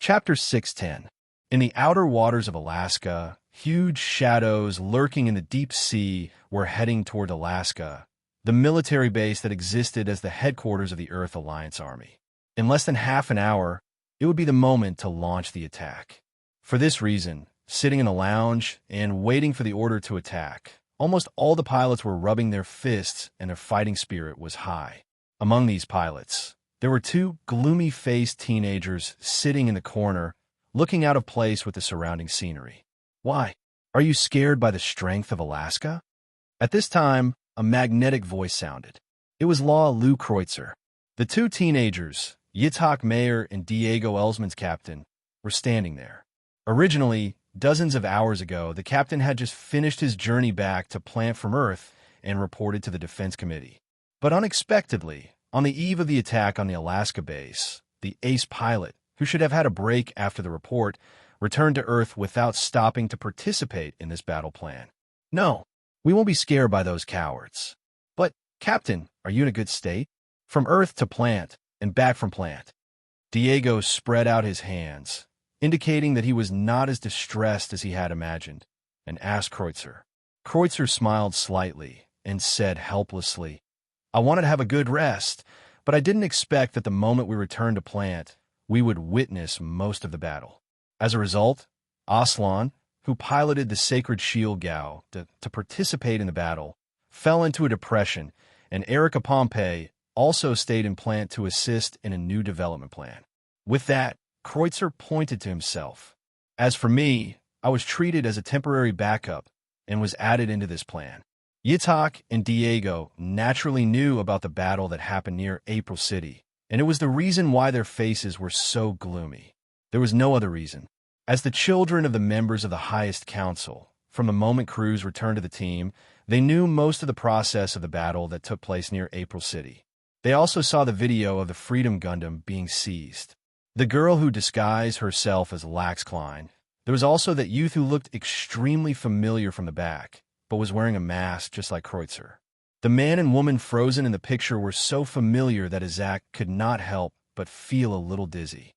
Chapter 610. In the outer waters of Alaska, huge shadows lurking in the deep sea were heading toward Alaska, the military base that existed as the headquarters of the Earth Alliance Army. In less than half an hour, it would be the moment to launch the attack. For this reason, sitting in a lounge and waiting for the order to attack, almost all the pilots were rubbing their fists and their fighting spirit was high. Among these pilots, there were two gloomy-faced teenagers sitting in the corner, looking out of place with the surrounding scenery. Why? Are you scared by the strength of Alaska? At this time, a magnetic voice sounded. It was Law Lou Kreutzer. The two teenagers, Yitzhak Mayer and Diego Elsman's captain, were standing there. Originally, dozens of hours ago, the captain had just finished his journey back to plant from Earth and reported to the Defense Committee. But unexpectedly, on the eve of the attack on the Alaska base, the ace pilot, who should have had a break after the report, returned to Earth without stopping to participate in this battle plan. No, we won't be scared by those cowards. But, Captain, are you in a good state? From Earth to plant, and back from plant. Diego spread out his hands, indicating that he was not as distressed as he had imagined, and asked Kreutzer. Kreutzer smiled slightly and said helplessly, I wanted to have a good rest, but I didn't expect that the moment we returned to plant, we would witness most of the battle. As a result, Aslan, who piloted the Sacred Shield Gao to participate in the battle, fell into a depression, and Erica Pompey also stayed in plant to assist in a new development plan. With that, Kreutzer pointed to himself. As for me, I was treated as a temporary backup and was added into this plan. Yitzhak and Diego naturally knew about the battle that happened near April City, and it was the reason why their faces were so gloomy. There was no other reason. As the children of the members of the highest council, from the moment crews returned to the team, they knew most of the process of the battle that took place near April City. They also saw the video of the Freedom Gundam being seized. The girl who disguised herself as Lax Klein. There was also that youth who looked extremely familiar from the back, but was wearing a mask just like Kreutzer. The man and woman frozen in the picture were so familiar that Isaac could not help but feel a little dizzy.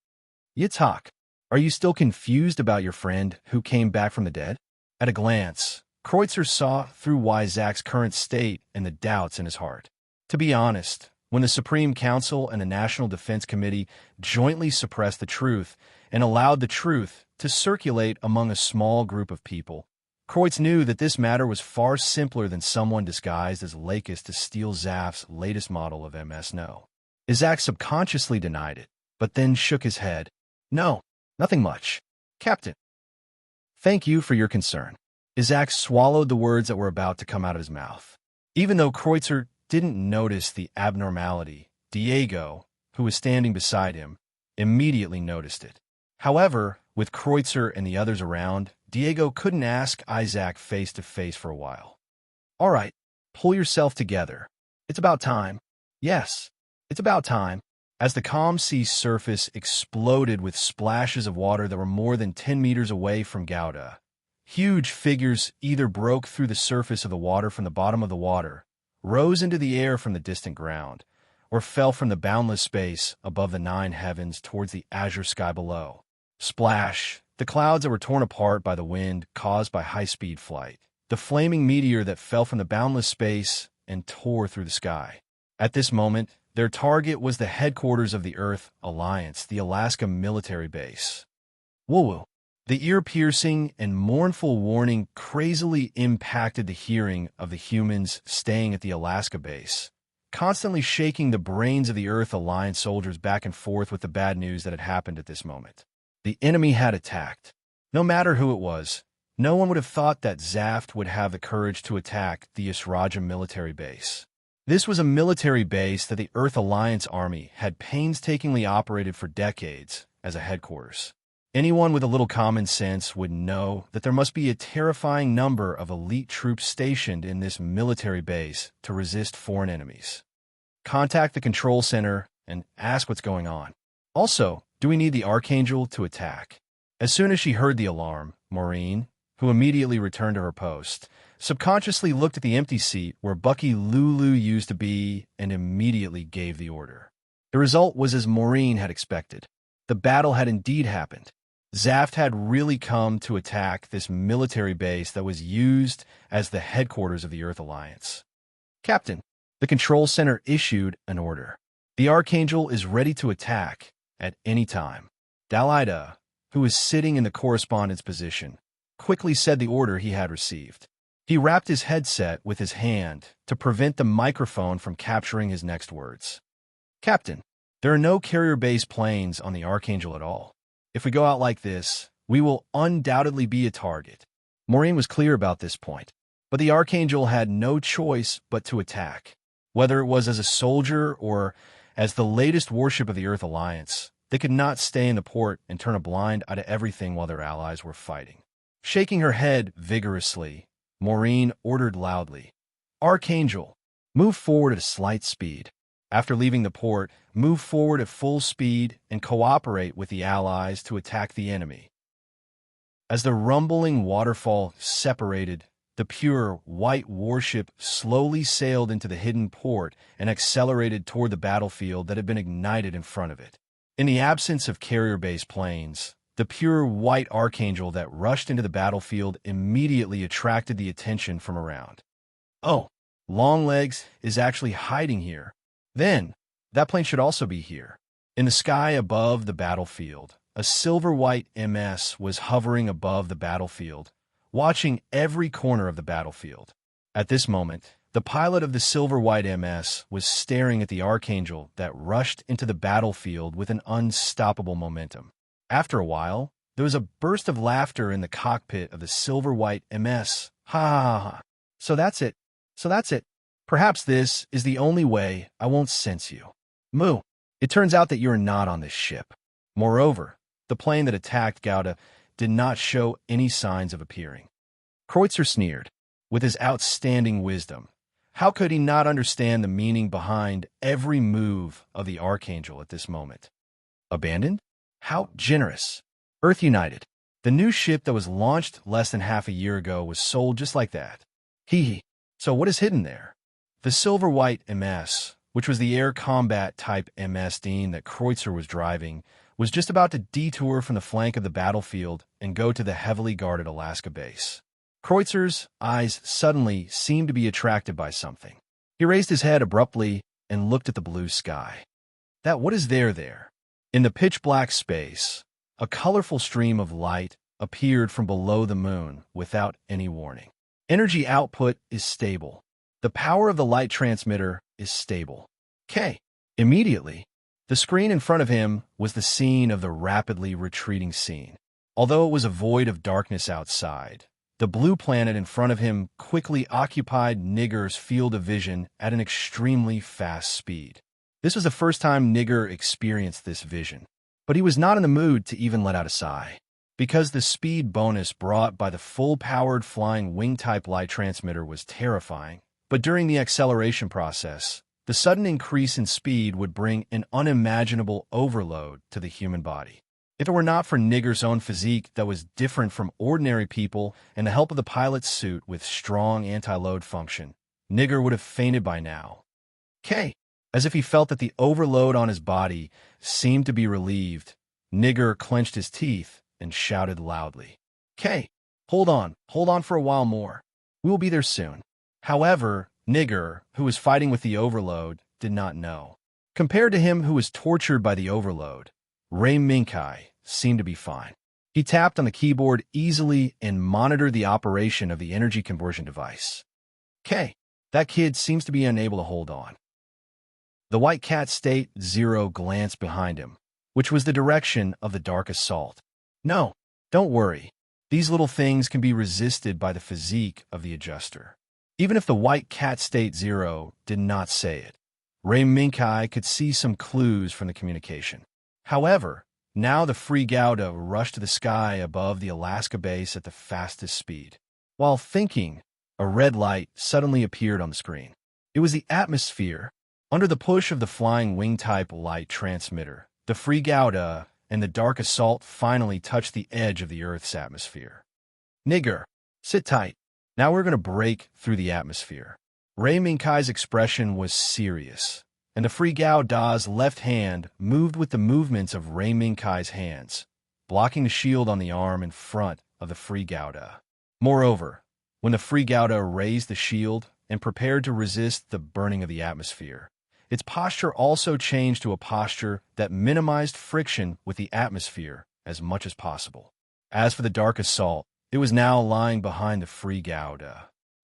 Yitzhak, are you still confused about your friend who came back from the dead? At a glance, Kreutzer saw through Isaac's current state and the doubts in his heart. To be honest, when the Supreme Council and the National Defense Committee jointly suppressed the truth and allowed the truth to circulate among a small group of people, Kreutz knew that this matter was far simpler than someone disguised as Lakis to steal Zaf's latest model of MS-No. Isaac subconsciously denied it, but then shook his head. No, nothing much. Captain. Thank you for your concern. Isaac swallowed the words that were about to come out of his mouth. Even though Kreutzer didn't notice the abnormality, Diego, who was standing beside him, immediately noticed it. However, with Kreutzer and the others around, Diego couldn't ask Isaac face-to-face for a while. All right, pull yourself together. It's about time. Yes, it's about time. As the calm sea surface exploded with splashes of water that were more than 10 meters away from Gouda, huge figures either broke through the surface of the water from the bottom of the water, rose into the air from the distant ground, or fell from the boundless space above the 9 heavens towards the azure sky below. Splash! The clouds that were torn apart by the wind caused by high-speed flight. The flaming meteor that fell from the boundless space and tore through the sky. At this moment, their target was the headquarters of the Earth Alliance, the Alaska military base. Woo-woo! The ear-piercing and mournful warning crazily impacted the hearing of the humans staying at the Alaska base, constantly shaking the brains of the Earth Alliance soldiers back and forth with the bad news that had happened at this moment. The enemy had attacked. No matter who it was, no one would have thought that Zaft would have the courage to attack the Yasraja military base. This was a military base that the Earth Alliance Army had painstakingly operated for decades as a headquarters. Anyone with a little common sense would know that there must be a terrifying number of elite troops stationed in this military base to resist foreign enemies. Contact the control center and ask what's going on. Also, do we need the Archangel to attack? As soon as she heard the alarm, Maureen, who immediately returned to her post, subconsciously looked at the empty seat where Bucky Lulu used to be and immediately gave the order. The result was as Maureen had expected. The battle had indeed happened. Zaft had really come to attack this military base that was used as the headquarters of the Earth Alliance. Captain, the control center issued an order. The Archangel is ready to attack at any time. Dalida, who was sitting in the correspondence position, quickly said the order he had received. He wrapped his headset with his hand to prevent the microphone from capturing his next words. Captain, there are no carrier-based planes on the Archangel at all. If we go out like this, we will undoubtedly be a target. Maureen was clear about this point, but the Archangel had no choice but to attack. Whether it was as a soldier or as the latest warship of the Earth Alliance, they could not stay in the port and turn a blind eye to everything while their allies were fighting. Shaking her head vigorously, Maureen ordered loudly, Archangel, move forward at a slight speed. After leaving the port, move forward at full speed and cooperate with the Allies to attack the enemy. As the rumbling waterfall separated, the pure white warship slowly sailed into the hidden port and accelerated toward the battlefield that had been ignited in front of it. In the absence of carrier-based planes, the pure white Archangel that rushed into the battlefield immediately attracted the attention from around. Oh, Longlegs is actually hiding here. Then, that plane should also be here. In the sky above the battlefield, a silver-white MS was hovering above the battlefield, watching every corner of the battlefield. At this moment, the pilot of the silver-white MS was staring at the Archangel that rushed into the battlefield with an unstoppable momentum. After a while, there was a burst of laughter in the cockpit of the silver-white MS. Ha ha ha. So that's it. Perhaps this is the only way I won't sense you. Moo, it turns out that you're not on this ship. Moreover, the plane that attacked Gouda did not show any signs of appearing. Kreutzer sneered. With his outstanding wisdom, how could he not understand the meaning behind every move of the Archangel at this moment? Abandoned? How generous. Earth United. The new ship that was launched less than half a year ago was sold just like that. Hee. So what is hidden there? The silver-white MS, which was the air combat type MS Dean that Kreutzer was driving, was just about to detour from the flank of the battlefield and go to the heavily guarded Alaska base. Kreutzer's eyes suddenly seemed to be attracted by something. He raised his head abruptly and looked at the blue sky. What is there? In the pitch-black space, a colorful stream of light appeared from below the moon without any warning. Energy output is stable. The power of the light transmitter is stable. Immediately, the screen in front of him was the scene of the rapidly retreating scene. Although it was a void of darkness outside, the blue planet in front of him quickly occupied Nigger's field of vision at an extremely fast speed. This was the first time Nigger experienced this vision, but he was not in the mood to even let out a sigh. Because the speed bonus brought by the full-powered flying wing-type light transmitter was terrifying, but during the acceleration process, the sudden increase in speed would bring an unimaginable overload to the human body. If it were not for Nigger's own physique that was different from ordinary people and the help of the pilot's suit with strong anti-load function, Nigger would have fainted by now. As if he felt that the overload on his body seemed to be relieved, Nigger clenched his teeth and shouted loudly, Hold on for a while more. We will be there soon. However, Nigger, who was fighting with the overload, did not know. Compared to him who was tortured by the overload, Ray Minkai seemed to be fine. He tapped on the keyboard easily and monitored the operation of the energy conversion device. That kid seems to be unable to hold on. The White Cat State Zero glanced behind him, which was the direction of the Dark Assault. No, don't worry. These little things can be resisted by the physique of the adjuster. Even if the White Cat State Zero did not say it, Ray Minkai could see some clues from the communication. However, now the Free Gouda rushed to the sky above the Alaska base at the fastest speed. While thinking, a red light suddenly appeared on the screen. It was the atmosphere. Under the push of the flying wing-type light transmitter, the Free Gouda and the Dark Assault finally touched the edge of the Earth's atmosphere. Nigger, sit tight. Now we're going to break through the atmosphere. Ray Minkai's expression was serious, and the Free Gao Da's left hand moved with the movements of Rei Minkai's hands, blocking the shield on the arm in front of the Free Gao Da. Moreover, when the Free Gao Da raised the shield and prepared to resist the burning of the atmosphere, its posture also changed to a posture that minimized friction with the atmosphere as much as possible. As for the Dark Assault, it was now lying behind the Free Gao Da.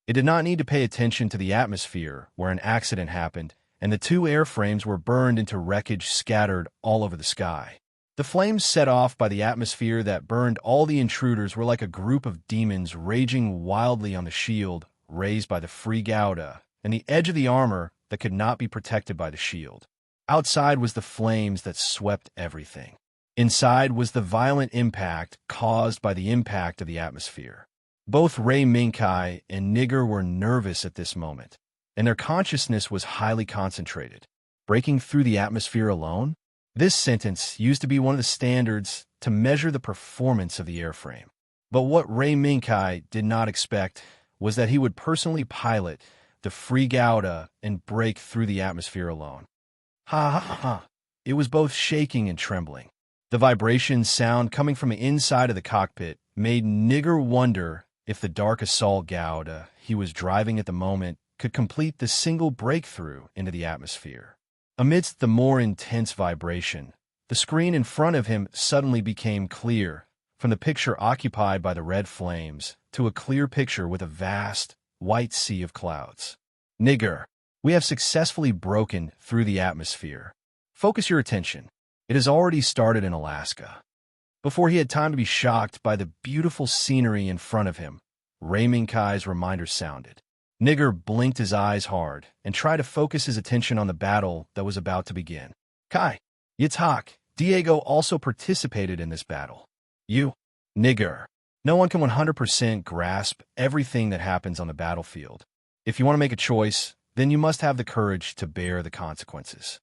It did not need to pay attention to the atmosphere where an accident happened, and the two airframes were burned into wreckage scattered all over the sky. The flames set off by the atmosphere that burned all the intruders were like a group of demons raging wildly on the shield raised by the Free Gao Da and the edge of the armor that could not be protected by the shield. Outside was the flames that swept everything. Inside was the violent impact caused by the impact of the atmosphere. Both Rei Minkai and Nigger were nervous at this moment, and their consciousness was highly concentrated. Breaking through the atmosphere alone? This sentence used to be one of the standards to measure the performance of the airframe. But what Rei Minkai did not expect was that he would personally pilot the Free Gao Da and break through the atmosphere alone. Ha ha ha! It was both shaking and trembling. The vibration sound coming from the inside of the cockpit made Nigger wonder if the Dark Assault Gao Da he was driving at the moment could complete the single breakthrough into the atmosphere. Amidst the more intense vibration, the screen in front of him suddenly became clear, from the picture occupied by the red flames to a clear picture with a vast, white sea of clouds. Nigger, we have successfully broken through the atmosphere. Focus your attention. It has already started in Alaska. Before he had time to be shocked by the beautiful scenery in front of him, Rei Minkai's reminder sounded. Nigger blinked his eyes hard and tried to focus his attention on the battle that was about to begin. Kai, Yitzhak, Diego also participated in this battle. You, Nigger. No one can 100% grasp everything that happens on the battlefield. If you want to make a choice, then you must have the courage to bear the consequences.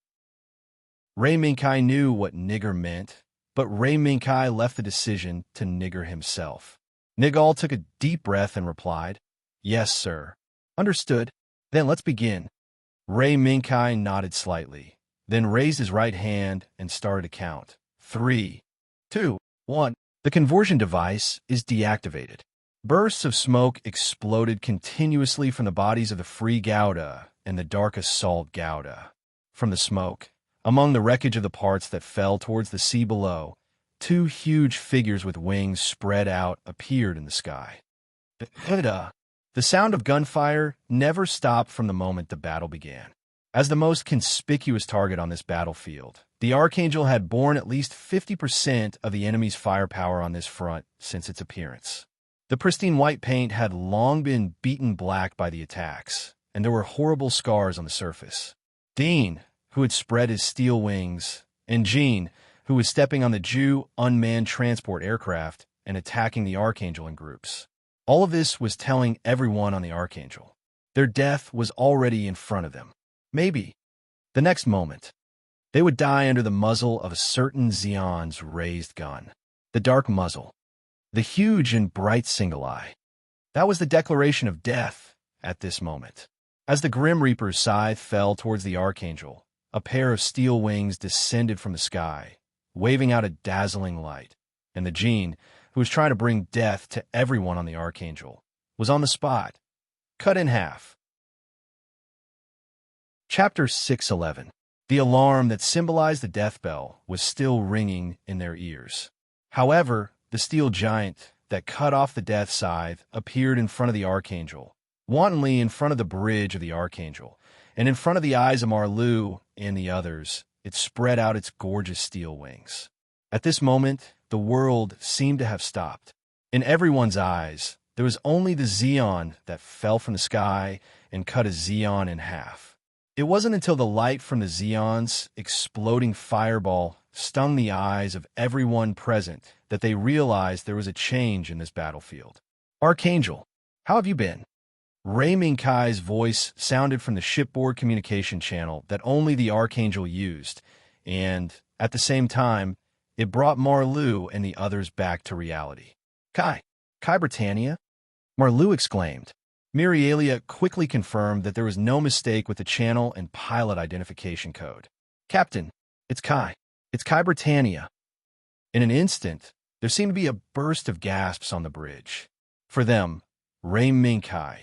Rei Minkai knew what Nigger meant, but Rei Minkai left the decision to Nigger himself. Niggal took a deep breath and replied, "Yes, sir." "Understood. Then let's begin." Rei Minkai nodded slightly, then raised his right hand and started to count. 3, 2, 1. The conversion device is deactivated. Bursts of smoke exploded continuously from the bodies of the Free Gao Da and the Dark Assault Gao Da. From the smoke, among the wreckage of the parts that fell towards the sea below, two huge figures with wings spread out appeared in the sky. The sound of gunfire never stopped from the moment the battle began. As the most conspicuous target on this battlefield, the Archangel had borne at least 50% of the enemy's firepower on this front since its appearance. The pristine white paint had long been beaten black by the attacks, and there were horrible scars on the surface. Dean, who had spread his steel wings, and Jean, who was stepping on the Jew unmanned transport aircraft and attacking the Archangel in groups. All of this was telling everyone on the Archangel. Their death was already in front of them. Maybe, the next moment, they would die under the muzzle of a certain Xeon's raised gun. The dark muzzle. The huge and bright single eye. That was the declaration of death at this moment. As the Grim Reaper's scythe fell towards the Archangel, a pair of steel wings descended from the sky, waving out a dazzling light, and the Jean, who was trying to bring death to everyone on the Archangel, was on the spot, cut in half. Chapter 611. The alarm that symbolized the death bell was still ringing in their ears. However, the steel giant that cut off the death scythe appeared in front of the Archangel, wantonly in front of the bridge of the Archangel, and in front of the eyes of Marlu and the others, it spread out its gorgeous steel wings. At this moment, the world seemed to have stopped. In everyone's eyes, there was only the Xeon that fell from the sky and cut a Xeon in half. It wasn't until the light from the Xeon's exploding fireball stung the eyes of everyone present that they realized there was a change in this battlefield. "Archangel, how have you been?" Rei Minkai's voice sounded from the shipboard communication channel that only the Archangel used, and, at the same time, it brought Marlu and the others back to reality. Kai Britannia?" Marlu exclaimed. Mirialia quickly confirmed that there was no mistake with the channel and pilot identification code. Captain, it's Kai. It's Kai Britannia. In an instant, there seemed to be a burst of gasps on the bridge. For them, Ray Minkai,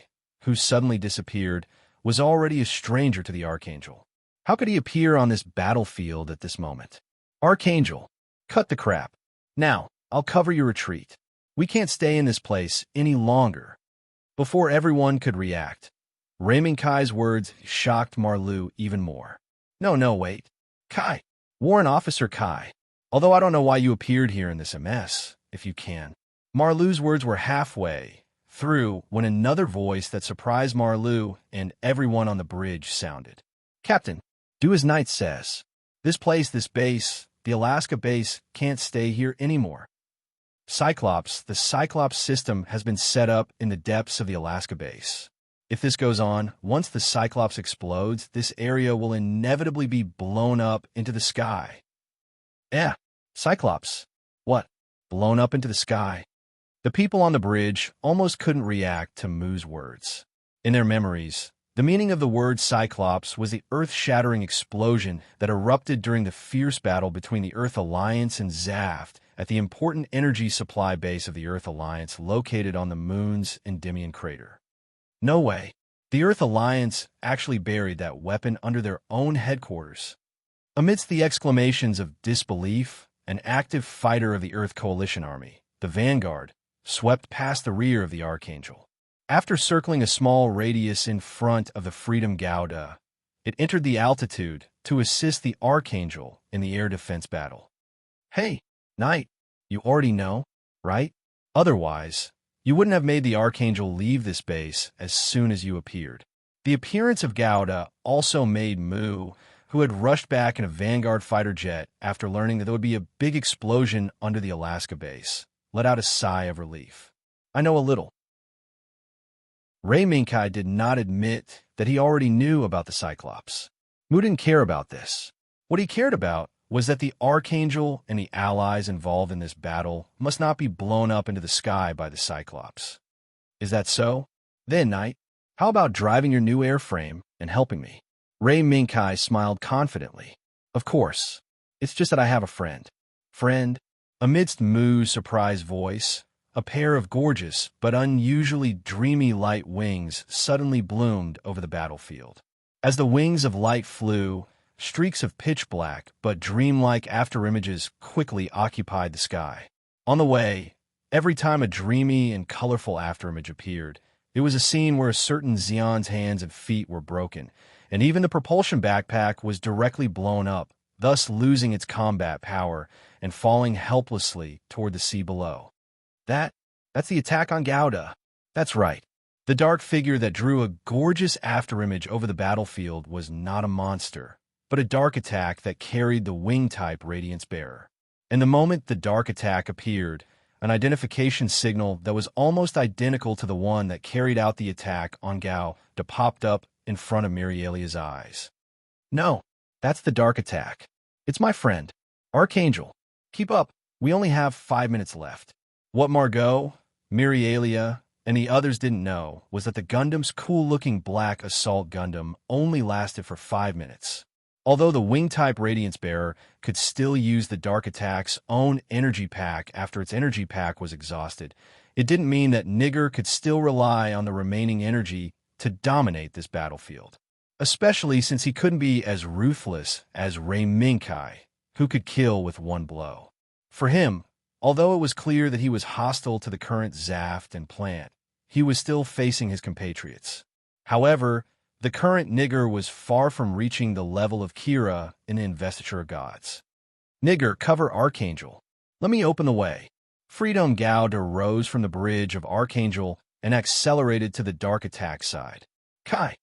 who suddenly disappeared, was already a stranger to the Archangel. How could he appear on this battlefield at this moment? Archangel, cut the crap. Now, I'll cover your retreat. We can't stay in this place any longer. Before everyone could react, Raymond Kai's words shocked Marlu even more. No, wait. Kai. Warrant Officer Kai. Although I don't know why you appeared here in this mess, if you can. Marlu's words were halfway through when another voice that surprised Marlu and everyone on the bridge sounded. Captain, do as Knight says. This place, this base, the Alaska base, can't stay here anymore. Cyclops, the Cyclops system has been set up in the depths of the Alaska base. If this goes on, once the Cyclops explodes, this area will inevitably be blown up into the sky. Cyclops. What? Blown up into the sky? The people on the bridge almost couldn't react to Moo's words. In their memories, the meaning of the word Cyclops was the earth-shattering explosion that erupted during the fierce battle between the Earth Alliance and Zaft at the important energy supply base of the Earth Alliance located on the moon's Endymion crater. No way. The Earth Alliance actually buried that weapon under their own headquarters. Amidst the exclamations of disbelief, an active fighter of the Earth Coalition Army, the Vanguard, swept past the rear of the Archangel. After circling a small radius in front of the Freedom Gauda, it entered the altitude to assist the Archangel in the air defense battle. Hey, Knight, you already know, right? Otherwise, you wouldn't have made the Archangel leave this base as soon as you appeared. The appearance of Gauda also made Moo, who had rushed back in a Vanguard fighter jet after learning that there would be a big explosion under the Alaska base, let out a sigh of relief. I know a little. Ray Minkai did not admit that he already knew about the Cyclops. Moo didn't care about this. What he cared about was that the Archangel and the allies involved in this battle must not be blown up into the sky by the Cyclops. Is that so? Then, Knight, how about driving your new airframe and helping me? Ray Minkai smiled confidently. Of course. It's just that I have a friend. Friend? Amidst Moo's surprised voice, a pair of gorgeous but unusually dreamy light wings suddenly bloomed over the battlefield. As the wings of light flew, streaks of pitch black but dreamlike afterimages quickly occupied the sky. On the way, every time a dreamy and colorful afterimage appeared, it was a scene where a certain Xeon's hands and feet were broken, and even the propulsion backpack was directly blown up, thus losing its combat power and falling helplessly toward the sea below. That's the attack on Gauda. That's right. The dark figure that drew a gorgeous afterimage over the battlefield was not a monster, but a dark attack that carried the wing-type radiance bearer. And the moment the dark attack appeared, an identification signal that was almost identical to the one that carried out the attack on Gauda popped up in front of Mirialia's eyes. No, that's the dark attack. It's my friend, Archangel. Keep up. We only have 5 minutes left. What Margot, Mirialia, and the others didn't know was that the Gundam's cool-looking black assault Gundam only lasted for 5 minutes. Although the wing-type Radiance Bearer could still use the Dark Attack's own energy pack after its energy pack was exhausted, it didn't mean that Nigger could still rely on the remaining energy to dominate this battlefield, especially since he couldn't be as ruthless as Ray Minkai, who could kill with one blow. For him, although it was clear that he was hostile to the current Zaft and plant, he was still facing his compatriots. However, the current Nigger was far from reaching the level of Kira in the Investiture of Gods. Nigger, cover Archangel. Let me open the way. Freedom Gauda rose from the bridge of Archangel and accelerated to the Dark Attack side. Kai,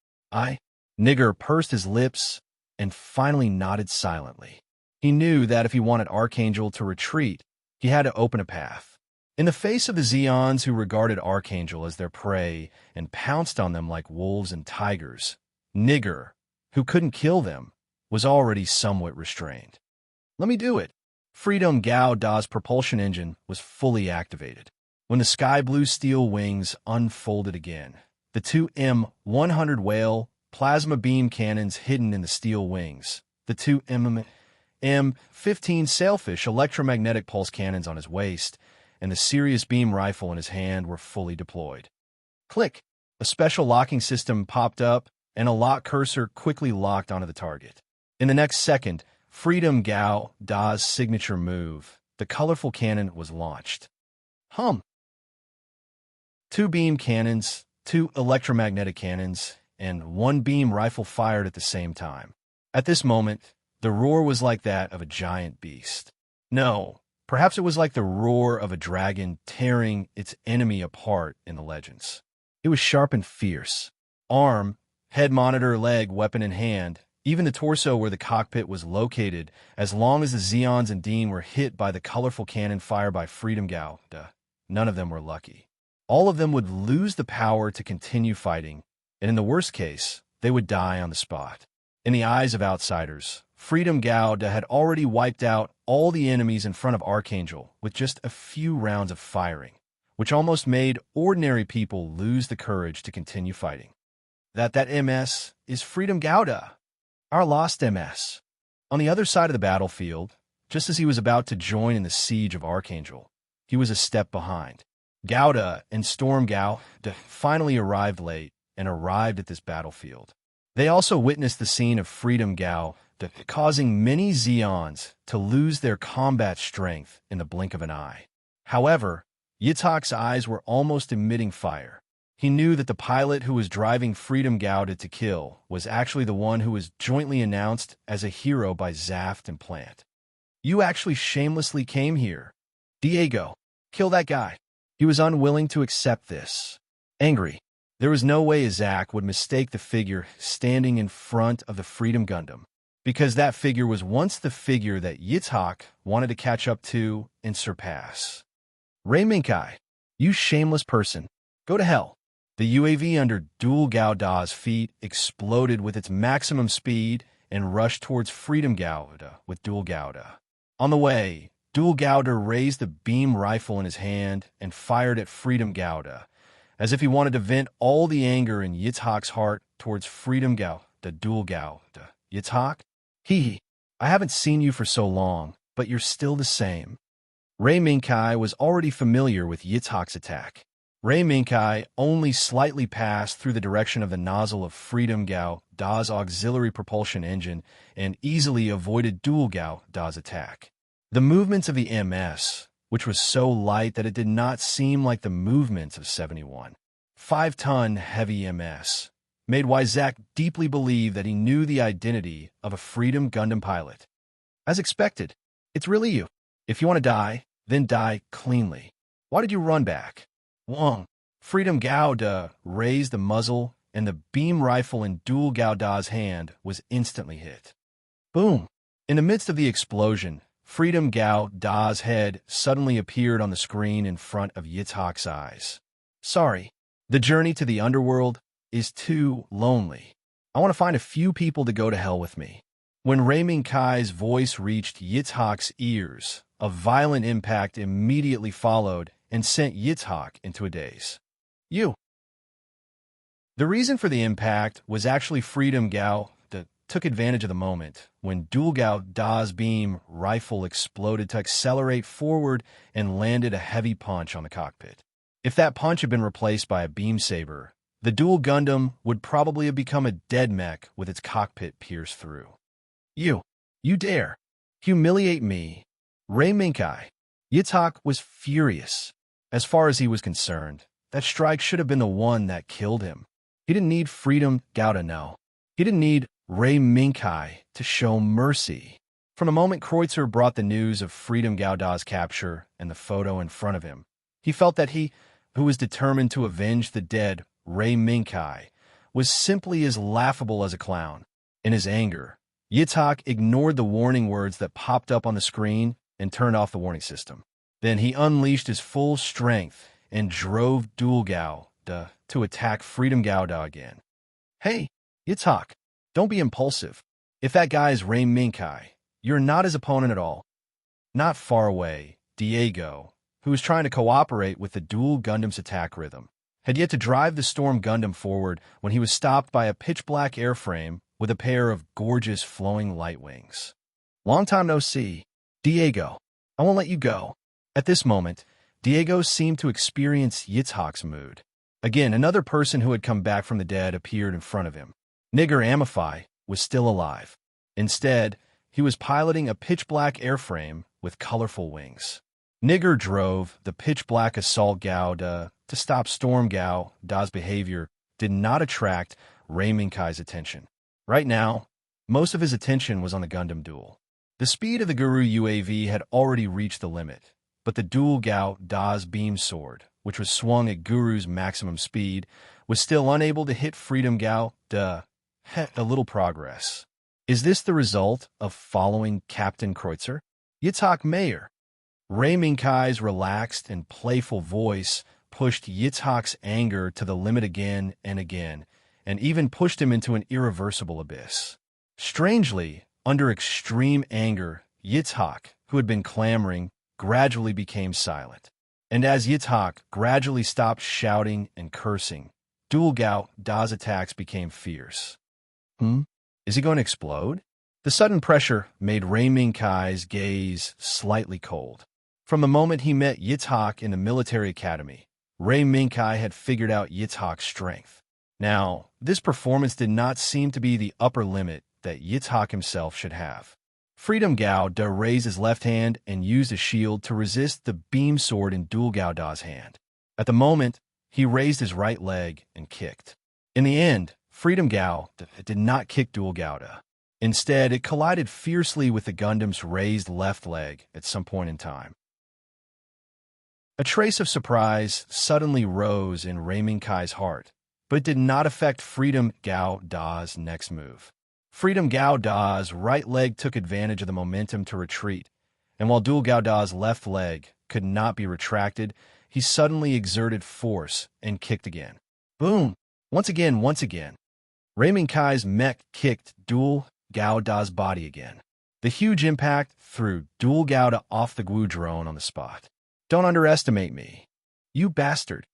Nigger pursed his lips and finally nodded silently. He knew that if he wanted Archangel to retreat, he had to open a path. In the face of the Xeons who regarded Archangel as their prey and pounced on them like wolves and tigers, Nigger, who couldn't kill them, was already somewhat restrained. Let me do it. Freedom Gauda's propulsion engine was fully activated. When the sky blue steel wings unfolded again, the two M100 whale plasma beam cannons hidden in the steel wings, the two M15 sailfish electromagnetic pulse cannons on his waist, and the Sirius beam rifle in his hand were fully deployed. Click! A special locking system popped up, and a lock cursor quickly locked onto the target. In the next second, Freedom Gao Da's signature move, the colorful cannon, was launched. Two beam cannons, two electromagnetic cannons, and one beam rifle fired at the same time. At this moment, the roar was like that of a giant beast. No, perhaps it was like the roar of a dragon tearing its enemy apart in the legends. It was sharp and fierce. Arm, head monitor, leg, weapon in hand, even the torso where the cockpit was located, as long as the Zeons and Dean were hit by the colorful cannon fired by Freedom Gao, none of them were lucky. All of them would lose the power to continue fighting, and in the worst case, they would die on the spot. In the eyes of outsiders, Freedom Gao had already wiped out all the enemies in front of Archangel with just a few rounds of firing, which almost made ordinary people lose the courage to continue fighting. That MS is Freedom Gao, our lost MS. On the other side of the battlefield, just as he was about to join in the siege of Archangel, he was a step behind. Gao and Storm Gao finally arrived late and arrived at this battlefield. They also witnessed the scene of Freedom Gao causing many Zeons to lose their combat strength in the blink of an eye. However, Yitak's eyes were almost emitting fire. He knew that the pilot who was driving Freedom Gao to kill was actually the one who was jointly announced as a hero by Zaft and Plant. You actually shamelessly came here. Diego, kill that guy. He was unwilling to accept this. Angry, there was no way Zack would mistake the figure standing in front of the Freedom Gundam, because that figure was once the figure that Yitak wanted to catch up to and surpass. Ray Minkai, you shameless person, go to hell. The UAV under Dual Gao Da's feet exploded with its maximum speed and rushed towards Freedom Gao with Dual Gao Da. On the way, Dual Gao Da raised the beam rifle in his hand and fired at Freedom Gao Da, as if he wanted to vent all the anger in Yitak's heart towards Freedom Gao Da. Dual Gao Da. Yitak? I haven't seen you for so long, but you're still the same. Ray Minkai was already familiar with Yitak's attack. Ray Minkai only slightly passed through the direction of the nozzle of Freedom Gao Da's auxiliary propulsion engine and easily avoided Dual Gao Da's attack. The movements of the MS, which was so light that it did not seem like the movements of 71. 5-ton heavy MS, made Wyzak deeply believe that he knew the identity of a Freedom Gundam pilot. As expected, it's really you. If you want to die, then die cleanly. Why did you run back? Wong. Freedom Gao Da raised the muzzle, and the beam rifle in Dual Gao Da's hand was instantly hit. Boom! In the midst of the explosion, Freedom Gao Da's head suddenly appeared on the screen in front of Yitak's eyes. Sorry, the journey to the underworld is too lonely. I want to find a few people to go to hell with me. When Ray Minkai's voice reached Yitak's ears, a violent impact immediately followed and sent Yitak into a daze. The reason for the impact was actually Freedom Gao that took advantage of the moment when Dual Gao Da's beam rifle exploded to accelerate forward and landed a heavy punch on the cockpit. If that punch had been replaced by a beam saber, the Dual Gundam would probably have become a dead mech with its cockpit pierced through. You dare humiliate me, Ray Minkai. Yitak was furious. As far as he was concerned, that strike should have been the one that killed him. He didn't need Freedom Gao Da, no. He didn't need Ray Minkai to show mercy. From the moment Kreutzer brought the news of Freedom Gao Da's capture and the photo in front of him, he felt that he, who was determined to avenge the dead Ray Minkai, was simply as laughable as a clown. In his anger, Yitak ignored the warning words that popped up on the screen and turned off the warning system. Then he unleashed his full strength and drove Dual Gao Da to attack Freedom Gao Da again. Hey, Yitak, don't be impulsive. If that guy is Ray Minkai, you're not his opponent at all. Not far away, Diego, who was trying to cooperate with the Dual Gundam's attack rhythm, had yet to drive the Storm Gundam forward when he was stopped by a pitch-black airframe with a pair of gorgeous flowing light wings. "Long time no see. Diego, I won't let you go." At this moment, Diego seemed to experience Yitzhak's mood. Again, another person who had come back from the dead appeared in front of him. Nigger Amify was still alive. Instead, he was piloting a pitch-black airframe with colorful wings. Nigger drove the pitch-black assault Gao to stop Storm Gao Da's behavior did not attract Ray Minkai's attention. Right now, most of his attention was on the Gundam duel. The speed of the Guru UAV had already reached the limit, but the dual Gao Da's beam sword, which was swung at Guru's maximum speed, was still unable to hit Freedom Gao Da. A little progress. Is this the result of following Captain Kreutzer? Yitzhak Mayer. Ray Minkai's relaxed and playful voice pushed Yitzhak's anger to the limit again and again, and even pushed him into an irreversible abyss. Strangely, under extreme anger, Yitzhak, who had been clamoring, gradually became silent. And as Yitzhak gradually stopped shouting and cursing, Dual Gao Da's attacks became fierce. Is he going to explode? The sudden pressure made Ray Minkai's gaze slightly cold. From the moment he met Yitzhak in the military academy, Ray Minkai had figured out Yitzhak's strength. Now, this performance did not seem to be the upper limit that Yitzhak himself should have. Freedom Gao Da raised his left hand and used a shield to resist the beam sword in Dual Gao Da's hand. At the moment, he raised his right leg and kicked. In the end, Freedom Gao did not kick Dual Gao Da. Instead, it collided fiercely with the Gundam's raised left leg at some point in time. A trace of surprise suddenly rose in Ray Minkai's heart, but it did not affect Freedom Gao Da's next move. Freedom Gao Da's right leg took advantage of the momentum to retreat, and while Dual Gao Da's left leg could not be retracted, he suddenly exerted force and kicked again. Boom! Once again. Ray Minkai's mech kicked Dual Gao Da's body again. The huge impact threw Dual Gao Da off the GWU drone on the spot. "Don't underestimate me, you bastard."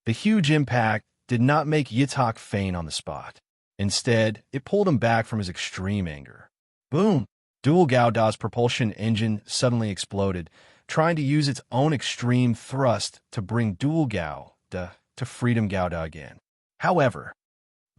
The huge impact did not make Yitzhak faint on the spot. Instead, it pulled him back from his extreme anger. Boom! Dual Gao Da's propulsion engine suddenly exploded, trying to use its own extreme thrust to bring Dual Gao Da to Freedom Gao Da again. However,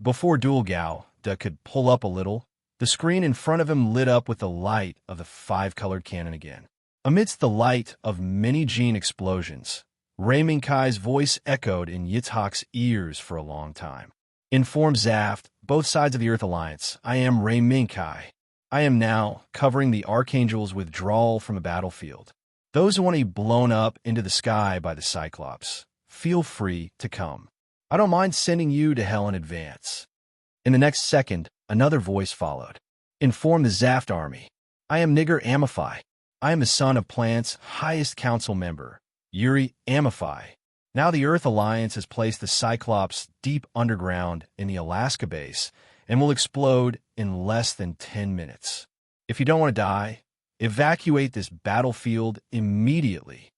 before Dual Gao Da could pull up a little, the screen in front of him lit up with the light of the five-colored cannon again. Amidst the light of many gene explosions, Ray Minkai's voice echoed in Yitzhak's ears for a long time. Inform Zaft, both sides of the Earth Alliance, I am Ray Minkai. I am now covering the Archangel's withdrawal from the battlefield. Those who want to be blown up into the sky by the Cyclops, feel free to come. I don't mind sending you to hell in advance. In the next second, another voice followed. Inform the Zaft army. I am Nigger Amify. I am the son of Plant's highest council member, Yuri Amify. Now the Earth Alliance has placed the Cyclops deep underground in the Alaska base and will explode in less than 10 minutes. If you don't want to die, evacuate this battlefield immediately.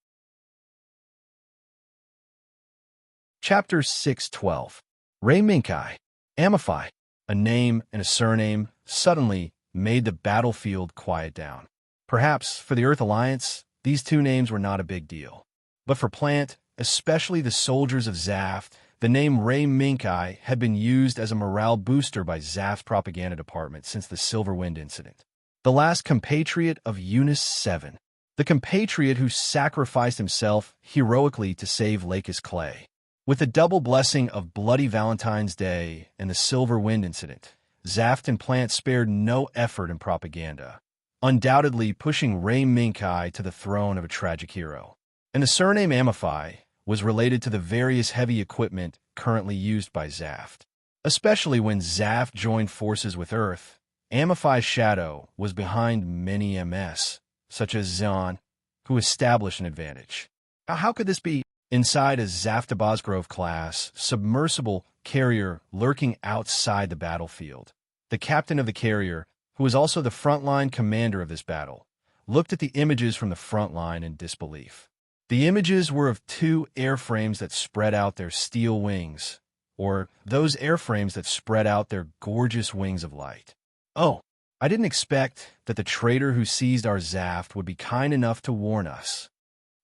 Chapter 612. Ray Minkai, Amify, a name and a surname, suddenly made the battlefield quiet down. Perhaps for the Earth Alliance, these two names were not a big deal. But for Plant, especially the soldiers of Zaft, the name Ray Minkai had been used as a morale booster by Zaft's propaganda department since the Silver Wind incident. The last compatriot of Eunice 7. The compatriot who sacrificed himself heroically to save Lakis Clay. With the double blessing of Bloody Valentine's Day and the Silver Wind incident, Zaft and Plant spared no effort in propaganda, undoubtedly pushing Ray Minkai to the throne of a tragic hero. And the surname Amify was related to the various heavy equipment currently used by Zaft. Especially when Zaft joined forces with Earth, Amify's shadow was behind many MS, such as Zon, who established an advantage. How could this be? Inside a Zafta-Bosgrove-class submersible carrier lurking outside the battlefield, the captain of the carrier, who was also the frontline commander of this battle, looked at the images from the front line in disbelief. The images were of two airframes that spread out their steel wings, or those airframes that spread out their gorgeous wings of light. Oh, I didn't expect that the traitor who seized our Zaft would be kind enough to warn us.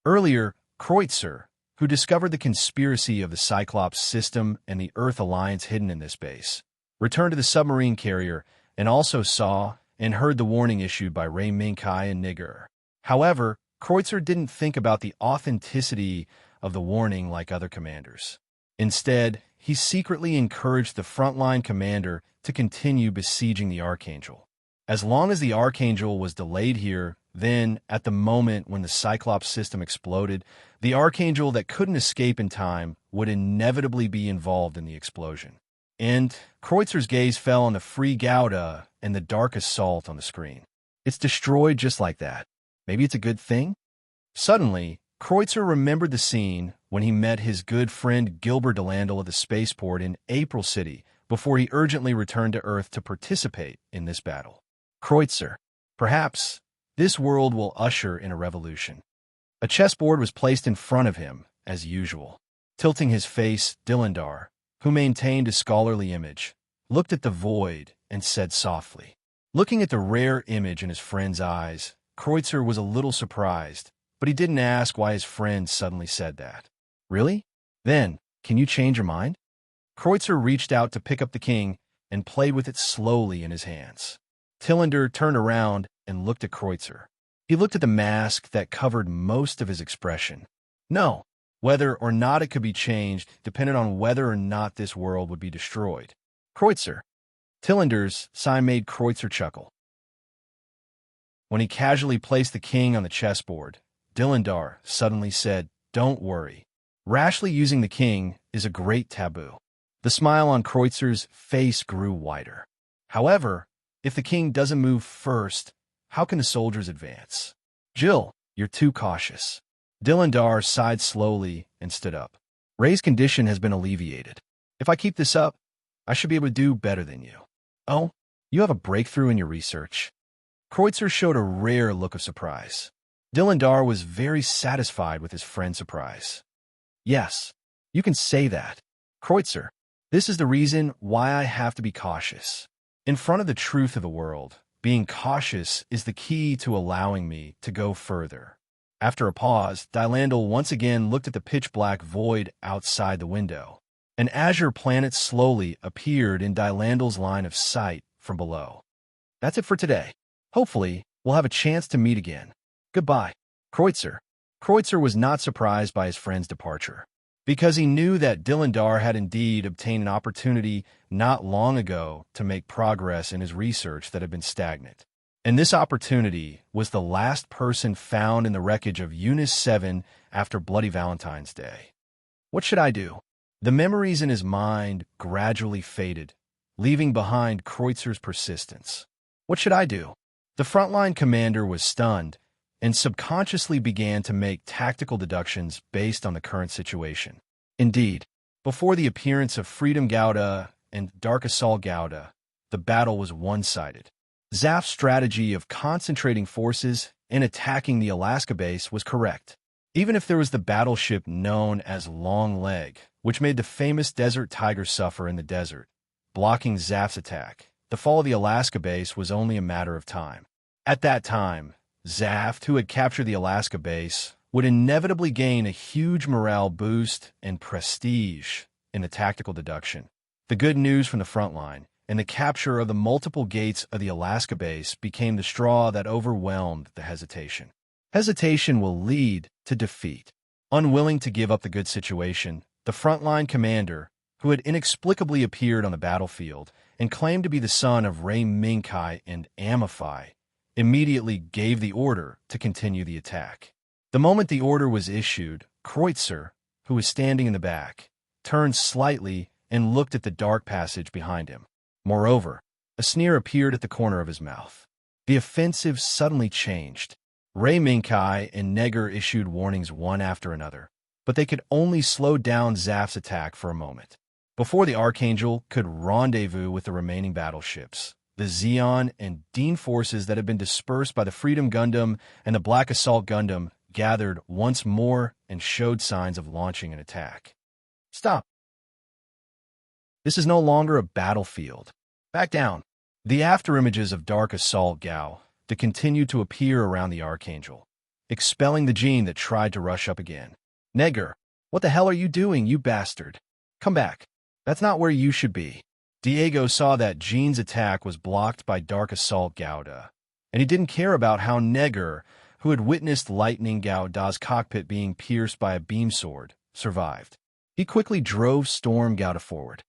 Earlier, Kreutzer, who discovered the conspiracy of the Cyclops system and the Earth Alliance hidden in this base, returned to the submarine carrier and also saw and heard the warning issued by Ray Minkai and Nigger. However, Kreutzer didn't think about the authenticity of the warning like other commanders. Instead, he secretly encouraged the frontline commander to continue besieging the Archangel. As long as the Archangel was delayed here, then, at the moment when the Cyclops system exploded, the Archangel that couldn't escape in time would inevitably be involved in the explosion. And Kreutzer's gaze fell on the Free Gouda and the Dark Assault on the screen. It's destroyed just like that. Maybe it's a good thing? Suddenly, Kreutzer remembered the scene when he met his good friend Gilbert Delandel at the spaceport in April City before he urgently returned to Earth to participate in this battle. Kreutzer, perhaps this world will usher in a revolution. A chessboard was placed in front of him, as usual. Tilting his face, Dilendar, who maintained a scholarly image, looked at the void and said softly. Looking at the rare image in his friend's eyes, Kreutzer was a little surprised, but he didn't ask why his friend suddenly said that. Really? Then, can you change your mind? Kreutzer reached out to pick up the king and played with it slowly in his hands. Tillender turned around and looked at Kreutzer. He looked at the mask that covered most of his expression. No, whether or not it could be changed depended on whether or not this world would be destroyed. Kreutzer. Tillender's sign made Kreutzer chuckle. When he casually placed the king on the chessboard, Dilendar suddenly said, "Don't worry. Rashly using the king is a great taboo." The smile on Kreutzer's face grew wider. However, if the king doesn't move first, how can the soldiers advance? Jill, you're too cautious. Dilendar sighed slowly and stood up. Ray's condition has been alleviated. If I keep this up, I should be able to do better than you. Oh, you have a breakthrough in your research. Kreutzer showed a rare look of surprise. Dilendar was very satisfied with his friend's surprise. Yes, you can say that. Kreutzer, this is the reason why I have to be cautious. In front of the truth of the world, being cautious is the key to allowing me to go further. After a pause, Dylandel once again looked at the pitch-black void outside the window. An azure planet slowly appeared in Dylandel's line of sight from below. That's it for today. Hopefully, we'll have a chance to meet again. Goodbye. Kreutzer. Kreutzer was not surprised by his friend's departure, because he knew that Dilendar had indeed obtained an opportunity not long ago to make progress in his research that had been stagnant. And this opportunity was the last person found in the wreckage of Eunice 7 after Bloody Valentine's Day. What should I do? The memories in his mind gradually faded, leaving behind Kreutzer's persistence. What should I do? The frontline commander was stunned and subconsciously began to make tactical deductions based on the current situation. Indeed, before the appearance of Freedom Gouda and Dark Assault Gouda, the battle was one-sided. Zaft's strategy of concentrating forces and attacking the Alaska base was correct. Even if there was the battleship known as Long Leg, which made the famous Desert Tiger suffer in the desert, blocking Zaft's attack, the fall of the Alaska base was only a matter of time. At that time, Zaft, who had captured the Alaska base, would inevitably gain a huge morale boost and prestige in the tactical deduction. The good news from the front line and the capture of the multiple gates of the Alaska base became the straw that overwhelmed the hesitation. Hesitation will lead to defeat. Unwilling to give up the good situation, the frontline commander, who had inexplicably appeared on the battlefield and claimed to be the son of Ray Minkai and Amify, immediately gave the order to continue the attack. The moment the order was issued, Kreutzer, who was standing in the back, turned slightly and looked at the dark passage behind him. Moreover, a sneer appeared at the corner of his mouth. The offensive suddenly changed. Ray Minkai and Neger issued warnings one after another, but they could only slow down Zaft's attack for a moment. Before the Archangel could rendezvous with the remaining battleships, the Xeon and Dean forces that had been dispersed by the Freedom Gundam and the Black Assault Gundam gathered once more and showed signs of launching an attack. Stop! This is no longer a battlefield. Back down. The afterimages of Dark Assault Gao to continue to appear around the Archangel, expelling the gene that tried to rush up again. Neger, what the hell are you doing, you bastard? Come back. That's not where you should be. Diego saw that Gene's attack was blocked by Dark Assault Gauda, and he didn't care about how Neger, who had witnessed Lightning Gauda's cockpit being pierced by a beam sword, survived. He quickly drove Storm Gauda forward.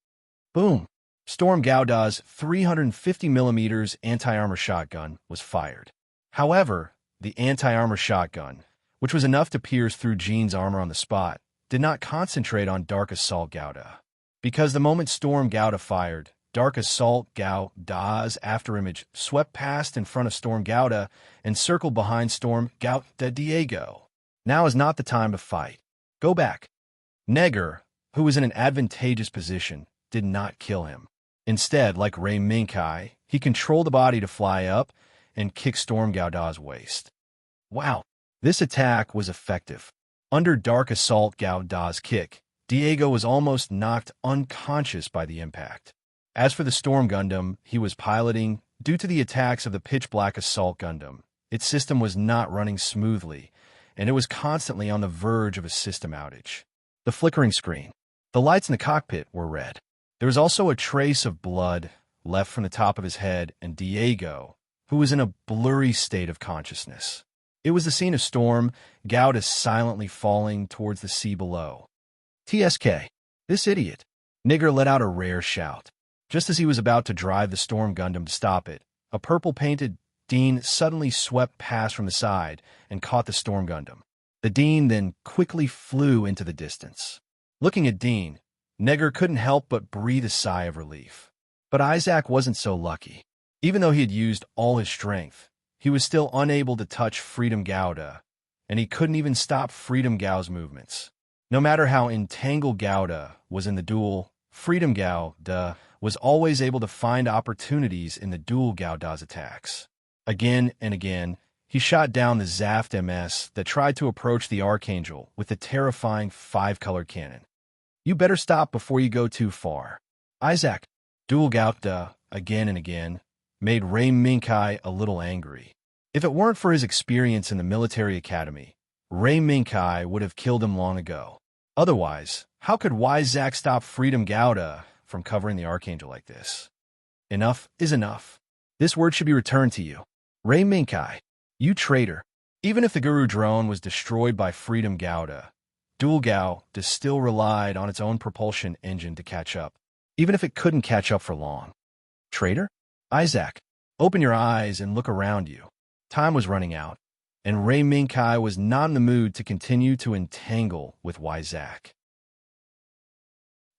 Boom! Storm Gauda's 350mm anti-armor shotgun was fired. However, the anti-armor shotgun, which was enough to pierce through Gene's armor on the spot, did not concentrate on Dark Assault Gauda. Because the moment Storm Gauda fired, Dark Assault Gauda's afterimage swept past in front of Storm Gauda and circled behind Storm Gauda Diego. Now is not the time to fight. Go back. Neger, who was in an advantageous position, did not kill him. Instead, like Ray Minkai, he controlled the body to fly up and kick Storm Gauda's waist. Wow, this attack was effective. Under Dark Assault Gauda's kick, Diego was almost knocked unconscious by the impact. As for the Storm Gundam he was piloting, due to the attacks of the Pitch Black Assault Gundam, its system was not running smoothly, and it was constantly on the verge of a system outage. The flickering screen. The lights in the cockpit were red. There was also a trace of blood left from the top of his head and Diego, who was in a blurry state of consciousness. It was the scene of Storm Gauda silently falling towards the sea below. TSK. This idiot. Nigger let out a rare shout. Just as he was about to drive the Storm Gundam to stop it, a purple-painted Dean suddenly swept past from the side and caught the Storm Gundam. The Dean then quickly flew into the distance. Looking at Dean, Neger couldn't help but breathe a sigh of relief. But Isaac wasn't so lucky. Even though he had used all his strength, he was still unable to touch Freedom Gauda, and he couldn't even stop Freedom Gao's movements. No matter how entangled Gauda was in the duel, Freedom Gauda was always able to find opportunities in the duel Gauda's attacks. Again and again, he shot down the Zaft MS that tried to approach the Archangel with the terrifying 5-color cannon. You better stop before you go too far. Isaac, duel Gauda, again and again, made Ray Minkai a little angry. If it weren't for his experience in the military academy, Ray Minkai would have killed him long ago. Otherwise, how could Isaac stop Freedom Gauda from covering the Archangel like this? Enough is enough. This word should be returned to you. Ray Minkai, you traitor. Even if the Guru drone was destroyed by Freedom Gauda, Dual Gauda still relied on its own propulsion engine to catch up, even if it couldn't catch up for long. Traitor? Isaac, open your eyes and look around you. Time was running out, and Ray Minkai was not in the mood to continue to entangle with Isaac.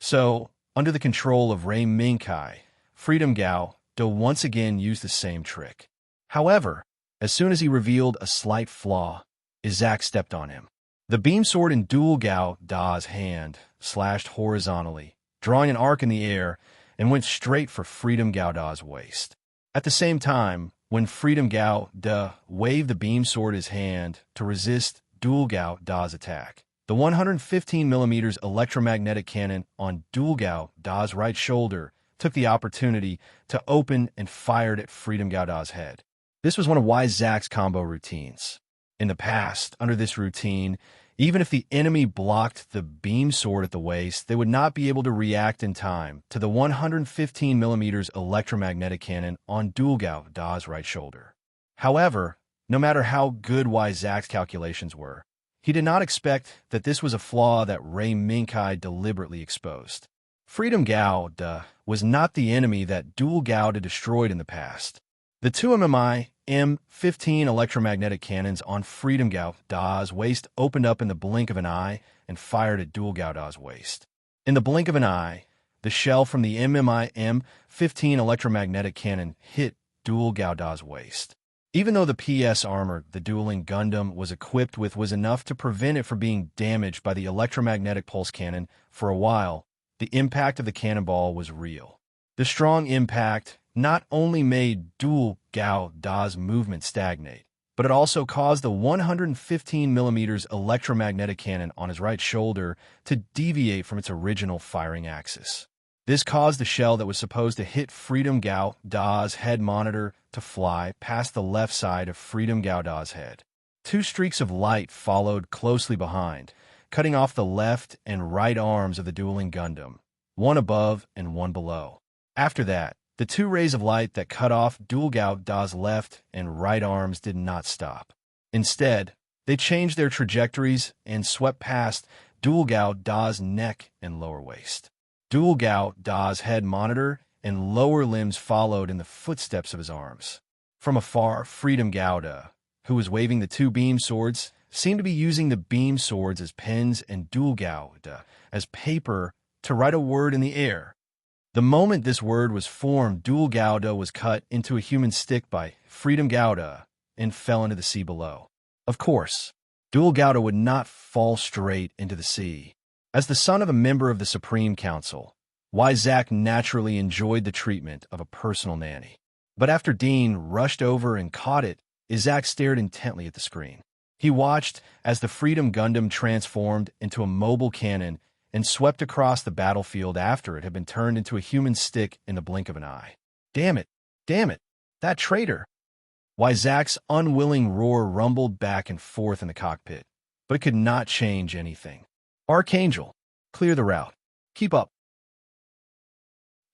So, under the control of Ray Minkai, Freedom Gauda once again used the same trick. However, as soon as he revealed a slight flaw, Isaac stepped on him. The beam sword in Dual Gauda's hand slashed horizontally, drawing an arc in the air, and went straight for Freedom Gauda's waist. At the same time, when Freedom Gauda waved the beam sword in his hand to resist Dual Gauda's attack, the 115mm electromagnetic cannon on Dual Gauda's right shoulder took the opportunity to open and fired at Freedom Gauda's head. This was one of Isaac's combo routines. In the past, under this routine, even if the enemy blocked the beam sword at the waist, they would not be able to react in time to the 115mm electromagnetic cannon on Dual Gauda's right shoulder. However, no matter how good Isaac's calculations were, he did not expect that this was a flaw that Ray Minkai deliberately exposed. Freedom Gauda was not the enemy that Dual Gauda destroyed in the past. The two MMI M15 electromagnetic cannons on Freedom Gauda's waist opened up in the blink of an eye and fired at Dual Gauda's waist. In the blink of an eye, the shell from the MMI M15 electromagnetic cannon hit Dual Gauda's waist. Even though the PS armor the dueling Gundam was equipped with was enough to prevent it from being damaged by the electromagnetic pulse cannon for a while, the impact of the cannonball was real. The strong impact not only made Dual Gauda's movement stagnate, but it also caused the 115 millimeters electromagnetic cannon on his right shoulder to deviate from its original firing axis. This caused the shell that was supposed to hit Freedom Gao Da's head monitor to fly past the left side of Freedom Gao Da's head. Two streaks of light followed closely behind, cutting off the left and right arms of the dueling Gundam, one above and one below. After that, the two rays of light that cut off Dual Gao Da's left and right arms did not stop. Instead, they changed their trajectories and swept past Dual Gao Da's neck and lower waist. Dual Gao Da's head monitor and lower limbs followed in the footsteps of his arms. From afar, Freedom Gao Da, who was waving the two beam swords, seemed to be using the beam swords as pens and Dual Gao Da as paper to write a word in the air. The moment this word was formed, Dual Gao Da was cut into a human stick by Freedom Gao Da and fell into the sea below. Of course, Dual Gao Da would not fall straight into the sea. As the son of a member of the Supreme Council, Zack naturally enjoyed the treatment of a personal nanny. But after Dean rushed over and caught it, Zack stared intently at the screen. He watched as the Freedom Gundam transformed into a mobile cannon and swept across the battlefield after it had been turned into a human stick in the blink of an eye. Damn it! Damn it! That traitor! Zack's unwilling roar rumbled back and forth in the cockpit, but it could not change anything. Archangel, clear the route. Keep up.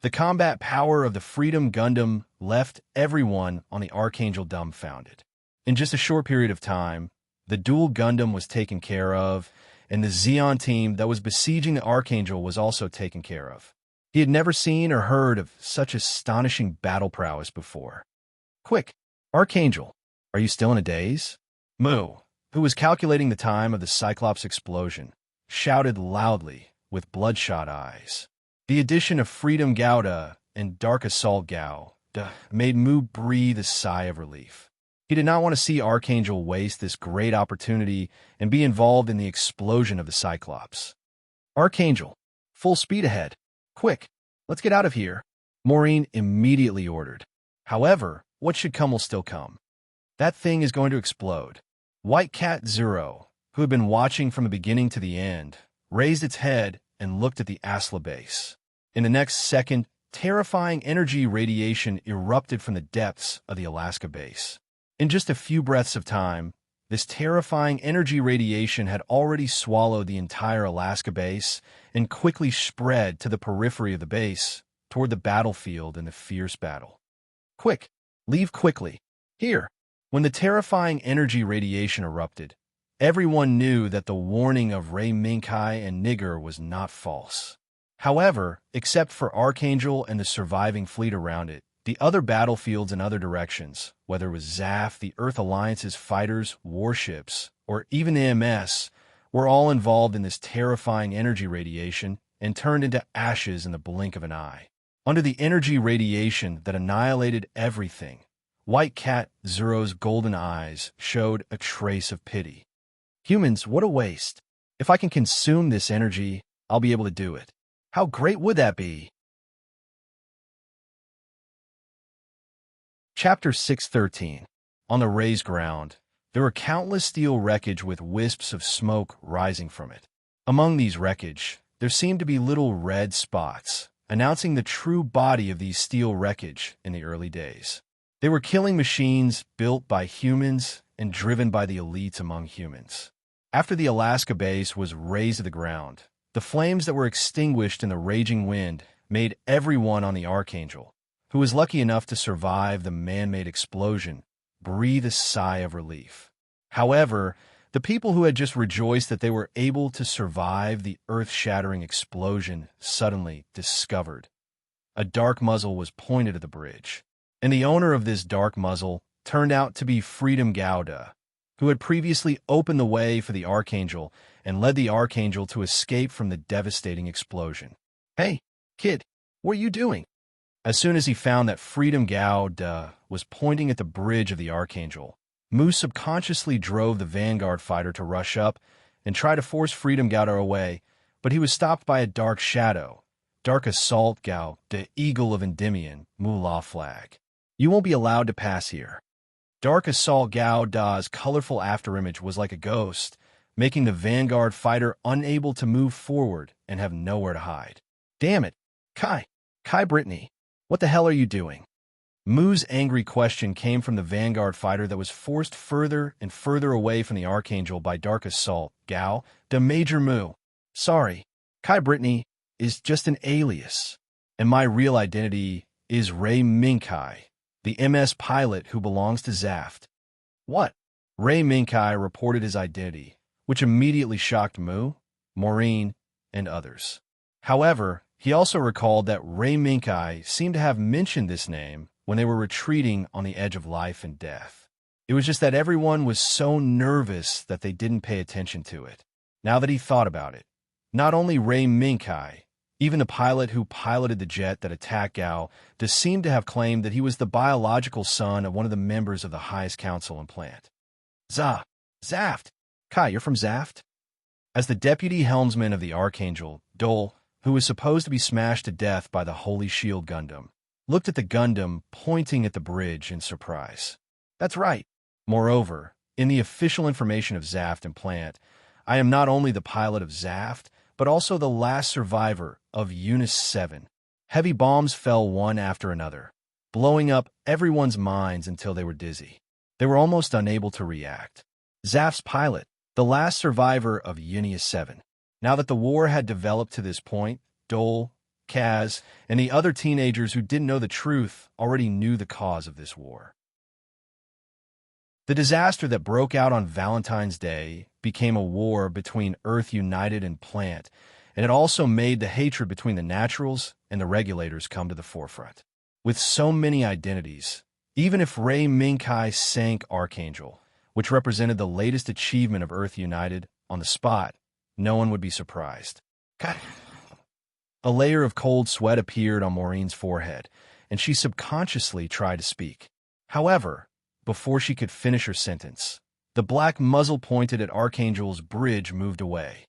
The combat power of the Freedom Gundam left everyone on the Archangel dumbfounded. In just a short period of time, the dual Gundam was taken care of, and the Zeon team that was besieging the Archangel was also taken care of. He had never seen or heard of such astonishing battle prowess before. Quick, Archangel, are you still in a daze? Mu, who was calculating the time of the Cyclops explosion, shouted loudly with bloodshot eyes. The addition of Freedom Gao Da and Dark Assault Gao Da made Mu breathe a sigh of relief. He did not want to see Archangel waste this great opportunity and be involved in the explosion of the Cyclops. Archangel, full speed ahead. Quick, let's get out of here, Maureen immediately ordered. However, what should come will still come. That thing is going to explode. White Cat Zero, who had been watching from the beginning to the end, raised its head and looked at the Asla base. In the next second, terrifying energy radiation erupted from the depths of the Alaska base. In just a few breaths of time, this terrifying energy radiation had already swallowed the entire Alaska base and quickly spread to the periphery of the base, toward the battlefield in the fierce battle. Quick, leave quickly. Here. When the terrifying energy radiation erupted, everyone knew that the warning of Ray Minkai and Nigger was not false. However, except for Archangel and the surviving fleet around it, the other battlefields in other directions, whether it was ZAF, the Earth Alliance's fighters, warships, or even the MS, were all involved in this terrifying energy radiation and turned into ashes in the blink of an eye. Under the energy radiation that annihilated everything, White Cat Zero's golden eyes showed a trace of pity. Humans, what a waste. If I can consume this energy, I'll be able to do it. How great would that be? Chapter 613. On the raised ground, there were countless steel wreckage with wisps of smoke rising from it. Among these wreckage, there seemed to be little red spots, announcing the true body of these steel wreckage in the early days. They were killing machines built by humans and driven by the elites among humans. After the Alaska base was razed to the ground, the flames that were extinguished in the raging wind made everyone on the Archangel, who was lucky enough to survive the man-made explosion, breathe a sigh of relief. However, the people who had just rejoiced that they were able to survive the earth-shattering explosion suddenly discovered a dark muzzle was pointed at the bridge, and the owner of this dark muzzle turned out to be Freedom Gao Da, who had previously opened the way for the Archangel and led the Archangel to escape from the devastating explosion. Hey, kid, what are you doing? As soon as he found that Freedom Gao Da was pointing at the bridge of the Archangel, Moose subconsciously drove the Vanguard fighter to rush up and try to force Freedom Gao Da away, but he was stopped by a dark shadow, Dark Assault Gao, the Eagle of Endymion, Moolah flag. You won't be allowed to pass here. Dark Assault Gao Da's colorful afterimage was like a ghost, making the Vanguard fighter unable to move forward and have nowhere to hide. Damn it! Kai Brittany, what the hell are you doing? Mu's angry question came from the Vanguard fighter that was forced further and further away from the Archangel by Dark Assault Gao Da. Major Mu. Sorry, Kai Brittany is just an alias, and my real identity is Ray Minkai, the MS pilot who belongs to Zaft. What? Ray Minkai reported his identity, which immediately shocked Mu, Maureen, and others. However, he also recalled that Ray Minkai seemed to have mentioned this name when they were retreating on the edge of life and death. It was just that everyone was so nervous that they didn't pay attention to it. Now that he thought about it, not only Ray Minkai, even the pilot who piloted the jet that attacked Gao, seemed to have claimed that he was the biological son of one of the members of the highest council and plant. Zaft. Kai, you're from Zaft? As the deputy helmsman of the Archangel, Dole, who was supposed to be smashed to death by the Holy Shield Gundam, looked at the Gundam pointing at the bridge in surprise. That's right. Moreover, in the official information of Zaft and Plant, I am not only the pilot of Zaft, but also the last survivor of Unit 7. Heavy bombs fell one after another, blowing up everyone's minds until they were dizzy. They were almost unable to react. Zaft's pilot, the last survivor of Unit 7. Now that the war had developed to this point, Dole, Kaz, and the other teenagers who didn't know the truth already knew the cause of this war. The disaster that broke out on Valentine's Day became a war between Earth United and Plant, and it also made the hatred between the Naturals and the Regulators come to the forefront. With so many identities, even if Ray Minkai sank Archangel, which represented the latest achievement of Earth United, on the spot, no one would be surprised. God. A layer of cold sweat appeared on Maureen's forehead, and she subconsciously tried to speak. However, before she could finish her sentence, the black muzzle pointed at Archangel's bridge moved away.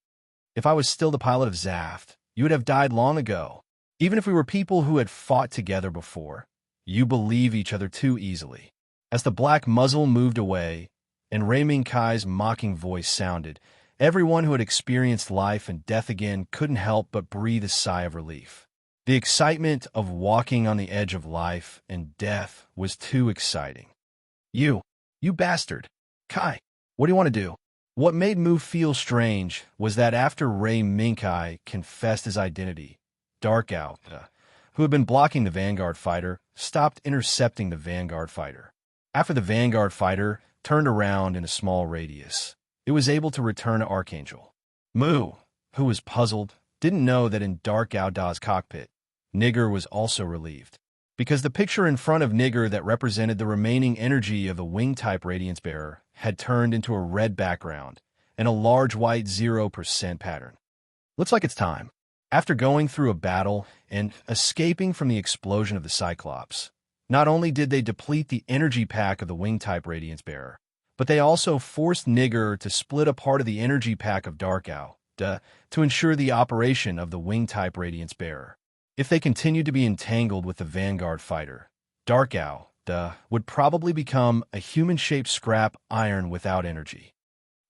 If I was still the pilot of Zaft, you would have died long ago. Even if we were people who had fought together before, you believe each other too easily. As the black muzzle moved away, and Ray Minkai's mocking voice sounded, everyone who had experienced life and death again couldn't help but breathe a sigh of relief. The excitement of walking on the edge of life and death was too exciting. You bastard. Kai, what do you want to do? What made Mu feel strange was that after Ray Minkai confessed his identity, Dark Out, who had been blocking the Vanguard fighter, stopped intercepting the Vanguard fighter. After the Vanguard fighter turned around in a small radius, it was able to return to Archangel. Mu, who was puzzled, didn't know that in Dark Auda's cockpit, Nigger was also relieved, because the picture in front of Nigger that represented the remaining energy of the wing-type radiance bearer had turned into a red background and a large white 0% pattern. Looks like it's time. After going through a battle and escaping from the explosion of the Cyclops, not only did they deplete the energy pack of the wing-type radiance bearer, but they also forced Nigger to split a part of the energy pack of Dark Owl to ensure the operation of the wing-type radiance bearer. If they continued to be entangled with the Vanguard fighter, Dark Owl would probably become a human-shaped scrap iron without energy.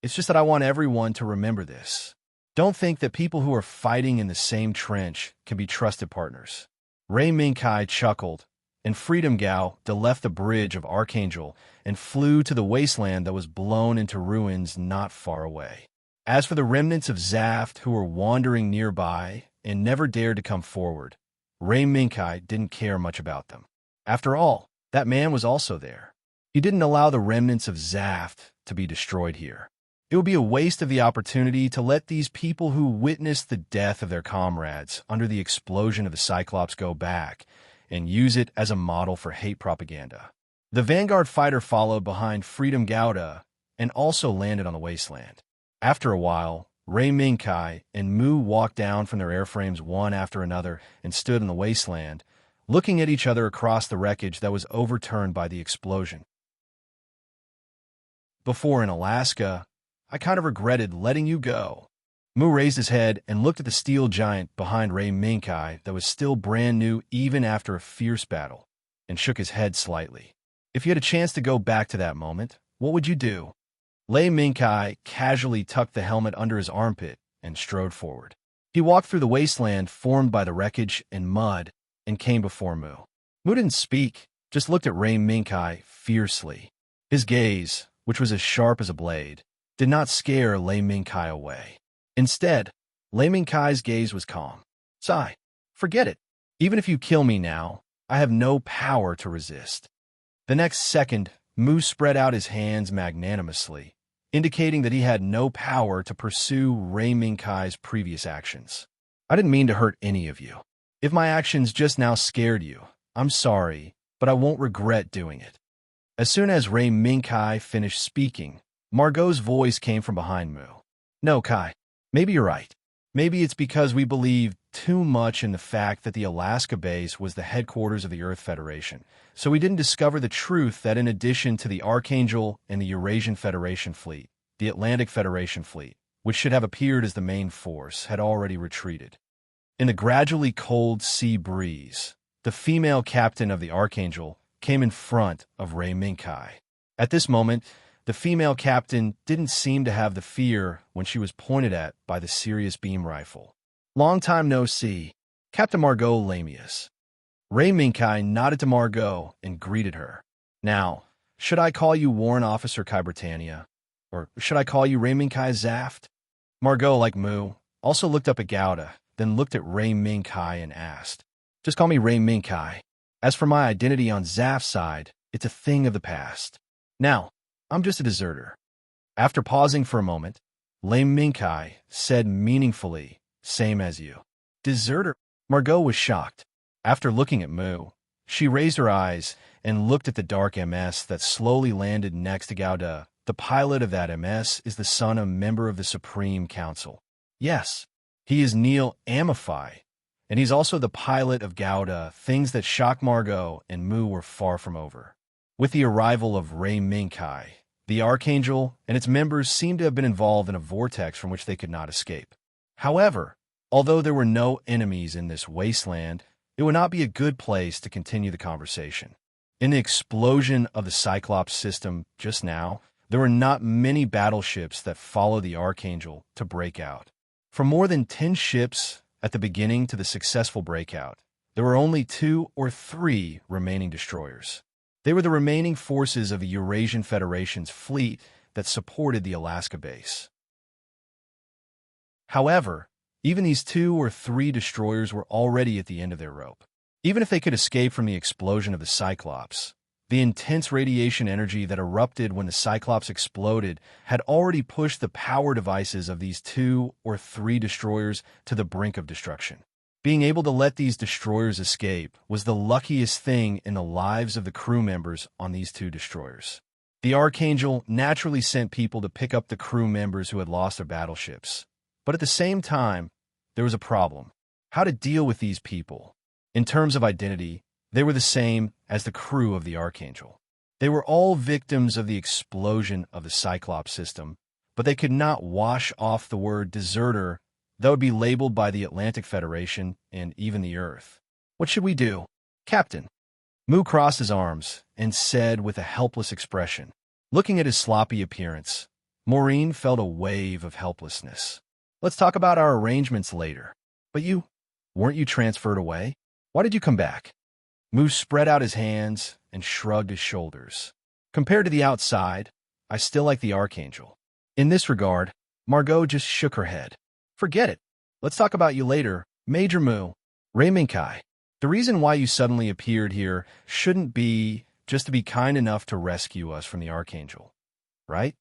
It's just that I want everyone to remember this. Don't think that people who are fighting in the same trench can be trusted partners. Ray Minkai chuckled, and Freedom Gao left the bridge of Archangel and flew to the wasteland that was blown into ruins not far away. As for the remnants of Zaft who were wandering nearby and never dared to come forward, Ray Minkai didn't care much about them. After all, that man was also there. He didn't allow the remnants of Zaft to be destroyed here. It would be a waste of the opportunity to let these people who witnessed the death of their comrades under the explosion of the Cyclops go back and use it as a model for hate propaganda. The Vanguard fighter followed behind Freedom Gouda and also landed on the wasteland. After a while, Ray Minkai and Mu walked down from their airframes one after another and stood in the wasteland, looking at each other across the wreckage that was overturned by the explosion. Before in Alaska, I kind of regretted letting you go. Mu raised his head and looked at the steel giant behind Ray Minkai that was still brand new even after a fierce battle, and shook his head slightly. If you had a chance to go back to that moment, what would you do? Lei Mingkai casually tucked the helmet under his armpit and strode forward. He walked through the wasteland formed by the wreckage and mud and came before Mu. Mu didn't speak, just looked at Lei Mingkai fiercely. His gaze, which was as sharp as a blade, did not scare Lei Mingkai away. Instead, Lei Mingkai's gaze was calm. Sigh, forget it. Even if you kill me now, I have no power to resist. The next second, Mu spread out his hands magnanimously, indicating that he had no power to pursue Lei Mingkai's previous actions. I didn't mean to hurt any of you. If my actions just now scared you, I'm sorry, but I won't regret doing it. As soon as Lei Mingkai finished speaking, Margot's voice came from behind Mu. No, Kai, maybe you're right. Maybe it's because we believed too much in the fact that the Alaska base was the headquarters of the Earth Federation, so we didn't discover the truth that in addition to the Archangel and the Eurasian Federation fleet, the Atlantic Federation fleet, which should have appeared as the main force, had already retreated. In the gradually cold sea breeze, the female captain of the Archangel came in front of Lei Mingkai. At this moment, the female captain didn't seem to have the fear when she was pointed at by the Sirius beam rifle. Long time no see, Captain Margot Lamius. Lei Mingkai nodded to Margot and greeted her. Now, should I call you Warrant Officer Kai Britannia? Or should I call you Lei Mingkai Zaft? Margot, like Mu, also looked up at Gouda, then looked at Lei Mingkai and asked, Just call me Lei Mingkai. As for my identity on Zaft's side, it's a thing of the past. Now, I'm just a deserter. After pausing for a moment, Lei Mingkai said meaningfully, Same as you. Deserter? Margot was shocked. After looking at Mu, she raised her eyes and looked at the dark MS that slowly landed next to Gouda. The pilot of that MS is the son of a member of the Supreme Council. Yes, he is Neil Amify, and he's also the pilot of Gouda. Things that shocked Margot and Mu were far from over. With the arrival of Lei Mingkai, the Archangel and its members seemed to have been involved in a vortex from which they could not escape. However, although there were no enemies in this wasteland, it would not be a good place to continue the conversation. In the explosion of the Cyclops system just now, there were not many battleships that followed the Archangel to break out. From more than 10 ships at the beginning to the successful breakout, there were only 2 or 3 remaining destroyers. They were the remaining forces of the Eurasian Federation's fleet that supported the Alaska base. However, even these 2 or 3 destroyers were already at the end of their rope. Even if they could escape from the explosion of the Cyclops, the intense radiation energy that erupted when the Cyclops exploded had already pushed the power devices of these 2 or 3 destroyers to the brink of destruction. Being able to let these destroyers escape was the luckiest thing in the lives of the crew members on these 2 destroyers. The Archangel naturally sent people to pick up the crew members who had lost their battleships. But at the same time, there was a problem. How to deal with these people? In terms of identity, they were the same as the crew of the Archangel. They were all victims of the explosion of the Cyclops system, but they could not wash off the word deserter that would be labeled by the Atlantic Federation and even the Earth. What should we do? Captain. Mu crossed his arms and said with a helpless expression. Looking at his sloppy appearance, Maureen felt a wave of helplessness. Let's talk about our arrangements later. But weren't you transferred away? Why did you come back? Mu spread out his hands and shrugged his shoulders. Compared to the outside, I still like the Archangel. In this regard, Margot just shook her head. Forget it. Let's talk about you later, Major Mu. Lei Mingkai, the reason why you suddenly appeared here shouldn't be just to be kind enough to rescue us from the Archangel, right?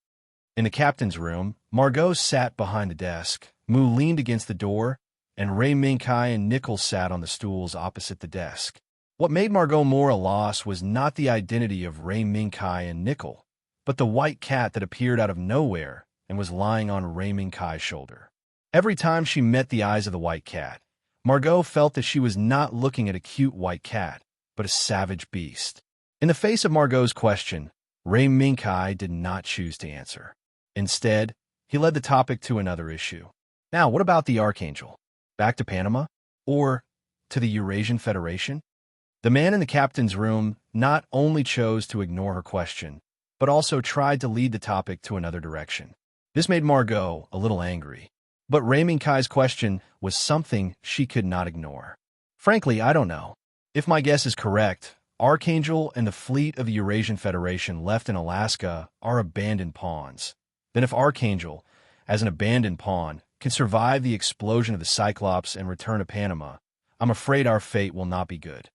In the captain's room, Margot sat behind the desk, Mu leaned against the door, and Lei Mingkai and Nickel sat on the stools opposite the desk. What made Margot more a loss was not the identity of Lei Mingkai and Nickel, but the white cat that appeared out of nowhere and was lying on Lei Mingkai's shoulder. Every time she met the eyes of the white cat, Margot felt that she was not looking at a cute white cat, but a savage beast. In the face of Margot's question, Lei Mingkai did not choose to answer. Instead, he led the topic to another issue. Now, what about the Archangel? Back to Panama? Or to the Eurasian Federation? The man in the captain's room not only chose to ignore her question, but also tried to lead the topic to another direction. This made Margot a little angry. But Kai's question was something she could not ignore. Frankly, I don't know. If my guess is correct, Archangel and the fleet of the Eurasian Federation left in Alaska are abandoned pawns. Then if Archangel, as an abandoned pawn, can survive the explosion of the Cyclops and return to Panama, I'm afraid our fate will not be good.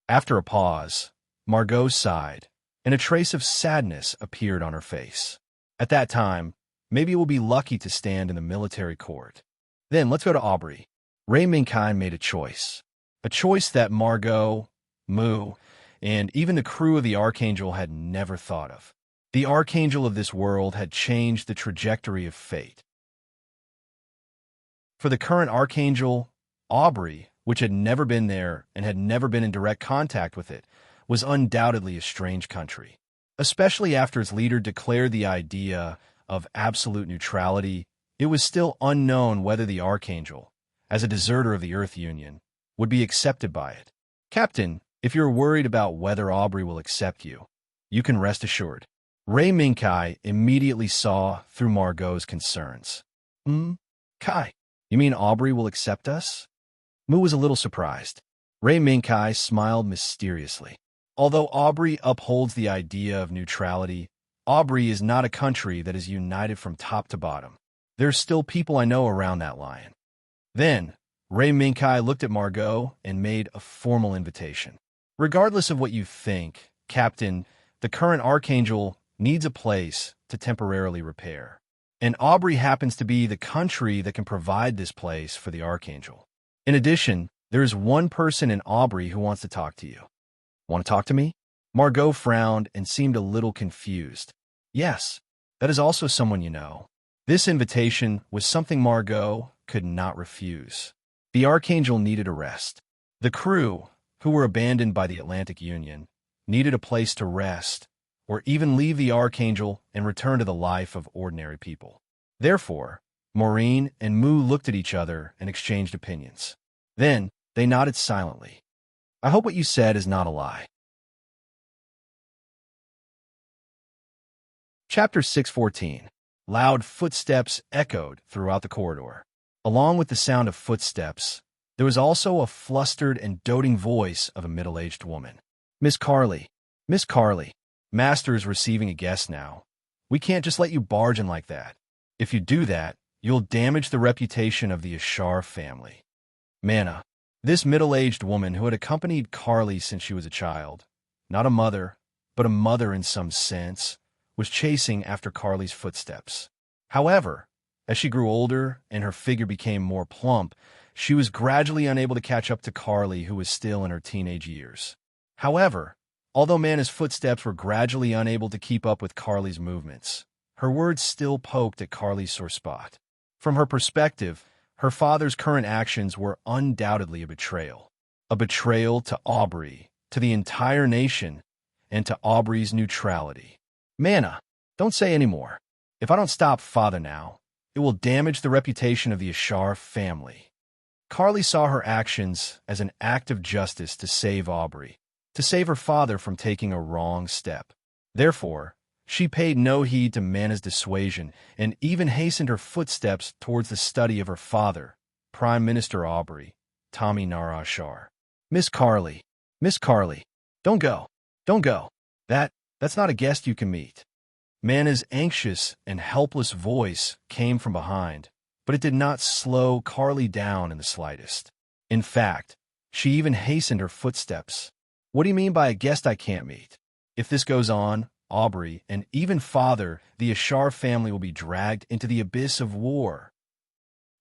After a pause, Margot sighed, and a trace of sadness appeared on her face. At that time, maybe we'll be lucky to stand in the military court. Then let's go to Aubrey. Kai made a choice that Margot, Moo, and even the crew of the Archangel had never thought of. The Archangel of this world had changed the trajectory of fate. For the current Archangel, Aubrey, which had never been there and had never been in direct contact with it, was undoubtedly a strange country. Especially after its leader declared the idea of absolute neutrality, it was still unknown whether the Archangel, as a deserter of the Earth Union, would be accepted by it. Captain, if you're worried about whether Aubrey will accept you, you can rest assured. Kai immediately saw through Margot's concerns. Kai, you mean Aubrey will accept us? Moo was a little surprised. Kai smiled mysteriously. Although Aubrey upholds the idea of neutrality, Aubrey is not a country that is united from top to bottom. There's still people I know around that line. Then, Kai looked at Margot and made a formal invitation. Regardless of what you think, Captain, the current Archangel needs a place to temporarily repair. And Aubrey happens to be the country that can provide this place for the Archangel. In addition, there is one person in Aubrey who wants to talk to you. Want to talk to me? Margot frowned and seemed a little confused. Yes, that is also someone you know. This invitation was something Margot could not refuse. The Archangel needed a rest. The crew, who were abandoned by the Atlantic Union, needed a place to rest, or even leave the Archangel and return to the life of ordinary people. Therefore, Maureen and Moo looked at each other and exchanged opinions. Then, they nodded silently. I hope what you said is not a lie. Chapter 614. Loud footsteps echoed throughout the corridor. Along with the sound of footsteps, there was also a flustered and doting voice of a middle-aged woman. Miss Carly. Miss Carly. Master's receiving a guest now. We can't just let you barge in like that. If you do that, you'll damage the reputation of the Ashar family. Mana. This middle-aged woman who had accompanied Carly since she was a child, not a mother, but a mother in some sense, was chasing after Carly's footsteps. However, as she grew older and her figure became more plump, she was gradually unable to catch up to Carly, who was still in her teenage years. However, although Mana's footsteps were gradually unable to keep up with Carly's movements, her words still poked at Carly's sore spot. From her perspective, her father's current actions were undoubtedly a betrayal to Aubrey, to the entire nation, and to Aubrey's neutrality. Mana, don't say any more. If I don't stop Father now, it will damage the reputation of the Ashar family. Carly saw her actions as an act of justice to save Aubrey, to save her father from taking a wrong step. Therefore, she paid no heed to Mana's dissuasion and even hastened her footsteps towards the study of her father, Prime Minister Aubrey, Tommy Nara Ashar. Miss Carly, don't go. That's not a guest you can meet. Mana's anxious and helpless voice came from behind, but it did not slow Carly down in the slightest. In fact, she even hastened her footsteps. What do you mean by a guest I can't meet? If this goes on, Aubrey, and even Father, the Ashar family will be dragged into the abyss of war.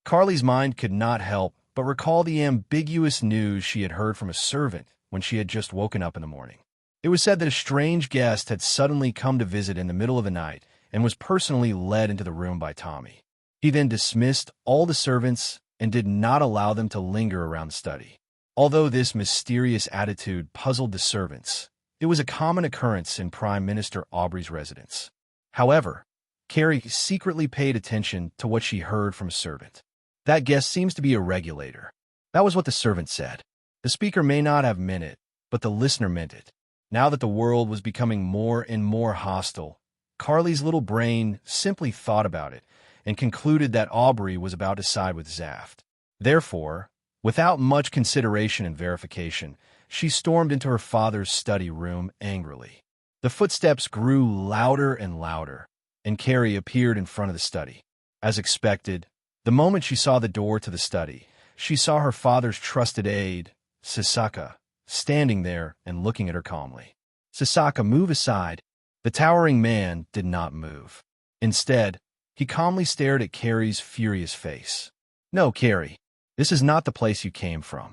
Carly's mind could not help but recall the ambiguous news she had heard from a servant when she had just woken up in the morning. It was said that a strange guest had suddenly come to visit in the middle of the night and was personally led into the room by Tommy. He then dismissed all the servants and did not allow them to linger around the study. Although this mysterious attitude puzzled the servants, it was a common occurrence in Prime Minister Aubrey's residence. However, Carrie secretly paid attention to what she heard from a servant. That guest seems to be a regulator. That was what the servant said. The speaker may not have meant it, but the listener meant it. Now that the world was becoming more and more hostile, Carly's little brain simply thought about it and concluded that Aubrey was about to side with Zaft. Therefore, without much consideration and verification, she stormed into her father's study room angrily. The footsteps grew louder and louder, and Carrie appeared in front of the study. As expected, the moment she saw the door to the study, she saw her father's trusted aide, Sasaka, standing there and looking at her calmly. "Sasaka, move aside." The towering man did not move. Instead, he calmly stared at Carrie's furious face. "No, Carrie, this is not the place you came from.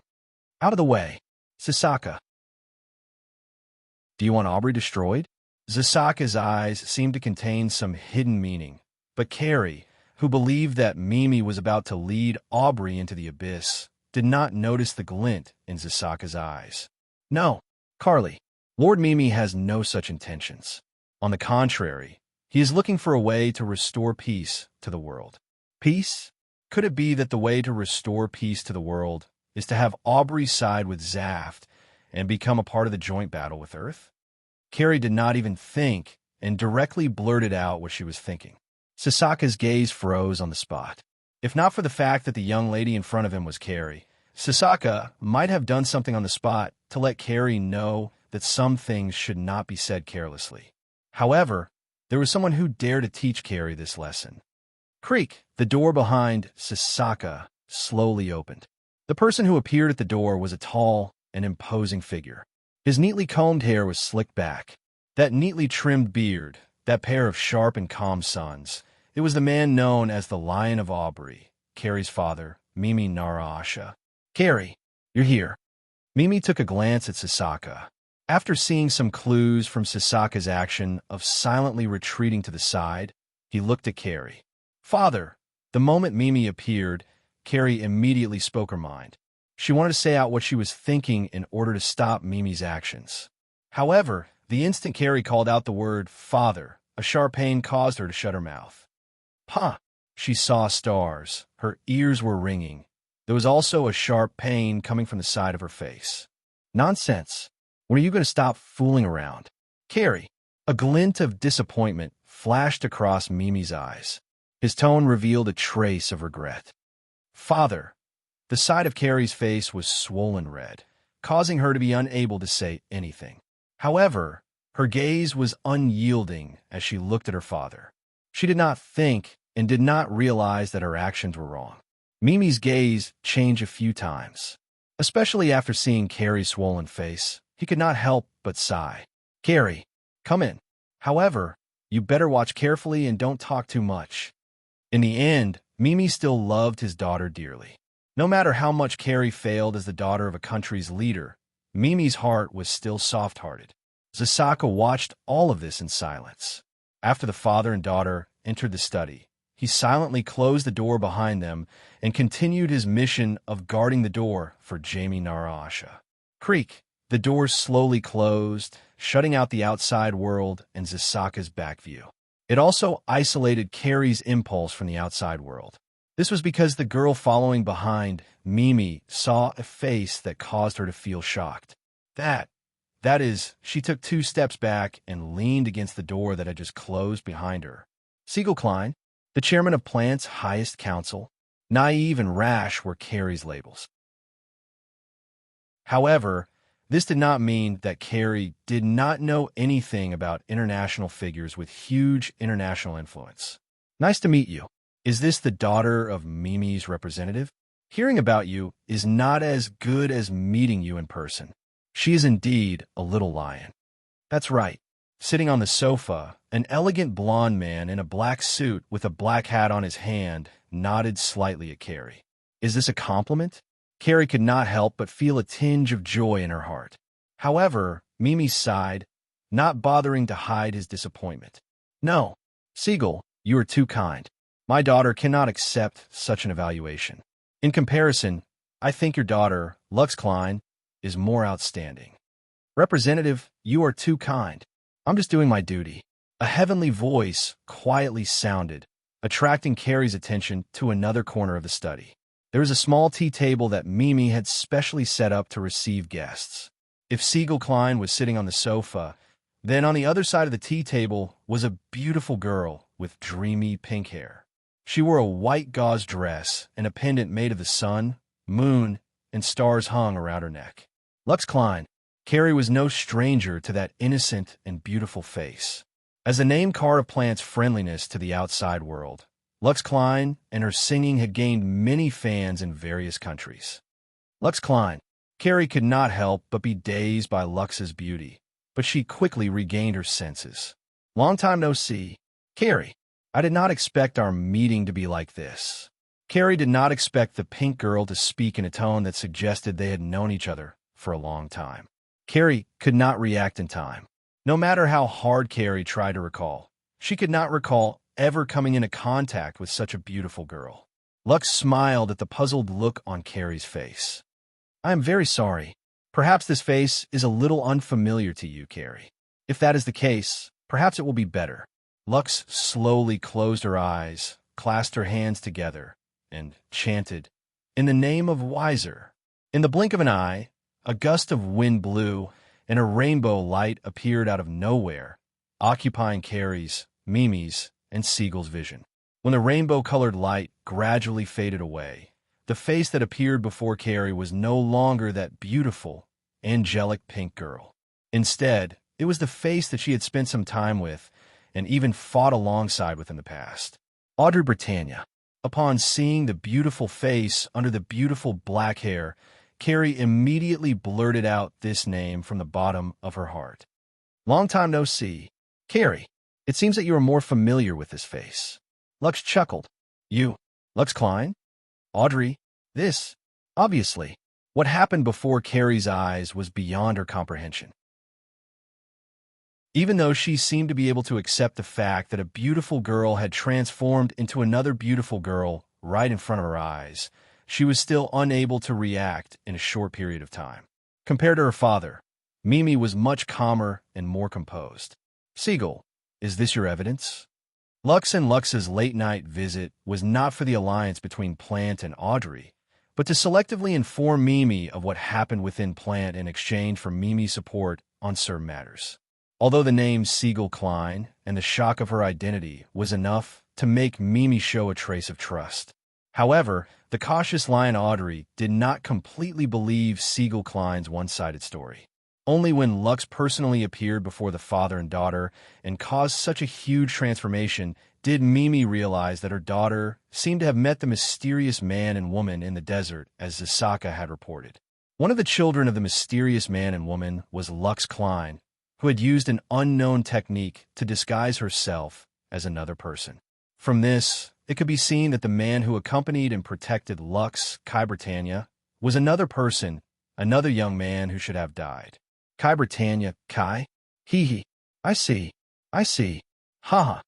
Out of the way, Sasaka." "Do you want Aubrey destroyed?" Sasaka's eyes seemed to contain some hidden meaning, but Carrie, who believed that Mimi was about to lead Aubrey into the abyss, did not notice the glint in Sasaka's eyes. "No, Carly, Lord Mimi has no such intentions. On the contrary, he is looking for a way to restore peace to the world." Peace? Could it be that the way to restore peace to the world is to have Aubrey side with Zaft and become a part of the joint battle with Earth? Carrie did not even think and directly blurted out what she was thinking. Sasaka's gaze froze on the spot. If not for the fact that the young lady in front of him was Carrie, Sasaka might have done something on the spot to let Carrie know that some things should not be said carelessly. However, there was someone who dared to teach Carrie this lesson. Creak! The door behind Sasaka slowly opened. The person who appeared at the door was a tall and imposing figure. His neatly combed hair was slicked back. That neatly trimmed beard, that pair of sharp and calm suns. It was the man known as the Lion of Aubrey, Carrie's father, Mimi Naraasha. "Carrie, you're here." Mimi took a glance at Sasaka. After seeing some clues from Sasaka's action of silently retreating to the side, he looked at Carrie. "Father." The moment Mimi appeared, Carrie immediately spoke her mind. She wanted to say out what she was thinking in order to stop Mimi's actions. However, the instant Carrie called out the word "father," a sharp pain caused her to shut her mouth. "Huh!" She saw stars. Her ears were ringing. There was also a sharp pain coming from the side of her face. "Nonsense. When are you going to stop fooling around?" "Carrie." A glint of disappointment flashed across Mimi's eyes. His tone revealed a trace of regret. "Father." The side of Carrie's face was swollen red, causing her to be unable to say anything. However, her gaze was unyielding as she looked at her father. She did not think and did not realize that her actions were wrong. Mimi's gaze changed a few times. Especially after seeing Carrie's swollen face, he could not help but sigh. "Carrie, come in. However, you better watch carefully and don't talk too much." In the end, Mimi still loved his daughter dearly. No matter how much Carrie failed as the daughter of a country's leader, Mimi's heart was still soft-hearted. Sasaka watched all of this in silence. After the father and daughter entered the study, he silently closed the door behind them and continued his mission of guarding the door for Jamie Naraasha. Creak! The door slowly closed, shutting out the outside world and Sasaka's back view. It also isolated Carrie's impulse from the outside world. This was because the girl following behind, Mimi, saw a face that caused her to feel shocked. That is, she took 2 steps back and leaned against the door that had just closed behind her. Siegel Klein, the chairman of Plant's highest council, naive and rash were Carrie's labels. However, this did not mean that Carrie did not know anything about international figures with huge international influence. "Nice to meet you. Is this the daughter of Mimi's representative? Hearing about you is not as good as meeting you in person. She is indeed a little lion." "That's right." Sitting on the sofa, an elegant blonde man in a black suit with a black hat on his hand nodded slightly at Carrie. "Is this a compliment?" Carrie could not help but feel a tinge of joy in her heart. However, Mimi sighed, not bothering to hide his disappointment. "No, Siegel, you are too kind. My daughter cannot accept such an evaluation. In comparison, I think your daughter, Lux Klein, is more outstanding." "Representative, you are too kind. I'm just doing my duty." A heavenly voice quietly sounded, attracting Carrie's attention to another corner of the study. There was a small tea table that Mimi had specially set up to receive guests. If Siegel Klein was sitting on the sofa, then on the other side of the tea table was a beautiful girl with dreamy pink hair. She wore a white gauze dress, and a pendant made of the sun, moon, and stars hung around her neck. Lux Klein. Carrie was no stranger to that innocent and beautiful face. As the name card of Plant's friendliness to the outside world, Lux Klein and her singing had gained many fans in various countries. Lux Klein. Carrie could not help but be dazed by Lux's beauty, but she quickly regained her senses. Long time no see. Carrie. I did not expect our meeting to be like this. Carrie did not expect the pink girl to speak in a tone that suggested they had known each other for a long time. Carrie could not react in time. No matter how hard Carrie tried to recall, she could not recall ever coming into contact with such a beautiful girl. Lux smiled at the puzzled look on Carrie's face. I am very sorry. Perhaps this face is a little unfamiliar to you, Carrie. If that is the case, perhaps it will be better. Lux slowly closed her eyes, clasped her hands together, and chanted, "In the name of Wiser." In the blink of an eye, a gust of wind blew, and a rainbow light appeared out of nowhere, occupying Carrie's, Mimi's, and Siegel's vision. When the rainbow-colored light gradually faded away, the face that appeared before Carrie was no longer that beautiful, angelic pink girl. Instead, it was the face that she had spent some time with and even fought alongside with in the past. Audrey Britannia. Upon seeing the beautiful face under the beautiful black hair, Carrie immediately blurted out this name from the bottom of her heart. Long time no see. Carrie, it seems that you are more familiar with this face. Lux chuckled. You, Lux Klein? Audrey, this, obviously. What happened before Carrie's eyes was beyond her comprehension. Even though she seemed to be able to accept the fact that a beautiful girl had transformed into another beautiful girl right in front of her eyes, she was still unable to react in a short period of time. Compared to her father, Mimi was much calmer and more composed. Siegel, is this your evidence? Lux and Lux's late-night visit was not for the alliance between Plant and Audrey, but to selectively inform Mimi of what happened within Plant in exchange for Mimi's support on certain matters. Although the name Siegel Klein and the shock of her identity was enough to make Mimi show a trace of trust. However, the cautious lion Audrey did not completely believe Siegel Klein's one-sided story. Only when Lux personally appeared before the father and daughter and caused such a huge transformation did Mimi realize that her daughter seemed to have met the mysterious man and woman in the desert as Zasaka had reported. One of the children of the mysterious man and woman was Lux Klein, who had used an unknown technique to disguise herself as another person. From this, it could be seen that the man who accompanied and protected Lux, Kai Britannia, was another person, another young man who should have died. Kai Britannia, Kai? Hee. I see. Haha.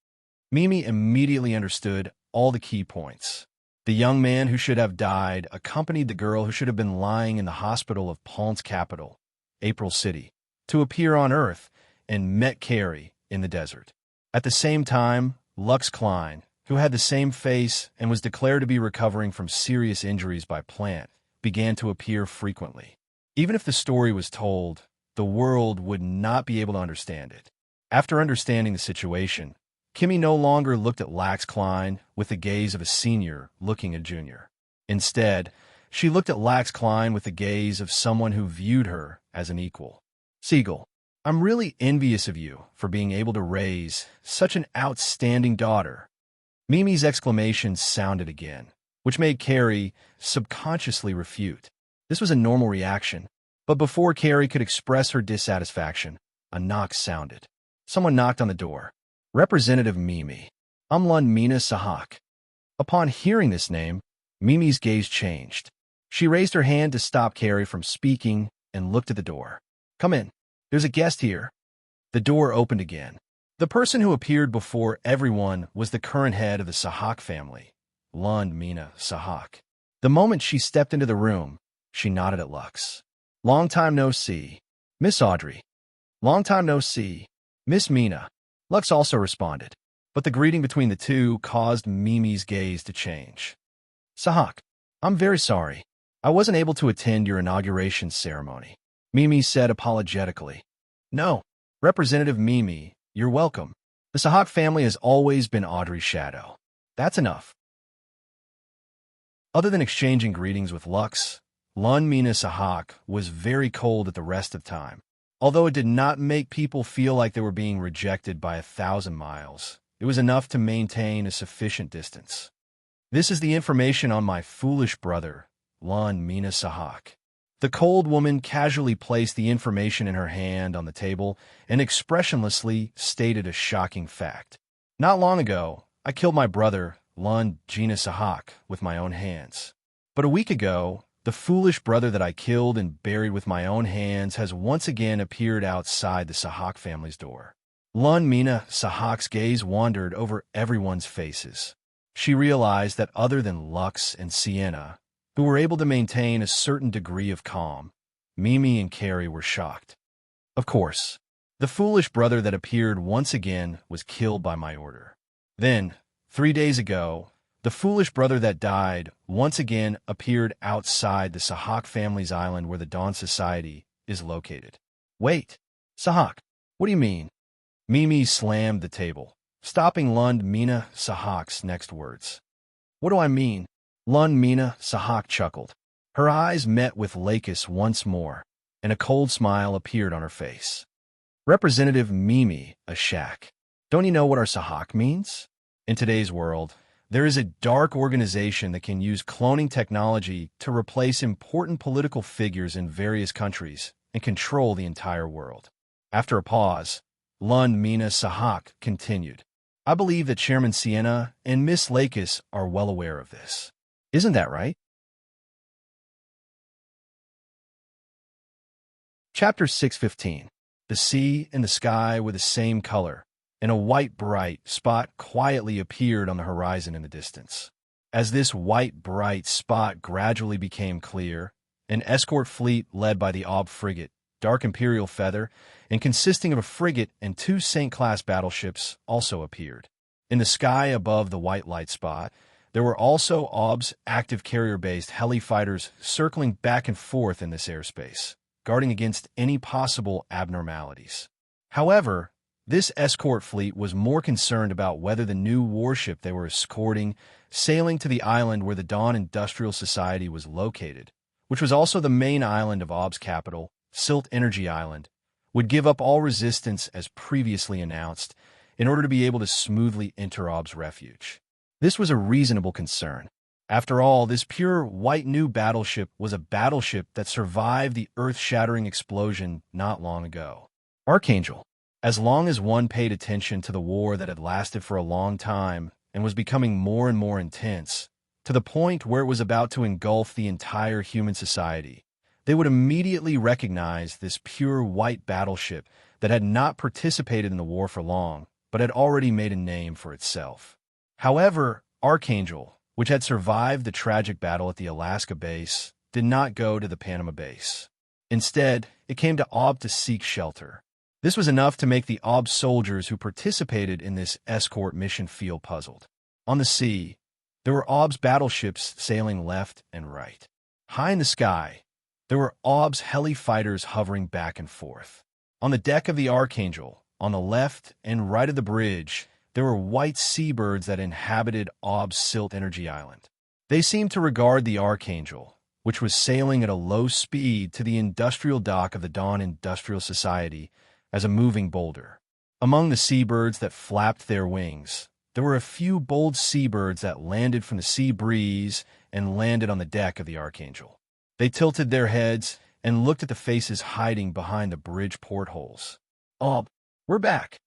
Mimi immediately understood all the key points. The young man who should have died accompanied the girl who should have been lying in the hospital of Plant's capital, April City, to appear on Earth and met Carrie in the desert. At the same time, Lux Klein, who had the same face and was declared to be recovering from serious injuries by Plant, began to appear frequently. Even if the story was told, the world would not be able to understand it. After understanding the situation, Kimmy no longer looked at Lux Klein with the gaze of a senior looking at a junior. Instead, she looked at Lux Klein with the gaze of someone who viewed her as an equal. Siegel, I'm really envious of you for being able to raise such an outstanding daughter. Mimi's exclamation sounded again, which made Carrie subconsciously refute. This was a normal reaction, but before Carrie could express her dissatisfaction, a knock sounded. Someone knocked on the door. Representative Mimi. Umlun Mina Sahak. Upon hearing this name, Mimi's gaze changed. She raised her hand to stop Carrie from speaking and looked at the door. Come in. There's a guest here. The door opened again. The person who appeared before everyone was the current head of the Sahak family, Lund Mina Sahak. The moment she stepped into the room, she nodded at Lux. Long time no see, Miss Audrey. Long time no see, Miss Mina. Lux also responded, but the greeting between the two caused Mimi's gaze to change. Sahak, I'm very sorry. I wasn't able to attend your inauguration ceremony. Mimi said apologetically. No, Representative Mimi, you're welcome. The Sahak family has always been Audrey's shadow. That's enough. Other than exchanging greetings with Lux, Lun Mina Sahak was very cold at the rest of time. Although it did not make people feel like they were being rejected by 1,000 miles, it was enough to maintain a sufficient distance. This is the information on my foolish brother, Lun Mina Sahak. The cold woman casually placed the information in her hand on the table and expressionlessly stated a shocking fact. Not long ago, I killed my brother, Lun Gina Sahak, with my own hands. But a week ago, the foolish brother that I killed and buried with my own hands has once again appeared outside the Sahak family's door. Lun Mina Sahak's gaze wandered over everyone's faces. She realized that other than Lux and Sienna, who were able to maintain a certain degree of calm, Mimi and Carrie were shocked. Of course, the foolish brother that appeared once again was killed by my order. Then, 3 days ago, the foolish brother that died once again appeared outside the Sahak family's island where the Dawn Society is located. Wait, Sahak, what do you mean? Mimi slammed the table, stopping Lund Mina Sahak's next words. What do I mean? Lund Mina Sahak chuckled. Her eyes met with Lakis once more, and a cold smile appeared on her face. Representative Mimi Ashak, don't you know what our Sahak means? In today's world, there is a dark organization that can use cloning technology to replace important political figures in various countries and control the entire world. After a pause, Lund Mina Sahak continued. I believe that Chairman Sienna and Miss Lakis are well aware of this. Isn't that right? Chapter 6:15. The sea and the sky were the same color, and a white bright spot quietly appeared on the horizon in the distance. As this white bright spot gradually became clear, an escort fleet led by the Aub frigate, Dark Imperial Feather, and consisting of a frigate and 2 Saint-class battleships also appeared. In the sky above the white light spot, there were also Aub's active carrier-based heli fighters circling back and forth in this airspace, guarding against any possible abnormalities. However, this escort fleet was more concerned about whether the new warship they were escorting, sailing to the island where the Dawn Industrial Society was located, which was also the main island of Aub's capital, Silt Energy Island, would give up all resistance as previously announced in order to be able to smoothly enter Aub's refuge. This was a reasonable concern. After all, this pure white new battleship was a battleship that survived the earth-shattering explosion not long ago. Archangel. As long as one paid attention to the war that had lasted for a long time and was becoming more and more intense, to the point where it was about to engulf the entire human society, they would immediately recognize this pure white battleship that had not participated in the war for long, but had already made a name for itself. However, Archangel, which had survived the tragic battle at the Alaska base, did not go to the Panama base. Instead, it came to Aub to seek shelter. This was enough to make the Aub soldiers who participated in this escort mission feel puzzled. On the sea, there were Aub's battleships sailing left and right. High in the sky, there were Aub's heli fighters hovering back and forth. On the deck of the Archangel, on the left and right of the bridge, there were white seabirds that inhabited Aub's Silt Energy Island. They seemed to regard the Archangel, which was sailing at a low speed to the industrial dock of the Dawn Industrial Society, as a moving boulder. Among the seabirds that flapped their wings, there were a few bold seabirds that landed from the sea breeze and landed on the deck of the Archangel. They tilted their heads and looked at the faces hiding behind the bridge portholes. Aub, we're back.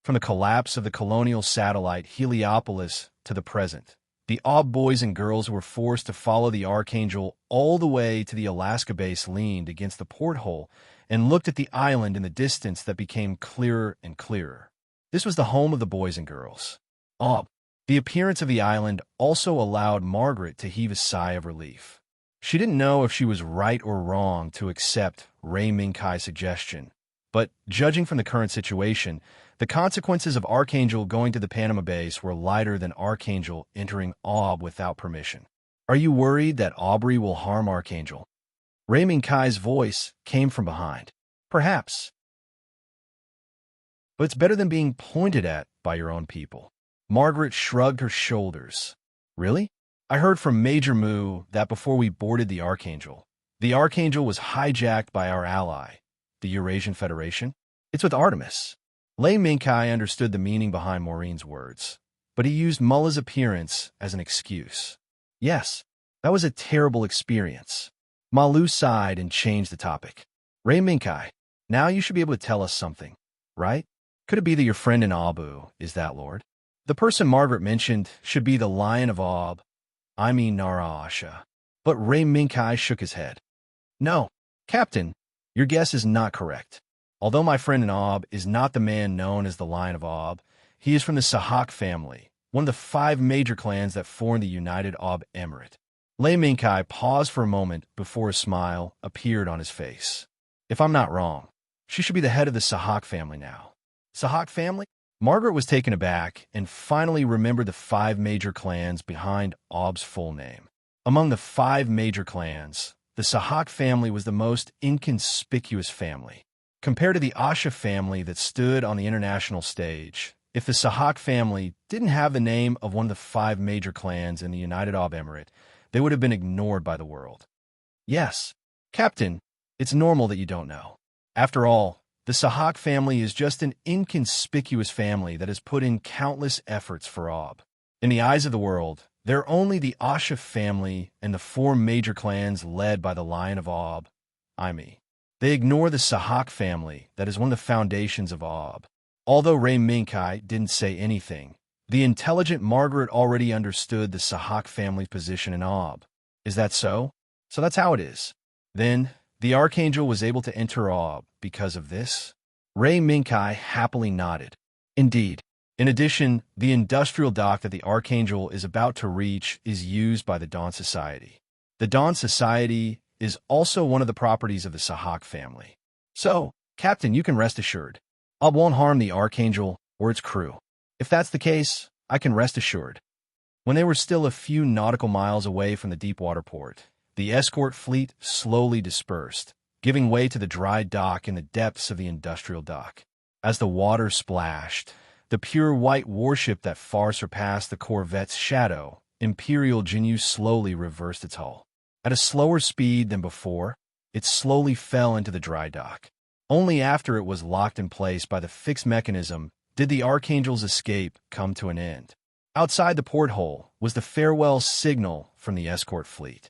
From the collapse of the colonial satellite Heliopolis to the present, the Aub boys and girls who were forced to follow the Archangel all the way to the Alaska base leaned against the porthole and looked at the island in the distance that became clearer and clearer. This was the home of the boys and girls. Aub. The appearance of the island also allowed Margaret to heave a sigh of relief. She didn't know if she was right or wrong to accept Ray Minkai's suggestion, but judging from the current situation, the consequences of Archangel going to the Panama base were lighter than Archangel entering Aub without permission. Are you worried that Aubrey will harm Archangel? Ray Kai's voice came from behind. Perhaps. But it's better than being pointed at by your own people. Margaret shrugged her shoulders. Really? I heard from Major Moo that before we boarded the Archangel was hijacked by our ally, the Eurasian Federation. It's with Artemis. Lei Minkai understood the meaning behind Maureen's words, but he used Mullah's appearance as an excuse. Yes, that was a terrible experience. Malu sighed and changed the topic. Ray Minkai, now you should be able to tell us something, right? Could it be that your friend in Abu is that lord? The person Margaret mentioned should be the Lion of Ob, I mean Nara Asha. But Ray Minkai shook his head. No, Captain, your guess is not correct. Although my friend in Ob is not the man known as the Lion of Ob, he is from the Sahak family, one of the 5 major clans that form the United Ob Emirate. Lei Minkai paused for a moment before a smile appeared on his face. If I'm not wrong, she should be the head of the Sahak family now. Sahak family? Margaret was taken aback and finally remembered the 5 major clans behind Ob's full name. Among the 5 major clans, the Sahak family was the most inconspicuous family. Compared to the Asha family that stood on the international stage, if the Sahak family didn't have the name of one of the 5 major clans in the United Ob Emirate, they would have been ignored by the world. Yes, Captain, it's normal that you don't know. After all, the Sahak family is just an inconspicuous family that has put in countless efforts for Ob. In the eyes of the world, they're only the Asha family and the 4 major clans led by the Lion of Ob, Imi. They ignore the Sahak family that is one of the foundations of Ob. Although Ray Minkai didn't say anything, the intelligent Margaret already understood the Sahak family's position in Ob. Is that so? So that's how it is. Then, the Archangel was able to enter Ob because of this? Ray Minkai happily nodded. Indeed. In addition, the industrial dock that the Archangel is about to reach is used by the Dawn Society. The Dawn Society is also one of the properties of the Sahak family. So, Captain, you can rest assured. Ob won't harm the Archangel or its crew. If that's the case, I can rest assured. When they were still a few nautical miles away from the deepwater port, the escort fleet slowly dispersed, giving way to the dry dock in the depths of the industrial dock. As the water splashed, the pure white warship that far surpassed the corvette's shadow, Imperial Jinyu slowly reversed its hull. At a slower speed than before, it slowly fell into the dry dock. Only after it was locked in place by the fixed mechanism did the Archangel's escape come to an end. Outside the porthole was the farewell signal from the escort fleet.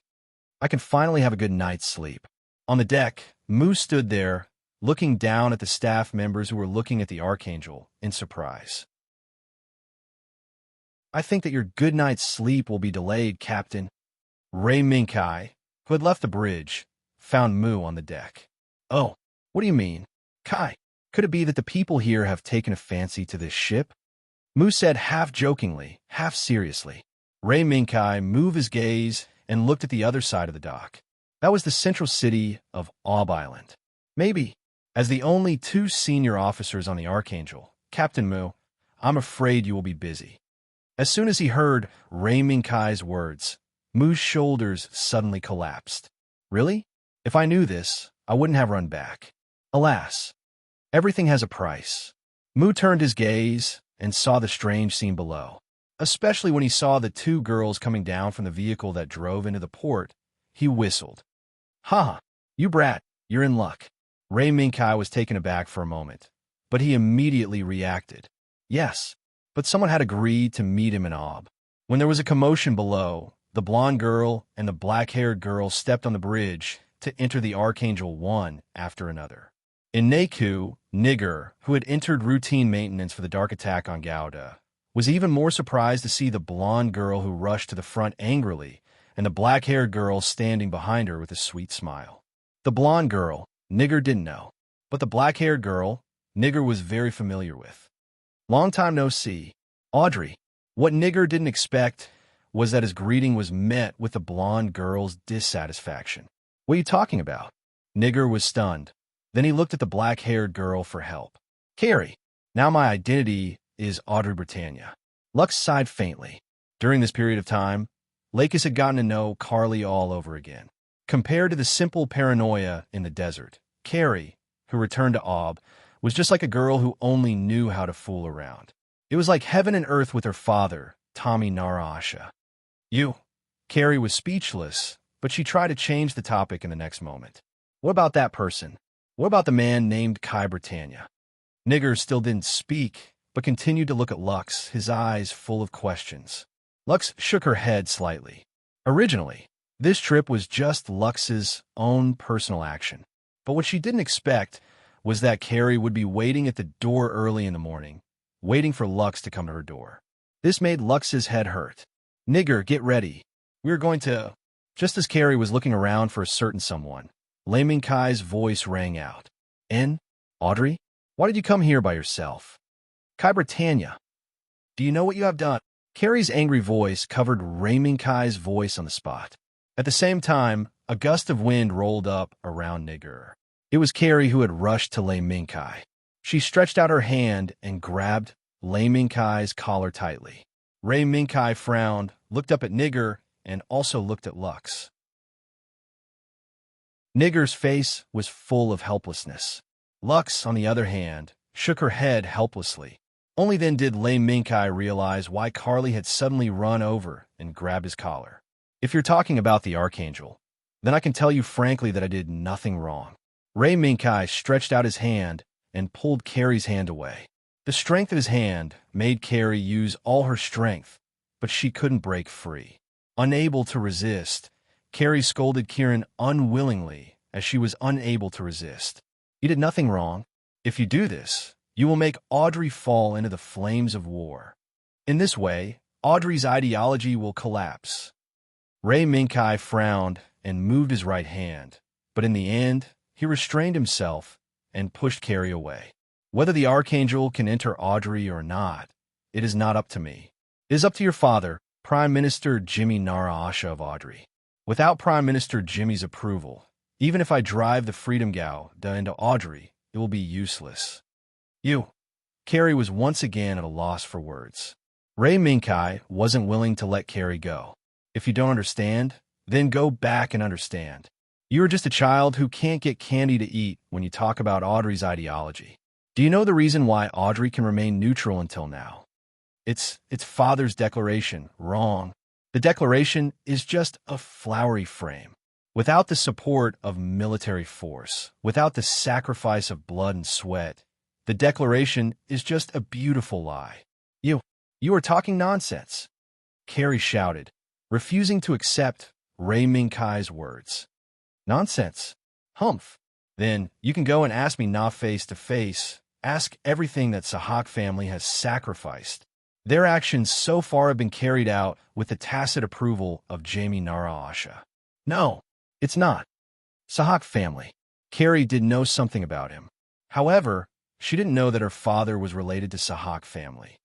I can finally have a good night's sleep. On the deck, Moose stood there, looking down at the staff members who were looking at the Archangel in surprise. I think that your good night's sleep will be delayed, Captain. Ray Minkai, who had left the bridge, found Moo on the deck. Oh, what do you mean? Kai, could it be that the people here have taken a fancy to this ship? Moo said half jokingly, half seriously. Ray Minkai moved his gaze and looked at the other side of the dock. That was the central city of Ob Island. Maybe. As the only 2 senior officers on the Archangel, Captain Moo, I'm afraid you will be busy. As soon as he heard Ray Minkai's words, Moo's shoulders suddenly collapsed. Really? If I knew this, I wouldn't have run back. Alas, everything has a price. Moo turned his gaze and saw the strange scene below. Especially when he saw the 2 girls coming down from the vehicle that drove into the port, he whistled. Ha! You brat, you're in luck. Ray Minkai was taken aback for a moment, but he immediately reacted. Yes, but someone had agreed to meet him in Ob. When there was a commotion below, the blonde girl and the black-haired girl stepped on the bridge to enter the Archangel one after another. In Naku, Nigger, who had entered routine maintenance for the dark attack on Gouda, was even more surprised to see the blonde girl who rushed to the front angrily and the black-haired girl standing behind her with a sweet smile. The blonde girl, Nigger didn't know, but the black-haired girl, Nigger was very familiar with. Long time no see, Audrey. What Nigger didn't expect was that his greeting was met with the blonde girl's dissatisfaction. What are you talking about? Nigger was stunned. Then he looked at the black-haired girl for help. Carrie, now my identity is Audrey Britannia. Lux sighed faintly. During this period of time, Lakis had gotten to know Carly all over again. Compared to the simple paranoia in the desert, Carrie, who returned to Aub, was just like a girl who only knew how to fool around. It was like heaven and earth with her father, Tommy Nara. You. Carrie was speechless, but she tried to change the topic in the next moment. What about that person? What about the man named Kai Britannia? Nigger still didn't speak, but continued to look at Lux, his eyes full of questions. Lux shook her head slightly. Originally, this trip was just Lux's own personal action. But what she didn't expect was that Carrie would be waiting at the door early in the morning, waiting for Lux to come to her door. This made Lux's head hurt. Nigger, get ready. We're going to... Just as Carrie was looking around for a certain someone, Lei Mingkai's voice rang out. Audrey? Why did you come here by yourself? Kai Britannia. Do you know what you have done? Carrie's angry voice covered Lei Mingkai's voice on the spot. At the same time, a gust of wind rolled up around Nigger. It was Carrie who had rushed to Lei Mingkai. She stretched out her hand and grabbed Lei Mingkai's collar tightly. Lei Mingkai frowned, looked up at Nigger, and also looked at Lux. Nigger's face was full of helplessness. Lux, on the other hand, shook her head helplessly. Only then did Lei Mingkai realize why Carly had suddenly run over and grabbed his collar. If you're talking about the Archangel, then I can tell you frankly that I did nothing wrong. Lei Mingkai stretched out his hand and pulled Carrie's hand away. The strength of his hand made Carrie use all her strength, but she couldn't break free. Unable to resist, Carrie scolded Kieran unwillingly as she was unable to resist. You did nothing wrong. If you do this, you will make Audrey fall into the flames of war. In this way, Audrey's ideology will collapse. Lei Mingkai frowned and moved his right hand, but in the end, he restrained himself and pushed Carrie away. Whether the Archangel can enter Audrey or not, it is not up to me. It is up to your father, Prime Minister Jimmy Nara of Audrey. Without Prime Minister Jimmy's approval, even if I drive the Freedom Gauda into Audrey, it will be useless. You. Carrie was once again at a loss for words. Lei Mingkai wasn't willing to let Carrie go. If you don't understand, then go back and understand. You are just a child who can't get candy to eat when you talk about Audrey's ideology. Do you know the reason why Audrey can remain neutral until now? It's father's declaration. Wrong. The declaration is just a flowery frame. Without the support of military force, without the sacrifice of blood and sweat, the declaration is just a beautiful lie. You are talking nonsense. Carrie shouted, refusing to accept Lei Mingkai's words. Nonsense. Humph. Then you can go and ask me not face to face. Ask everything that Sahak family has sacrificed. Their actions so far have been carried out with the tacit approval of Jamie Nara. No, it's not. Sahak family. Carrie did know something about him. However, she didn't know that her father was related to Sahak family.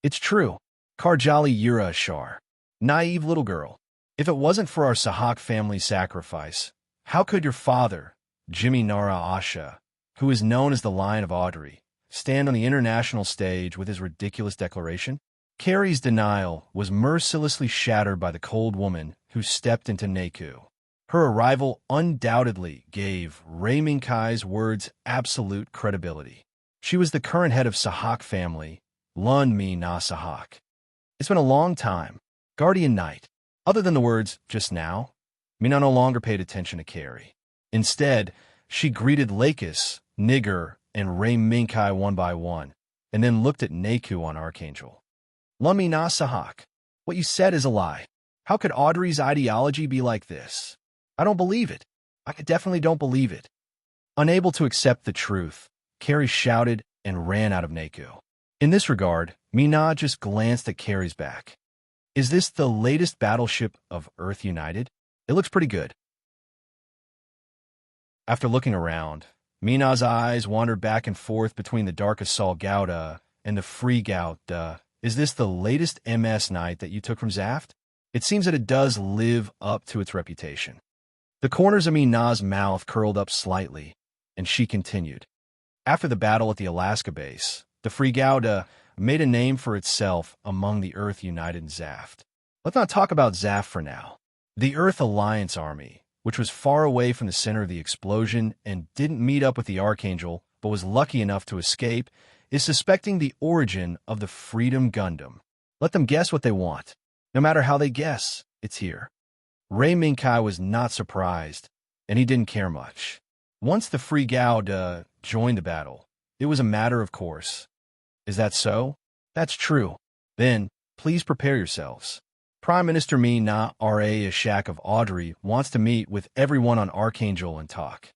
It's true. Karjali Yura Ashar. Naive little girl. If it wasn't for our Sahak family sacrifice, how could your father, Jimmy Nara, who is known as the Lion of Audrey, stand on the international stage with his ridiculous declaration? Carrie's denial was mercilessly shattered by the cold woman who stepped into Neku. Her arrival undoubtedly gave Lei Mingkai's words absolute credibility. She was the current head of Sahak family, Lun Mi Na Sahak. It's been a long time. Guardian Knight. Other than the words, just now, Mina no longer paid attention to Carrie. Instead, she greeted Lakis, Nigger, and Lei Mingkai one by one, and then looked at Neku on Archangel. Lumi na Sahak. What you said is a lie. How could Audrey's ideology be like this? I don't believe it. I definitely don't believe it. Unable to accept the truth, Carrie shouted and ran out of Neku. In this regard, Mina just glanced at Carrie's back. Is this the latest battleship of Earth United? It looks pretty good. After looking around, Mina's eyes wandered back and forth between the Dark Assault Gauda and the Free Gauda. Is this the latest MS Knight that you took from Zaft? It seems that it does live up to its reputation. The corners of Mina's mouth curled up slightly, and she continued. After the battle at the Alaska base, the Free Gauda made a name for itself among the Earth United and Zaft. Let's not talk about Zaft for now. The Earth Alliance Army which was far away from the center of the explosion and didn't meet up with the Archangel but was lucky enough to escape, is suspecting the origin of the Freedom Gundam. Let them guess what they want. No matter how they guess, it's here. Ray Minkai was not surprised, and he didn't care much. Once the Free Gauda joined the battle, it was a matter of course. Is that so? That's true. Then, please prepare yourselves. Prime Minister Na Ra Ishak of Audrey wants to meet with everyone on Archangel and talk.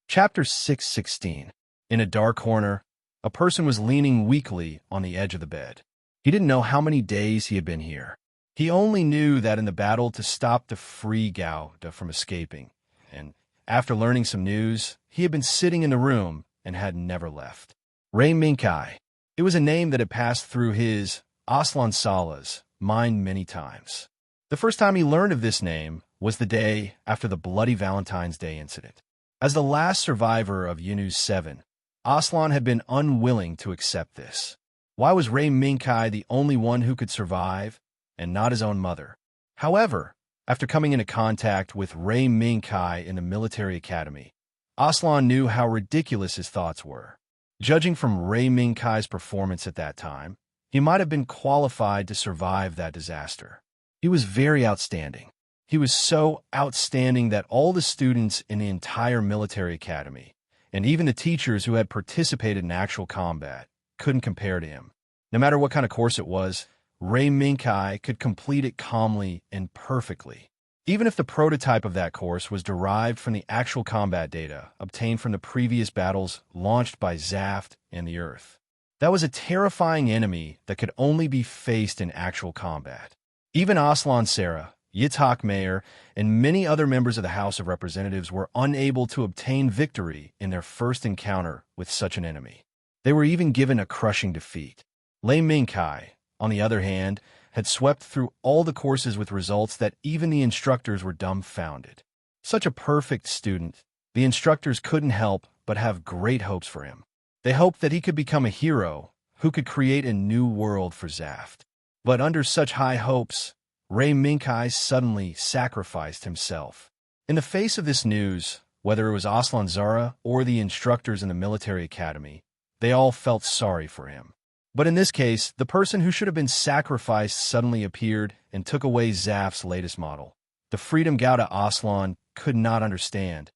Chapter 616. In a dark corner, a person was leaning weakly on the edge of the bed. He didn't know how many days he had been here. He only knew that in the battle to stop the Free Gauda from escaping, and after learning some news, he had been sitting in the room and had never left. Ray Minkai. It was a name that had passed through his, Aslan Salah's, mind many times. The first time he learned of this name was the day after the bloody Valentine's Day incident. As the last survivor of Yunu's 7, Aslan had been unwilling to accept this. Why was Ray Minkai the only one who could survive, and not his own mother? However, after coming into contact with Ray Minkai in the military academy, Aslan knew how ridiculous his thoughts were. Judging from Ray Minkai's performance at that time, he might have been qualified to survive that disaster. He was very outstanding. He was so outstanding that all the students in the entire military academy, and even the teachers who had participated in actual combat, couldn't compare to him. No matter what kind of course it was, Ray Minkai could complete it calmly and perfectly, even if the prototype of that course was derived from the actual combat data obtained from the previous battles launched by Zaft and the Earth. That was a terrifying enemy that could only be faced in actual combat. Even Aslan Sarah, Yitzhak Mayer, and many other members of the House of Representatives were unable to obtain victory in their first encounter with such an enemy. They were even given a crushing defeat. Ray Minkai, on the other hand, had swept through all the courses with results that even the instructors were dumbfounded. Such a perfect student, the instructors couldn't help but have great hopes for him. They hoped that he could become a hero who could create a new world for Zaft. But under such high hopes, Ray Minkai suddenly sacrificed himself. In the face of this news, whether it was Aslan Zara or the instructors in the military academy, they all felt sorry for him. But in this case, the person who should have been sacrificed suddenly appeared and took away Zaft's latest model. The Freedom Gauda Aslan could not understand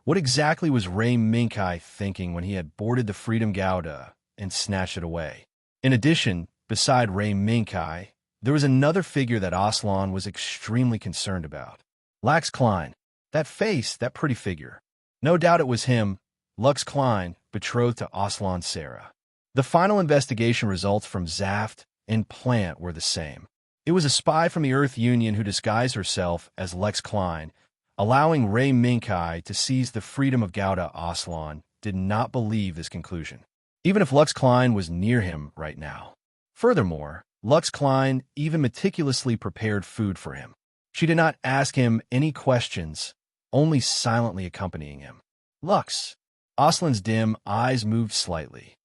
what exactly was Ray Minkai thinking when he had boarded the Freedom Gauda and snatched it away. In addition, beside Ray Minkai, there was another figure that Aslan was extremely concerned about. Lux Klein. That face, that pretty figure. No doubt it was him, Lux Klein, betrothed to Aslan Sarah. The final investigation results from Zaft and Plant were the same. It was a spy from the Earth Union who disguised herself as Lux Klein, allowing Ray Minkai to seize the freedom of Gauda. Aslan did not believe this conclusion, even if Lux Klein was near him right now. Furthermore, Lux Klein even meticulously prepared food for him. She did not ask him any questions, only silently accompanying him. Lux. Aslan's dim eyes moved slightly.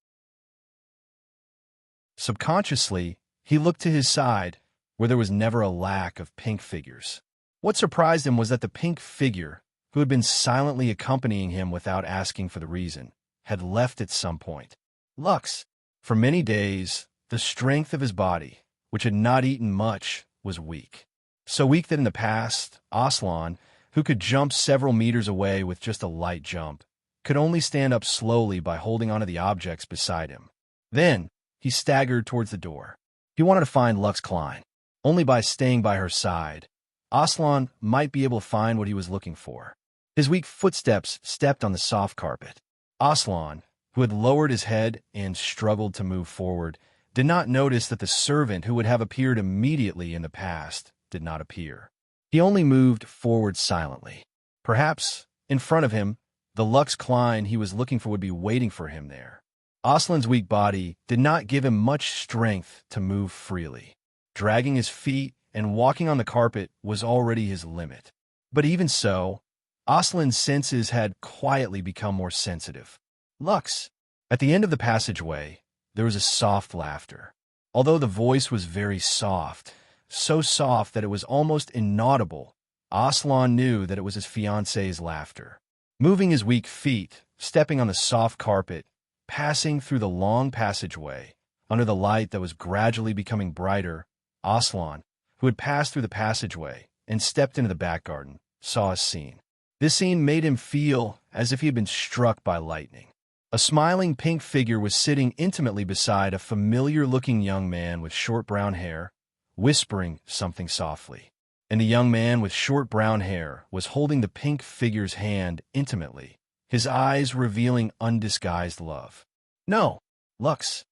Subconsciously, he looked to his side, where there was never a lack of pink figures. What surprised him was that the pink figure, who had been silently accompanying him without asking for the reason, had left at some point. Lux. For many days, the strength of his body, which had not eaten much, was weak. So weak that in the past, Aslan, who could jump several meters away with just a light jump, could only stand up slowly by holding onto the objects beside him. Then, he staggered towards the door. He wanted to find Lux Klein. Only by staying by her side, Aslan might be able to find what he was looking for. His weak footsteps stepped on the soft carpet. Aslan, who had lowered his head and struggled to move forward, did not notice that the servant who would have appeared immediately in the past did not appear. He only moved forward silently. Perhaps, in front of him, the Lux Klein he was looking for would be waiting for him there. Aslan's weak body did not give him much strength to move freely. Dragging his feet and walking on the carpet was already his limit. But even so, Aslan's senses had quietly become more sensitive. Lux. At the end of the passageway, there was a soft laughter. Although the voice was very soft, so soft that it was almost inaudible, Aslan knew that it was his fiancée's laughter. Moving his weak feet, stepping on the soft carpet, passing through the long passageway, under the light that was gradually becoming brighter, Aslan, who had passed through the passageway and stepped into the back garden, saw a scene. This scene made him feel as if he had been struck by lightning. A smiling pink figure was sitting intimately beside a familiar-looking young man with short brown hair, whispering something softly. And the young man with short brown hair was holding the pink figure's hand intimately, his eyes revealing undisguised love. "No, Lux."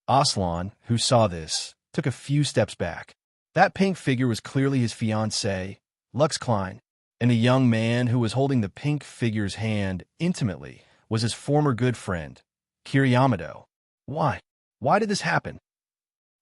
Aslan, who saw this, took a few steps back. That pink figure was clearly his fiancée, Lux Klein, and the young man who was holding the pink figure's hand intimately was his former good friend, Kiriyamado. Why? Why did this happen?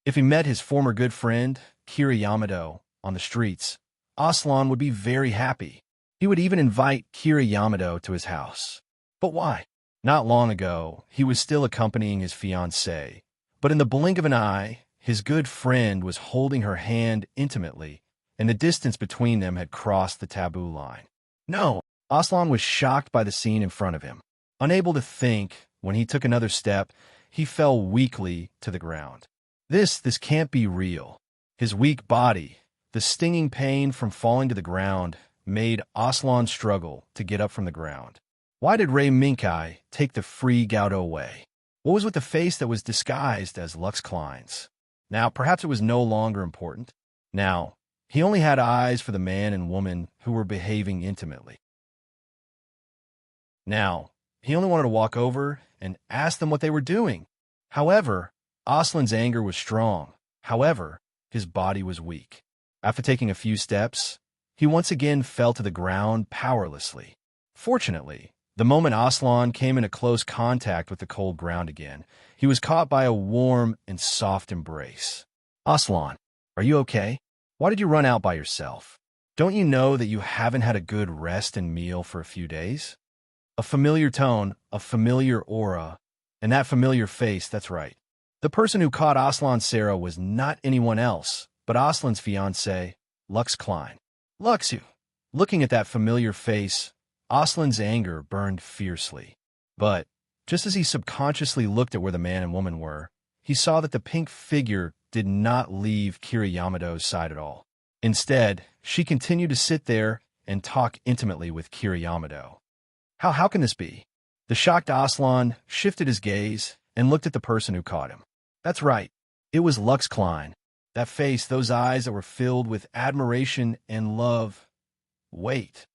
If he met his former good friend, Kiriyamado, on the streets, Aslan would be very happy. He would even invite Kiriyamado to his house. But why? Not long ago, he was still accompanying his fiancée, but in the blink of an eye, his good friend was holding her hand intimately, and the distance between them had crossed the taboo line. No! Aslan was shocked by the scene in front of him. Unable to think, when he took another step, he fell weakly to the ground. This can't be real. His weak body, the stinging pain from falling to the ground, made Aslan struggle to get up from the ground. Why did Ray Minkai take the free Gaudo away? What was with the face that was disguised as Lux Klein's? Now, perhaps it was no longer important. Now, he only had eyes for the man and woman who were behaving intimately. Now, he only wanted to walk over and ask them what they were doing. However, Aslan's anger was strong. However, his body was weak. After taking a few steps, he once again fell to the ground powerlessly. Fortunately, the moment Aslan came into close contact with the cold ground again, he was caught by a warm and soft embrace. "Aslan, are you okay? Why did you run out by yourself? Don't you know that you haven't had a good rest and meal for a few days?" A familiar tone, a familiar aura, and that familiar face, that's right. The person who caught Aslan's Sarah was not anyone else, but Aslan's fiancée, Lux Klein. Luxu. Looking at that familiar face, Aslan's anger burned fiercely. But, just as he subconsciously looked at where the man and woman were, he saw that the pink figure did not leave Kiriyamado's side at all. Instead, she continued to sit there and talk intimately with Kiriyamado. How can this be? The shocked Aslan shifted his gaze and looked at the person who caught him. That's right. It was Lux Klein. That face, those eyes that were filled with admiration and love. Wait.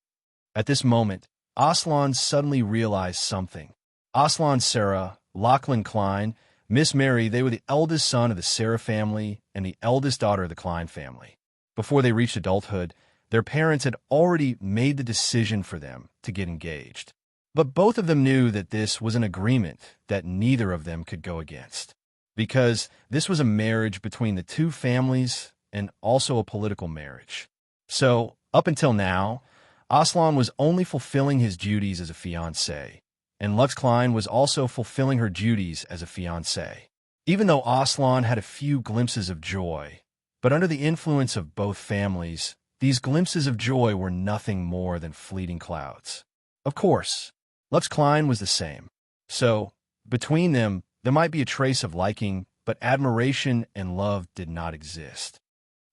At this moment, Aslan suddenly realized something. Aslan Sarah, Lachlan Klein, Miss Mary, they were the eldest son of the Sarah family and the eldest daughter of the Klein family. Before they reached adulthood, their parents had already made the decision for them to get engaged. But both of them knew that this was an agreement that neither of them could go against, because this was a marriage between the two families and also a political marriage. So, up until now, Aslan was only fulfilling his duties as a fiancé, and Lux Klein was also fulfilling her duties as a fiancé. Even though Aslan had a few glimpses of joy, but under the influence of both families, these glimpses of joy were nothing more than fleeting clouds. Of course, Lux Klein was the same. So, between them, there might be a trace of liking, but admiration and love did not exist.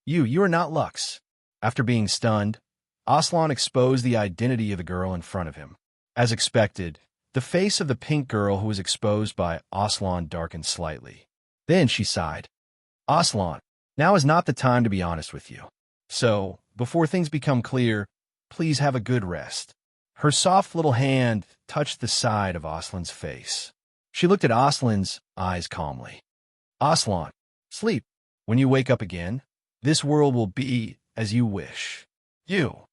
You are not Lux. After being stunned, Aslan exposed the identity of the girl in front of him. As expected, the face of the pink girl who was exposed by Aslan darkened slightly. Then she sighed. "Aslan, now is not the time to be honest with you. So, before things become clear, please have a good rest." Her soft little hand touched the side of Aslan's face. She looked at Aslan's eyes calmly. "Aslan, sleep. When you wake up again, this world will be as you wish. You.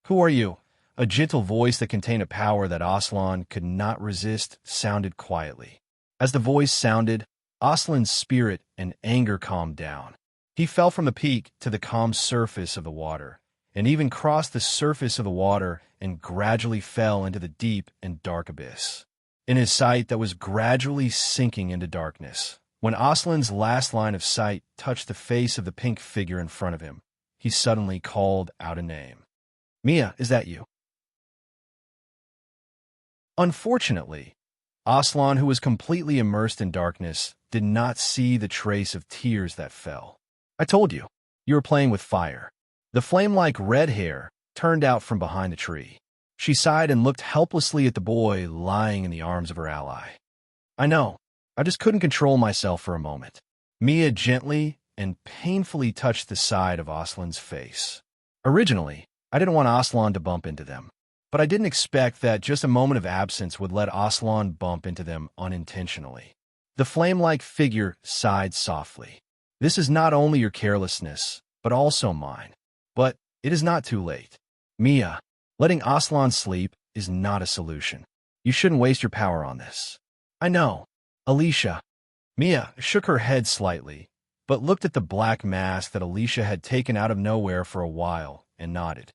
Who are you?" A gentle voice that contained a power that Aslan could not resist sounded quietly. As the voice sounded, Aslan's spirit and anger calmed down. He fell from the peak to the calm surface of the water, and even crossed the surface of the water and gradually fell into the deep and dark abyss. In his sight that was gradually sinking into darkness, When Aslan's last line of sight touched the face of the pink figure in front of him, he suddenly called out a name. "Mia, is that you?" Unfortunately, Aslan, who was completely immersed in darkness, did not see the trace of tears that fell. "I told you, you were playing with fire." The flame-like red hair turned out from behind the tree. She sighed and looked helplessly at the boy lying in the arms of her ally. "I know. I just couldn't control myself for a moment." Mia gently and painfully touched the side of Aslan's face. "Originally, I didn't want Aslan to bump into them, but I didn't expect that just a moment of absence would let Aslan bump into them unintentionally." The flame-like figure sighed softly. "This is not only your carelessness, but also mine. But it is not too late. Mia, letting Aslan sleep is not a solution. You shouldn't waste your power on this." "I know. Alicia." Mia shook her head slightly, but looked at the black mask that Alicia had taken out of nowhere for a while and nodded.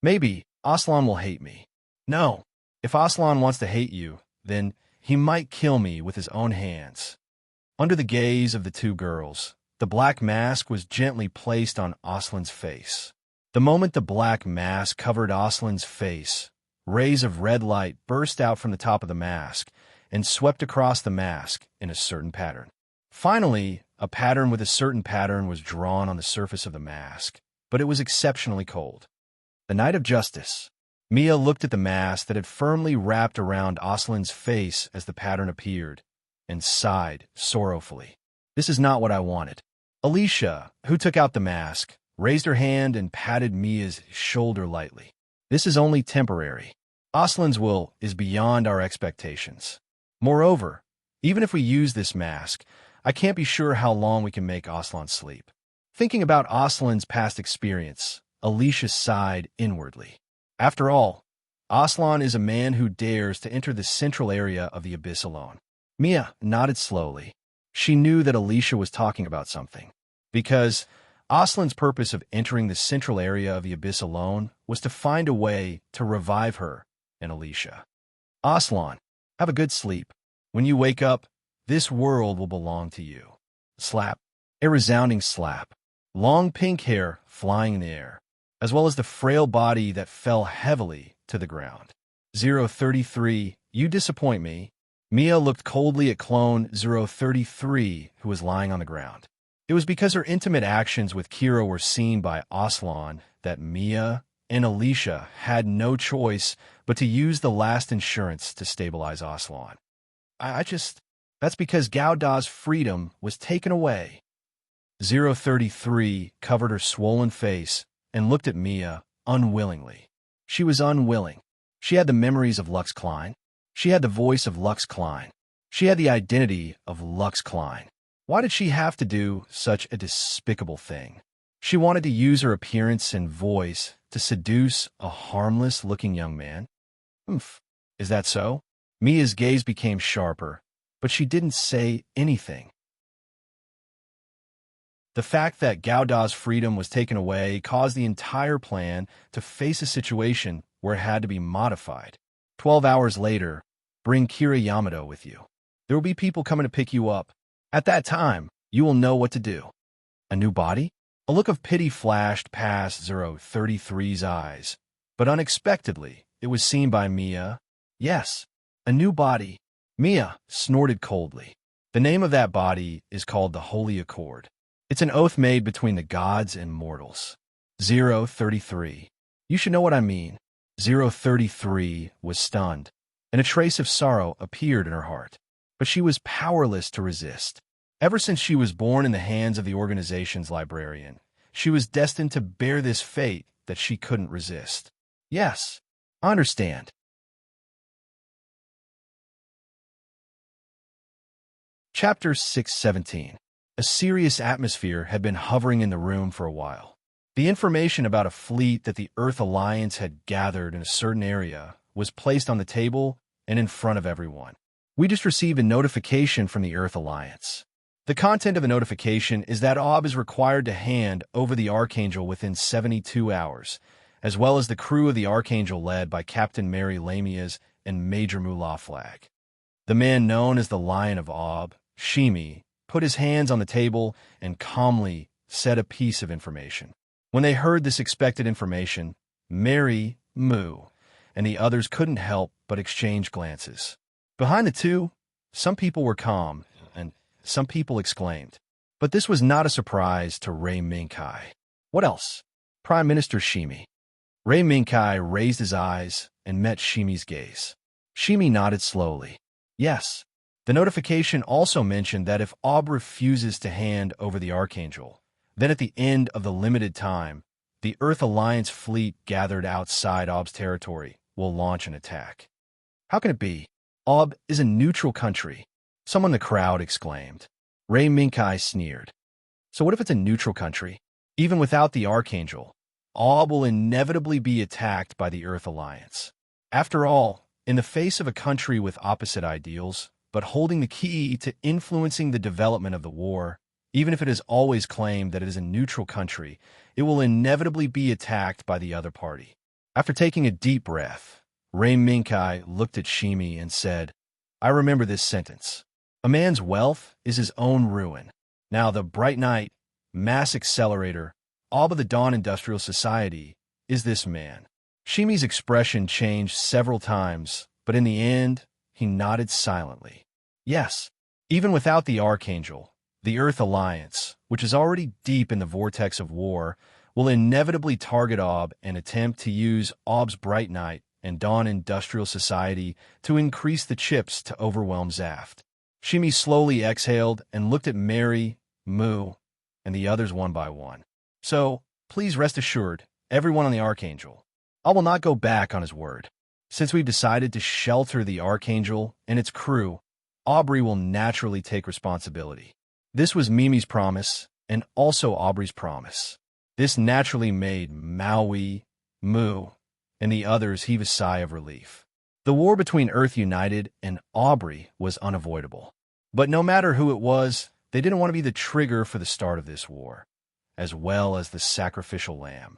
"Maybe Aslan will hate me." "No. If Aslan wants to hate you, then he might kill me with his own hands." Under the gaze of the two girls, the black mask was gently placed on Aslan's face. The moment the black mask covered Aslan's face, rays of red light burst out from the top of the mask and swept across the mask in a certain pattern. Finally, a pattern with a certain pattern was drawn on the surface of the mask, but it was exceptionally cold. The Night of Justice. Mia looked at the mask that had firmly wrapped around Aslan's face as the pattern appeared, and sighed sorrowfully. "This is not what I wanted." Alicia, who took out the mask, raised her hand and patted Mia's shoulder lightly. "This is only temporary. Aslan's will is beyond our expectations. Moreover, even if we use this mask, I can't be sure how long we can make Aslan sleep." Thinking about Aslan's past experience, Alicia sighed inwardly. After all, Aslan is a man who dares to enter the central area of the abyss alone. Mia nodded slowly. She knew that Alicia was talking about something, because Aslan's purpose of entering the central area of the abyss alone was to find a way to revive her and Alicia. "Aslan, have a good sleep. When you wake up, this world will belong to you." Slap. A resounding slap. Long pink hair flying in the air, as well as the frail body that fell heavily to the ground. 033, you disappoint me. Mia looked coldly at clone 033, who was lying on the ground. It was because her intimate actions with Kira were seen by Aslan that Mia and Alicia had no choice but to use the last insurance to stabilize Aslan. That's because Gauda's freedom was taken away." 033 covered her swollen face and looked at Mia unwillingly. She was unwilling. She had the memories of Lux Klein. She had the voice of Lux Klein. She had the identity of Lux Klein. Why did she have to do such a despicable thing? She wanted to use her appearance and voice to seduce a harmless-looking young man? Is that so? Mia's gaze became sharper, but she didn't say anything. The fact that Gauda's freedom was taken away caused the entire plan to face a situation where it had to be modified. 12 hours later, bring Kira Yamato with you. There will be people coming to pick you up. At that time, you will know what to do. A new body? A look of pity flashed past 033's eyes, but unexpectedly, it was seen by Mia. Yes, a new body. Mia snorted coldly. The name of that body is called the Holy Accord. It's an oath made between the gods and mortals. 033. You should know what I mean. 033 was stunned, and a trace of sorrow appeared in her heart. But she was powerless to resist. Ever since she was born in the hands of the organization's librarian, she was destined to bear this fate that she couldn't resist. Yes, I understand. Chapter 617. A serious atmosphere had been hovering in the room for a while. The information about a fleet that the Earth Alliance had gathered in a certain area was placed on the table and in front of everyone. We just received a notification from the Earth Alliance. The content of the notification is that Ob is required to hand over the Archangel within 72 hours, as well as the crew of the Archangel led by Captain Mary Lamias and Major Mullah Flag. The man known as the Lion of Ob, Shimi, put his hands on the table, and calmly said a piece of information. When they heard this expected information, Mary, Moo, and the others couldn't help but exchange glances. Behind the two, some people were calm, and some people exclaimed. But this was not a surprise to Ray Minkai. What else? Prime Minister Shimi. Ray Minkai raised his eyes and met Shimi's gaze. Shimi nodded slowly. Yes. The notification also mentioned that if Ob refuses to hand over the Archangel, then at the end of the limited time, the Earth Alliance fleet gathered outside Ob's territory will launch an attack. How can it be? Ob is a neutral country. Someone in the crowd exclaimed. Ray Minkai sneered. So what if it's a neutral country? Even without the Archangel, Ob will inevitably be attacked by the Earth Alliance. After all, in the face of a country with opposite ideals, but holding the key to influencing the development of the war, even if it has always claimed that it is a neutral country, it will inevitably be attacked by the other party. After taking a deep breath, Ray Minkai looked at Shimi and said, I remember this sentence. A man's wealth is his own ruin. Now the Bright Night, Mass Accelerator, Ob of the Dawn Industrial Society, is this man. Shimi's expression changed several times, but in the end, he nodded silently. Yes, even without the Archangel, the Earth Alliance, which is already deep in the vortex of war, will inevitably target Ob and attempt to use Ob's Bright Night and Dawn Industrial Society to increase the chips to overwhelm Zaft. Shimi slowly exhaled and looked at Mary, Moo, and the others one by one. So, please rest assured, everyone on the Archangel, I will not go back on his word. Since we've decided to shelter the Archangel and its crew, Aubrey will naturally take responsibility. This was Mimi's promise, and also Aubrey's promise. This naturally made Maui, Moo, and the others heave a sigh of relief. The war between Earth United and Aubrey was unavoidable. But no matter who it was, they didn't want to be the trigger for the start of this war, as well as the sacrificial lamb.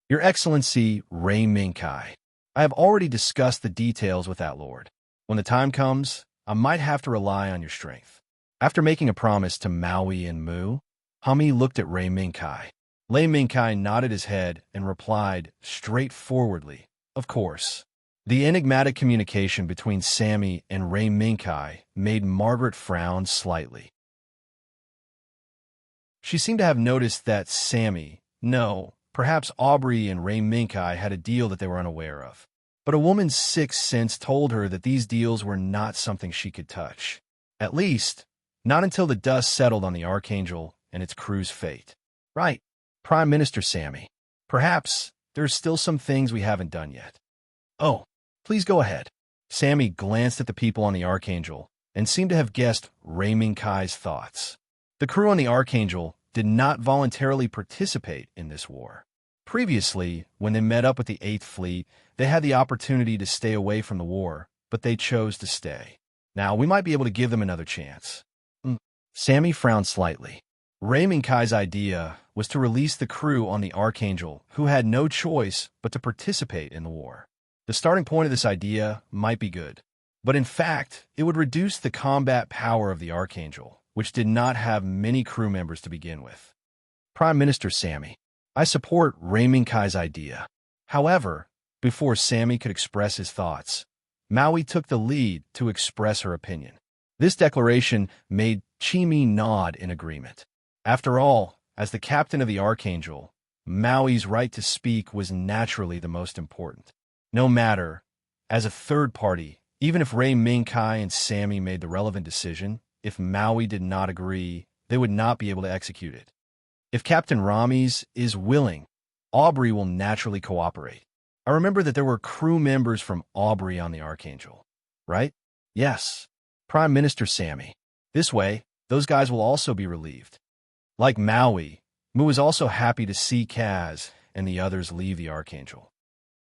Your Excellency, Ray Minkai, I have already discussed the details with that lord. When the time comes, I might have to rely on your strength. After making a promise to Maui and Moo, Hami looked at Ray Minkai. Ray Minkai nodded his head and replied straightforwardly, of course. The enigmatic communication between Sammy and Ray Minkai made Margaret frown slightly. She seemed to have noticed that Sammy, no, perhaps Aubrey and Ray Minkai had a deal that they were unaware of. But a woman's sixth sense told her that these deals were not something she could touch. At least, not until the dust settled on the Archangel and its crew's fate. Right, Prime Minister Sammy. Perhaps there's still some things we haven't done yet. Oh, please go ahead. Sammy glanced at the people on the Archangel and seemed to have guessed Ray Minkai's thoughts. The crew on the Archangel did not voluntarily participate in this war. Previously, when they met up with the 8th Fleet, they had the opportunity to stay away from the war, but they chose to stay. Now, we might be able to give them another chance. Sammy frowned slightly. Ray Minkai's idea was to release the crew on the Archangel, who had no choice but to participate in the war. The starting point of this idea might be good, but in fact, it would reduce the combat power of the Archangel, which did not have many crew members to begin with. Prime Minister Sammy, I support Ray Minkai's idea. However, before Sammy could express his thoughts, Maui took the lead to express her opinion. This declaration made Chimi nod in agreement. After all, as the captain of the Archangel, Maui's right to speak was naturally the most important. No matter, as a third party, even if Ray Minkai and Sammy made the relevant decision, if Maui did not agree, they would not be able to execute it. If Captain Ramis is willing, Aubrey will naturally cooperate. I remember that there were crew members from Aubrey on the Archangel, right? Yes. Prime Minister Sammy. This way, those guys will also be relieved. Like Maui, Moo is also happy to see Kaz and the others leave the Archangel.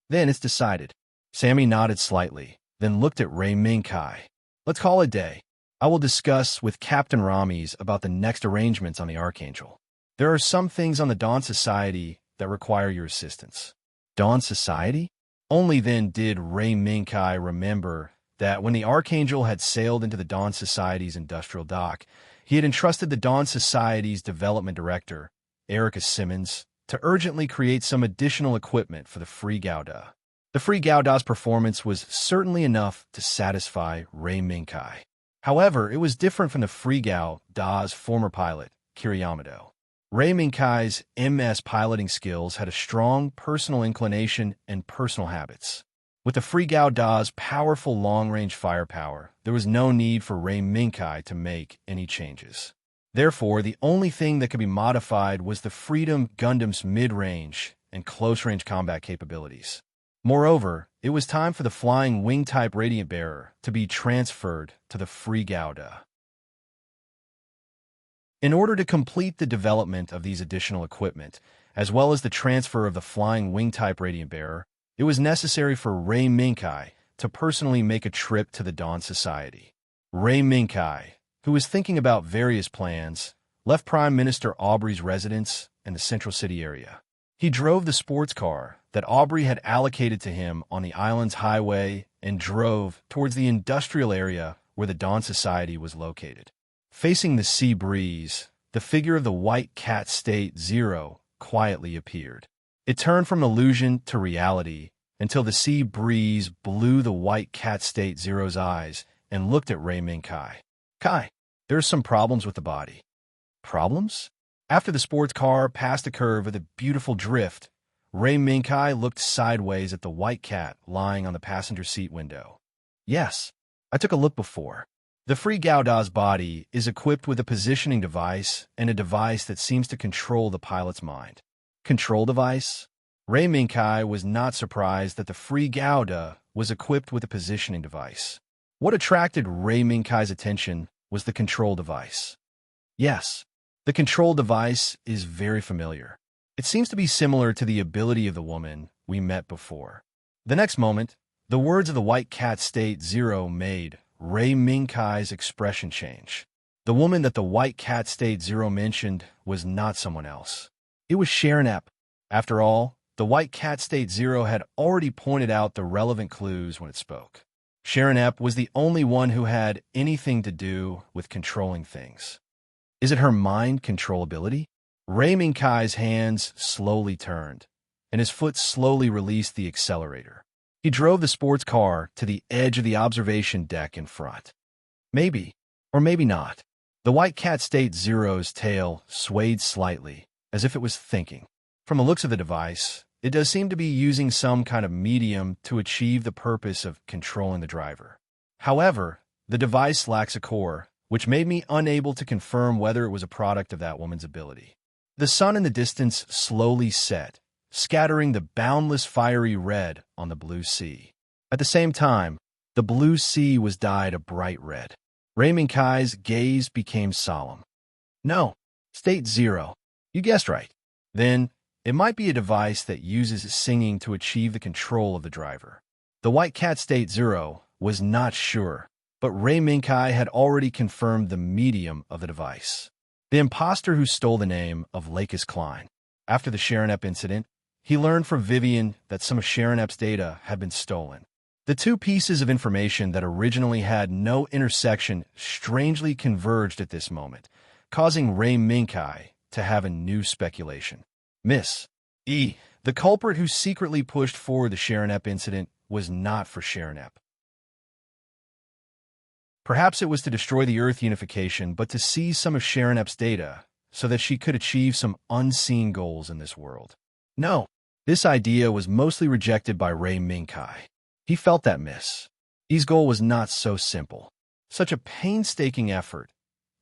Then it's decided. Sammy nodded slightly, then looked at Ray Minkai. Let's call it a day. I will discuss with Captain Ramis about the next arrangements on the Archangel. There are some things on the Dawn Society that require your assistance. Dawn Society? Only then did Ray Minkai remember that when the Archangel had sailed into the Dawn Society's industrial dock, He had entrusted the Dawn Society's development director, Erica Simmons, to urgently create some additional equipment for the Free Gauda. The Free Gauda's performance was certainly enough to satisfy Ray Minkai. However, it was different from the Free Gauda's former pilot, Kiriyamato. Ray Minkai's MS piloting skills had a strong personal inclination and personal habits. With the Free Gauda's powerful long-range firepower, there was no need for Ray Minkai to make any changes. Therefore, the only thing that could be modified was the Freedom Gundam's mid-range and close-range combat capabilities. Moreover, it was time for the Flying Wing-type Radiant Bearer to be transferred to the Free Gauda. In order to complete the development of these additional equipment, as well as the transfer of the Flying Wing-type Radiant Bearer, it was necessary for Ray Minkai to personally make a trip to the Dawn Society. Ray Minkai, who was thinking about various plans, left Prime Minister Aubrey's residence in the Central City area. He drove the sports car that Aubrey had allocated to him on the island's highway and drove towards the industrial area where the Dawn Society was located. Facing the sea breeze, the figure of the White Cat State Zero quietly appeared. It turned from illusion to reality until the sea breeze blew the White Cat State Zero's eyes and looked at Ray Minkai. Kai, there's some problems with the body. Problems? After the sports car passed a curve with a beautiful drift, Ray Minkai looked sideways at the white cat lying on the passenger seat window. Yes, I took a look before. The Free Gauda's body is equipped with a positioning device and a device that seems to control the pilot's mind. Control device? Ray Minkai was not surprised that the Free Gauda was equipped with a positioning device. What attracted Ray Minkai's attention was the control device. Yes, the control device is very familiar. It seems to be similar to the ability of the woman we met before. The next moment, the words of the White Cat State Zero made Ray Minkai's expression change. The woman that the White Cat State Zero mentioned was not someone else. It was Sharon Epp. After all, the White Cat State Zero had already pointed out the relevant clues when it spoke. Sharon Epp was the only one who had anything to do with controlling things. Is it her mind control ability? Ray Minkai's hands slowly turned, and his foot slowly released the accelerator. He drove the sports car to the edge of the observation deck in front. Maybe, or maybe not. The White Cat State Zero's tail swayed slightly, as if it was thinking. From the looks of the device, it does seem to be using some kind of medium to achieve the purpose of controlling the driver. However, the device lacks a core, which made me unable to confirm whether it was a product of that woman's ability. The sun in the distance slowly set, scattering the boundless fiery red on the blue sea. At the same time, the blue sea was dyed a bright red. Ray Minkai's gaze became solemn. No, State Zero. You guessed right. Then, it might be a device that uses singing to achieve the control of the driver. The White Cat State Zero was not sure, but Ray Minkai had already confirmed the medium of the device. The imposter who stole the name of Lakis Klein. After the Sharon Epp incident, he learned from Vivian that some of Sharon Epp's data had been stolen. The two pieces of information that originally had no intersection strangely converged at this moment, causing Ray Minkai to have a new speculation. Miss E. The culprit who secretly pushed forward the Sharon Epp incident was not for Sharon Epp. Perhaps it was to destroy the Earth unification, but to seize some of Sharon Epp's data so that she could achieve some unseen goals in this world. No, this idea was mostly rejected by Ray Minkai. He felt that Miss E's goal was not so simple. Such a painstaking effort,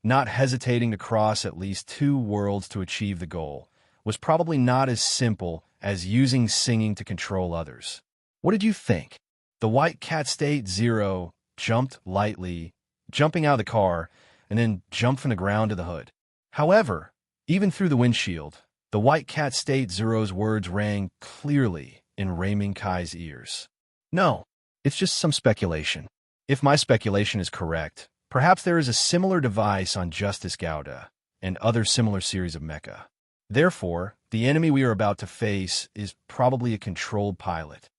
not hesitating to cross at least 2 worlds to achieve the goal, was probably not as simple as using singing to control others. What did you think? The White Cat State Zero jumped lightly, jumping out of the car, and then jumped from the ground to the hood. However, even through the windshield, the White Cat State Zero's words rang clearly in Ray Minkai's ears. No, it's just some speculation. If my speculation is correct, perhaps there is a similar device on Justice Gauda and other similar series of mecha. Therefore, the enemy we are about to face is probably a controlled pilot.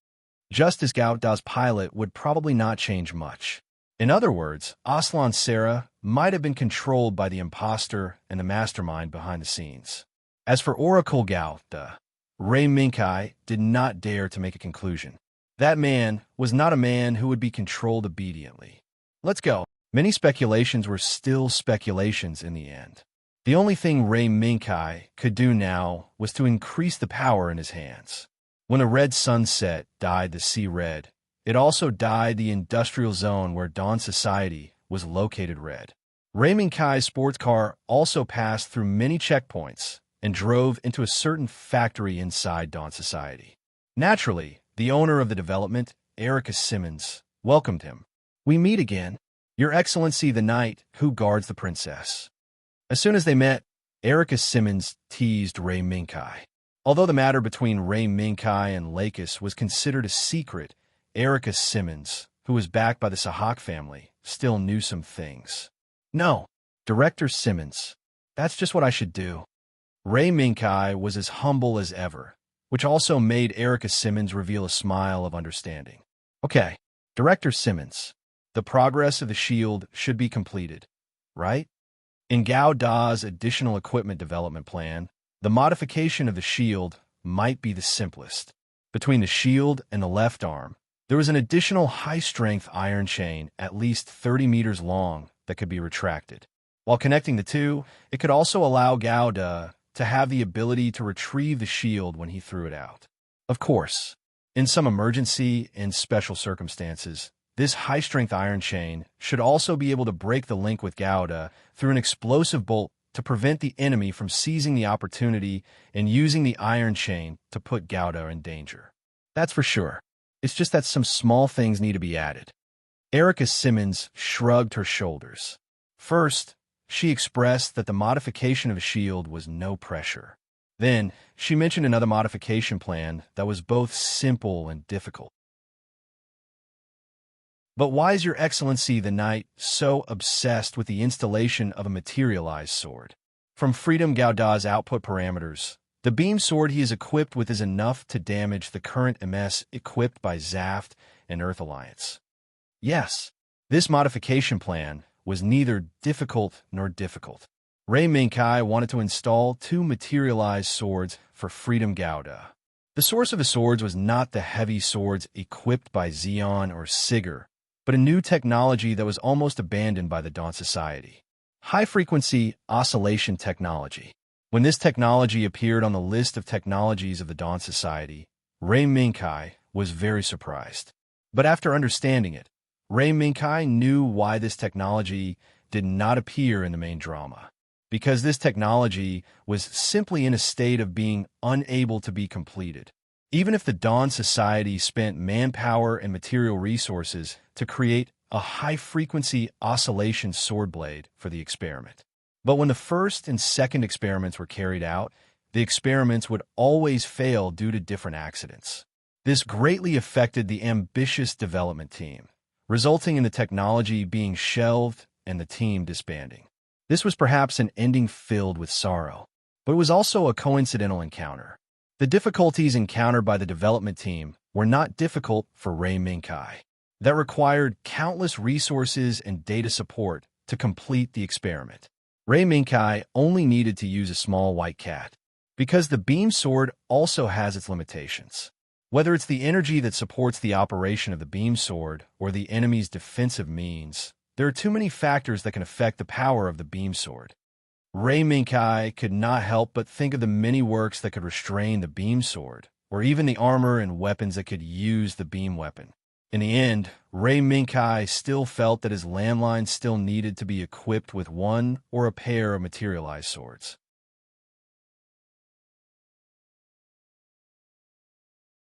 Justice Gauda's pilot would probably not change much. In other words, Aslan Sarah might have been controlled by the imposter and the mastermind behind the scenes. As for Oracle Gauda, Ray Minkai did not dare to make a conclusion. That man was not a man who would be controlled obediently. Let's go. Many speculations were still speculations in the end. The only thing Ray Minkai could do now was to increase the power in his hands. When the red sunset dyed the sea red, it also dyed the industrial zone where Dawn Society was located red. Ray Minkai's sports car also passed through many checkpoints and drove into a certain factory inside Dawn Society. Naturally, the owner of the development, Erica Simmons, welcomed him. "We meet again, Your Excellency the knight who guards the princess." As soon as they met, Erica Simmons teased Ray Minkai. Although the matter between Ray Minkai and Lakis was considered a secret, Erica Simmons, who was backed by the Sahak family, still knew some things. "No, Director Simmons, that's just what I should do." Ray Minkai was as humble as ever, which also made Erica Simmons reveal a smile of understanding. "Okay, Director Simmons, the progress of the shield should be completed, right? In Gao Da's additional equipment development plan, the modification of the shield might be the simplest. Between the shield and the left arm, there was an additional high-strength iron chain at least 30 meters long that could be retracted. While connecting the two, it could also allow Gao Da to have the ability to retrieve the shield when he threw it out. Of course, in some emergency and special circumstances, this high-strength iron chain should also be able to break the link with Gauda through an explosive bolt to prevent the enemy from seizing the opportunity and using the iron chain to put Gauda in danger. That's for sure. It's just that some small things need to be added. Erica Simmons shrugged her shoulders. First, she expressed that the modification of a shield was no pressure. Then, she mentioned another modification plan that was both simple and difficult. "But why is Your Excellency the Knight so obsessed with the installation of a materialized sword? From Freedom Gauda's output parameters, the beam sword he is equipped with is enough to damage the current MS equipped by Zaft and Earth Alliance." Yes, this modification plan was neither difficult nor difficult. Ray Minkai wanted to install 2 materialized swords for Freedom Gauda. The source of the swords was not the heavy swords equipped by Xeon or Sigurd, but a new technology that was almost abandoned by the Dawn Society. High-frequency oscillation technology. When this technology appeared on the list of technologies of the Dawn Society, Ray Minkai was very surprised. But after understanding it, Ray Minkai knew why this technology did not appear in the main drama. Because this technology was simply in a state of being unable to be completed. Even if the Dawn Society spent manpower and material resources to create a high-frequency oscillation sword blade for the experiment. But when the first and second experiments were carried out, the experiments would always fail due to different accidents. This greatly affected the ambitious development team, resulting in the technology being shelved and the team disbanding. This was perhaps an ending filled with sorrow, but it was also a coincidental encounter. The difficulties encountered by the development team were not difficult for Ray Minkai. That required countless resources and data support to complete the experiment. Ray Minkai only needed to use a small white cat, because the beam sword also has its limitations. Whether it's the energy that supports the operation of the beam sword or the enemy's defensive means, there are too many factors that can affect the power of the beam sword. Ray Minkai could not help but think of the many works that could restrain the beam sword, or even the armor and weapons that could use the beam weapon. In the end, Ray Minkai still felt that his landline still needed to be equipped with one or a pair of materialized swords.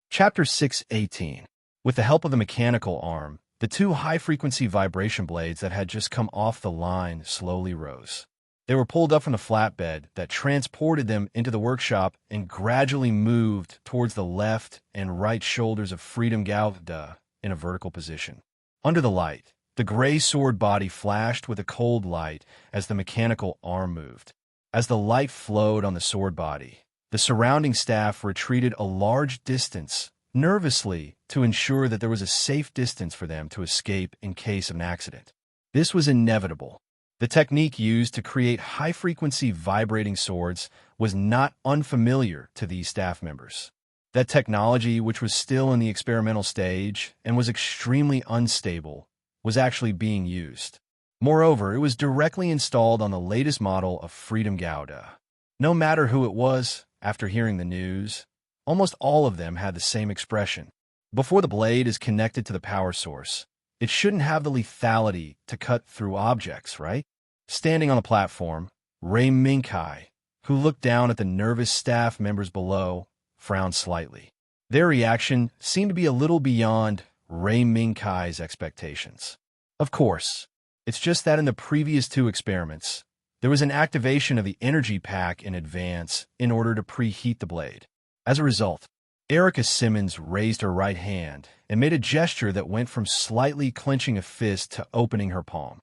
Chapter 6:18. With the help of the mechanical arm, the 2 high-frequency vibration blades that had just come off the line slowly rose. They were pulled up from the flatbed that transported them into the workshop and gradually moved towards the left and right shoulders of Freedom Gauda in a vertical position. Under the light, the gray sword body flashed with a cold light as the mechanical arm moved. As the light flowed on the sword body, the surrounding staff retreated a large distance nervously to ensure that there was a safe distance for them to escape in case of an accident. This was inevitable. The technique used to create high-frequency vibrating swords was not unfamiliar to these staff members. That technology, which was still in the experimental stage and was extremely unstable, was actually being used. Moreover, it was directly installed on the latest model of Freedom Gouda. No matter who it was, after hearing the news, almost all of them had the same expression. Before the blade is connected to the power source, it shouldn't have the lethality to cut through objects, right? Standing on the platform, Ray Minkai, who looked down at the nervous staff members below, frowned slightly. Their reaction seemed to be a little beyond Ray Minkai's expectations. Of course, it's just that in the previous two experiments, there was an activation of the energy pack in advance in order to preheat the blade. As a result, Erica Simmons raised her right hand and made a gesture that went from slightly clenching a fist to opening her palm.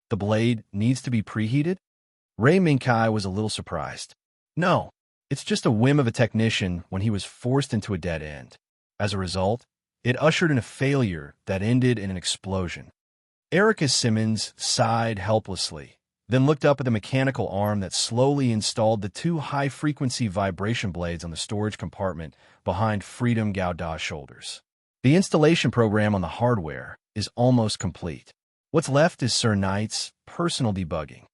The blade needs to be preheated? Ray Minkai was a little surprised. No, it's just a whim of a technician when he was forced into a dead end. As a result, it ushered in a failure that ended in an explosion. Erica Simmons sighed helplessly, then looked up at the mechanical arm that slowly installed the two high-frequency vibration blades on the storage compartment behind Freedom Gouda's shoulders. The installation program on the hardware is almost complete. What's left is Sir Knight's personal debugging.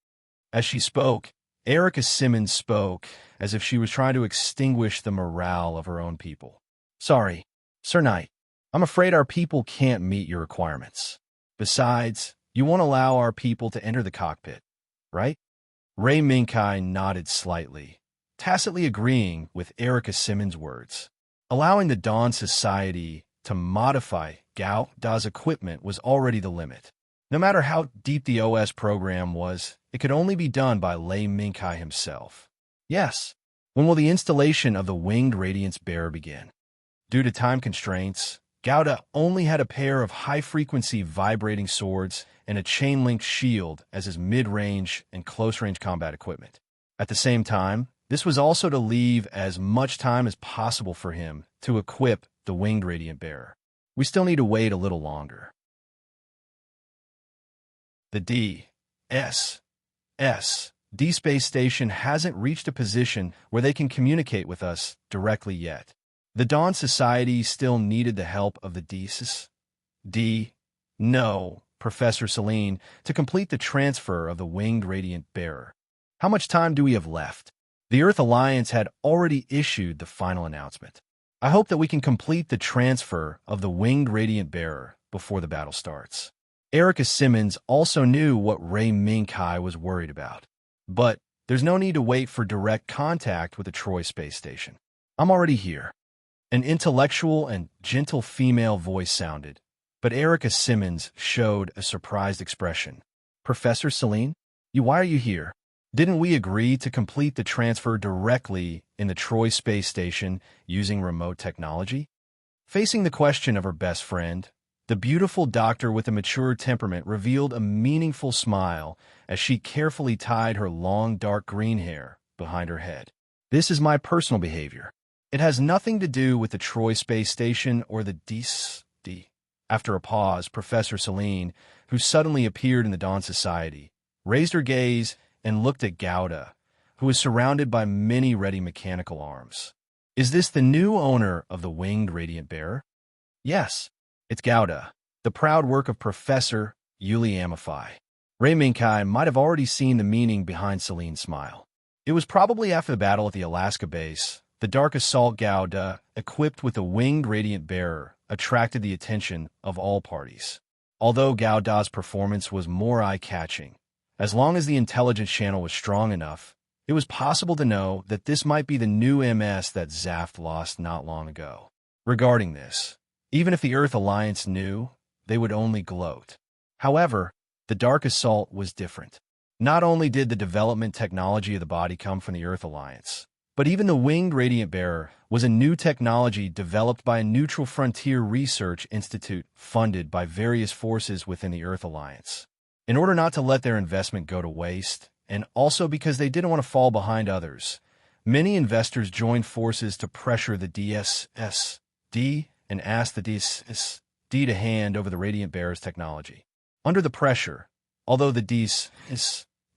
As she spoke, Erica Simmons spoke as if she was trying to extinguish the morale of her own people. Sorry, Sir Knight, I'm afraid our people can't meet your requirements. Besides, you won't allow our people to enter the cockpit, right? Ray Minkai nodded slightly, tacitly agreeing with Erica Simmons' words. Allowing the Dawn Society to modify Gouda's equipment was already the limit. No matter how deep the OS program was, it could only be done by Lei Minkai himself. Yes. When will the installation of the Winged Radiance Bearer begin? Due to time constraints, Gouda only had a pair of high-frequency vibrating swords and a chain-linked shield as his mid-range and close-range combat equipment. At the same time, this was also to leave as much time as possible for him to equip the Winged Radiant Bearer. We still need to wait a little longer. The D.S.S. D-Space Station hasn't reached a position where they can communicate with us directly yet. The Dawn Society still needed the help of the D.S.S. No, Professor Serene, to complete the transfer of the Winged Radiant Bearer. How much time do we have left? The Earth Alliance had already issued the final announcement. I hope that we can complete the transfer of the Winged Radiant Bearer before the battle starts. Erica Simmons also knew what Ray Minkai was worried about. But there's no need to wait for direct contact with the Troy space station. I'm already here. An intellectual and gentle female voice sounded, but Erica Simmons showed a surprised expression. Professor Serene, why are you here? Didn't we agree to complete the transfer directly in the Troy space station using remote technology? Facing the question of her best friend, the beautiful doctor with a mature temperament revealed a meaningful smile as she carefully tied her long dark green hair behind her head. This is my personal behavior. It has nothing to do with the Troy space station or the D. After a pause, Professor Serene, who suddenly appeared in the Dawn Society, raised her gaze and looked at Gouda, who was surrounded by many ready mechanical arms. Is this the new owner of the Winged Radiant Bearer? Yes. It's Gouda, the proud work of Professor Yuli Amifai. Ray Minkai might have already seen the meaning behind Celine's smile. It was probably after the battle at the Alaska base, the Dark Assault Gouda, equipped with a Winged Radiant Bearer, attracted the attention of all parties. Although Gouda's performance was more eye-catching, as long as the intelligence channel was strong enough, it was possible to know that this might be the new MS that Zaft lost not long ago. Regarding this, even if the Earth Alliance knew, they would only gloat. However, the Dark Assault was different. Not only did the development technology of the body come from the Earth Alliance, but even the Winged Radiant Bearer was a new technology developed by a Neutral Frontier Research Institute funded by various forces within the Earth Alliance. In order not to let their investment go to waste, and also because they didn't want to fall behind others, many investors joined forces to pressure the D.S.S. and asked the D to hand over the Radiant Bearer's technology. Under the pressure, although the D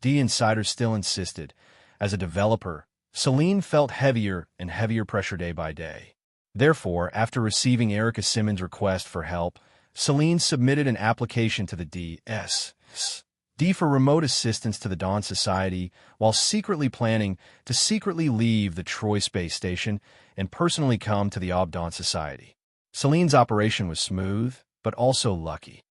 insiders still insisted, as a developer, Serene felt heavier and heavier pressure day by day. Therefore, after receiving Erica Simmons' request for help, Serene submitted an application to the D for remote assistance to the Dawn Society while secretly planning to secretly leave the Troy space station and personally come to the Dawn Society. Selene's operation was smooth, but also lucky.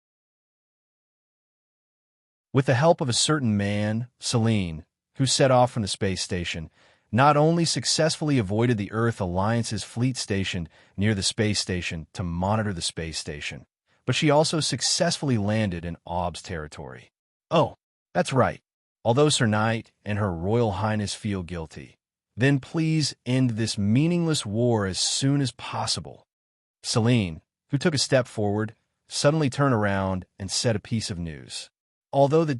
With the help of a certain man, Serene, who set off from the space station, not only successfully avoided the Earth Alliance's fleet stationed near the space station to monitor the space station, but she also successfully landed in OBS territory. Oh, that's right. Although Sir Knight and Her Royal Highness feel guilty, then please end this meaningless war as soon as possible. Serene, who took a step forward, suddenly turned around and said a piece of news. Although the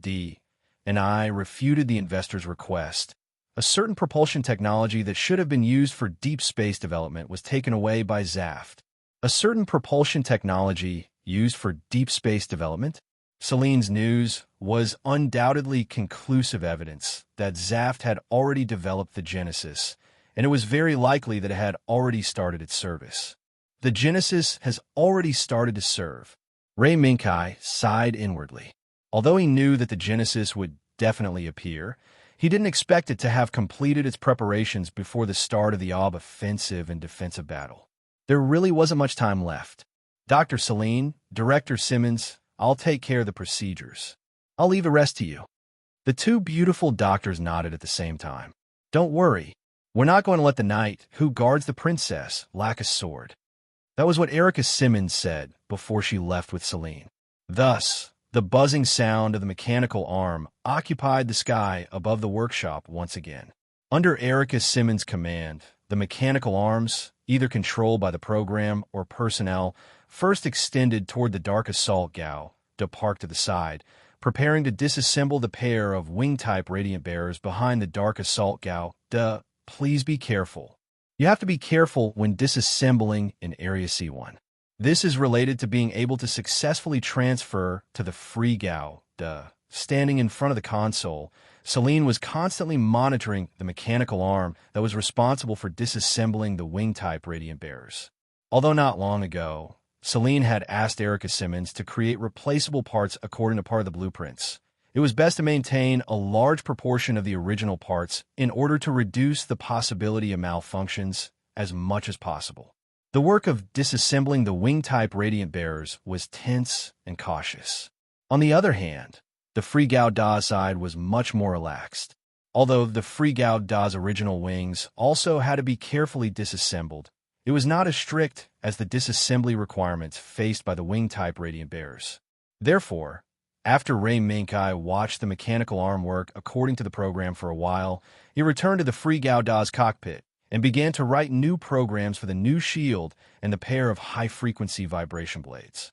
D and I refuted the investor's request, a certain propulsion technology that should have been used for deep space development was taken away by Zaft. A certain propulsion technology used for deep space development? Selene's news was undoubtedly conclusive evidence that Zaft had already developed the Genesis, and it was very likely that it had already started its service. The Genesis has already started to serve. Ray Minkai sighed inwardly. Although he knew that the Genesis would definitely appear, he didn't expect it to have completed its preparations before the start of the offensive and defensive battle. There really wasn't much time left. Dr. Serene, Director Simmons, I'll take care of the procedures. I'll leave the rest to you. The two beautiful doctors nodded at the same time. Don't worry. We're not going to let the knight who guards the princess lack a sword. That was what Erica Simmons said before she left with Serene. Thus, the buzzing sound of the mechanical arm occupied the sky above the workshop once again. Under Erica Simmons' command, the mechanical arms, either controlled by the program or personnel, first extended toward the Dark Assault Gao, parked to the side, preparing to disassemble the pair of wing-type Radiant Bearers behind the Dark Assault Gao. Please be careful. You have to be careful when disassembling in Area C1. This is related to being able to successfully transfer to the free Gao. Standing in front of the console, Serene was constantly monitoring the mechanical arm that was responsible for disassembling the wing-type Radiant Bearers. Although not long ago, Serene had asked Erica Simmons to create replaceable parts according to part of the blueprints. It was best to maintain a large proportion of the original parts in order to reduce the possibility of malfunctions as much as possible. The work of disassembling the wing-type Radiant Bearers was tense and cautious. On the other hand, the Free Gao Da's side was much more relaxed. Although the Free Gao Da's original wings also had to be carefully disassembled, it was not as strict as the disassembly requirements faced by the wing-type Radiant Bearers. Therefore, after Ray Minkai watched the mechanical arm work according to the program for a while, he returned to the Free Gao Da's cockpit and began to write new programs for the new shield and the pair of high-frequency vibration blades.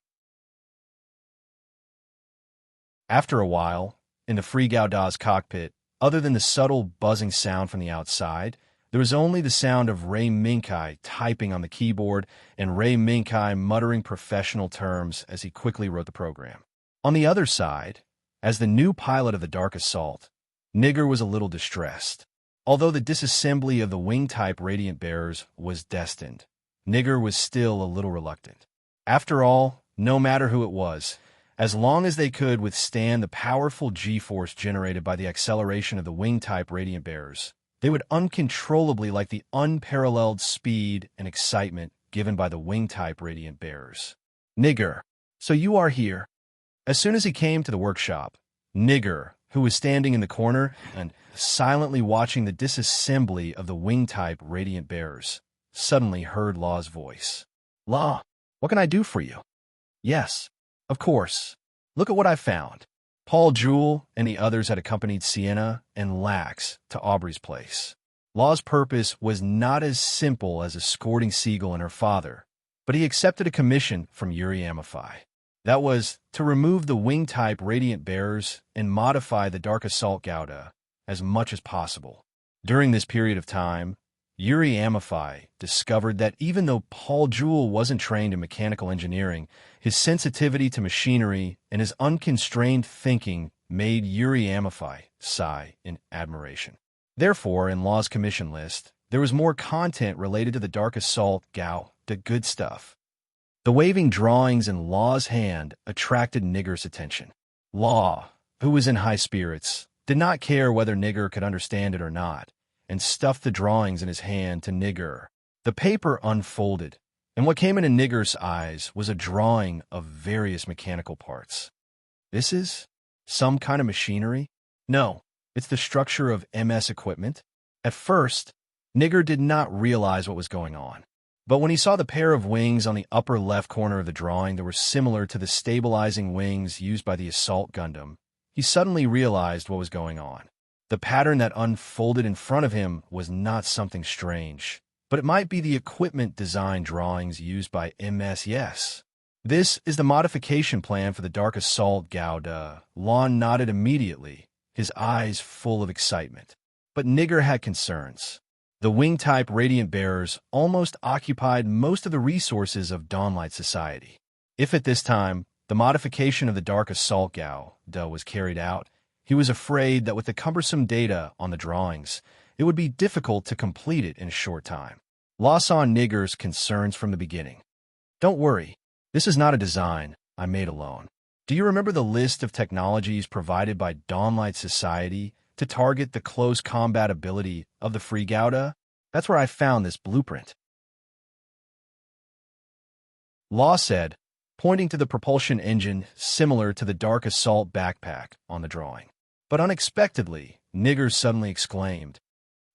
After a while, in the Free Gao Da's cockpit, other than the subtle buzzing sound from the outside, there was only the sound of Ray Minkai typing on the keyboard and Ray Minkai muttering professional terms as he quickly wrote the program. On the other side, as the new pilot of the Dark Assault, Nigger was a little distressed. Although the disassembly of the wing-type Radiant Bearers was destined, Nigger was still a little reluctant. After all, no matter who it was, as long as they could withstand the powerful G-force generated by the acceleration of the wing-type Radiant Bearers, they would uncontrollably like the unparalleled speed and excitement given by the wing-type Radiant Bearers. Nigger, so you are here. As soon as he came to the workshop, Nigger, who was standing in the corner and silently watching the disassembly of the wing-type Radiant Bearers, suddenly heard Law's voice. Law, what can I do for you? Yes, of course. Look at what I found. Paul Jewell and the others had accompanied Sienna and Lax to Aubrey's place. Law's purpose was not as simple as escorting Siegel and her father, but he accepted a commission from Yuri Amify. That was to remove the wing-type Radiant Bearers and modify the Dark Assault Gauda as much as possible. During this period of time, Yuri Amifai discovered that even though Paul Jewell wasn't trained in mechanical engineering, his sensitivity to machinery and his unconstrained thinking made Yuri Amifai sigh in admiration. Therefore, in Law's commission list, there was more content related to the Dark Assault Gao, the good stuff. The waving drawings in Law's hand attracted Nigger's attention. Law, who was in high spirits, did not care whether Nigger could understand it or not, and stuffed the drawings in his hand to Nigger. The paper unfolded, and what came into Nigger's eyes was a drawing of various mechanical parts. This is some kind of machinery? No, it's the structure of MS equipment. At first, Nigger did not realize what was going on. But when he saw the pair of wings on the upper left corner of the drawing that were similar to the stabilizing wings used by the Assault Gundam, he suddenly realized what was going on. The pattern that unfolded in front of him was not something strange, but it might be the equipment design drawings used by MS. Yes. This is the modification plan for the Dark Assault Gauda. Lon nodded immediately, his eyes full of excitement. But Nigger had concerns. The wing-type radiant bearers almost occupied most of the resources of Dawnlight Society. If at this time, the modification of the Dark Assault Gauda was carried out, he was afraid that with the cumbersome data on the drawings, it would be difficult to complete it in a short time. Law saw Nigger's concerns from the beginning. Don't worry, this is not a design I made alone. Do you remember the list of technologies provided by Dawnlight Society to target the close combat ability of the Free Gauda? That's where I found this blueprint. Law said, pointing to the propulsion engine similar to the Dark Assault backpack on the drawing. But unexpectedly, Nigger suddenly exclaimed,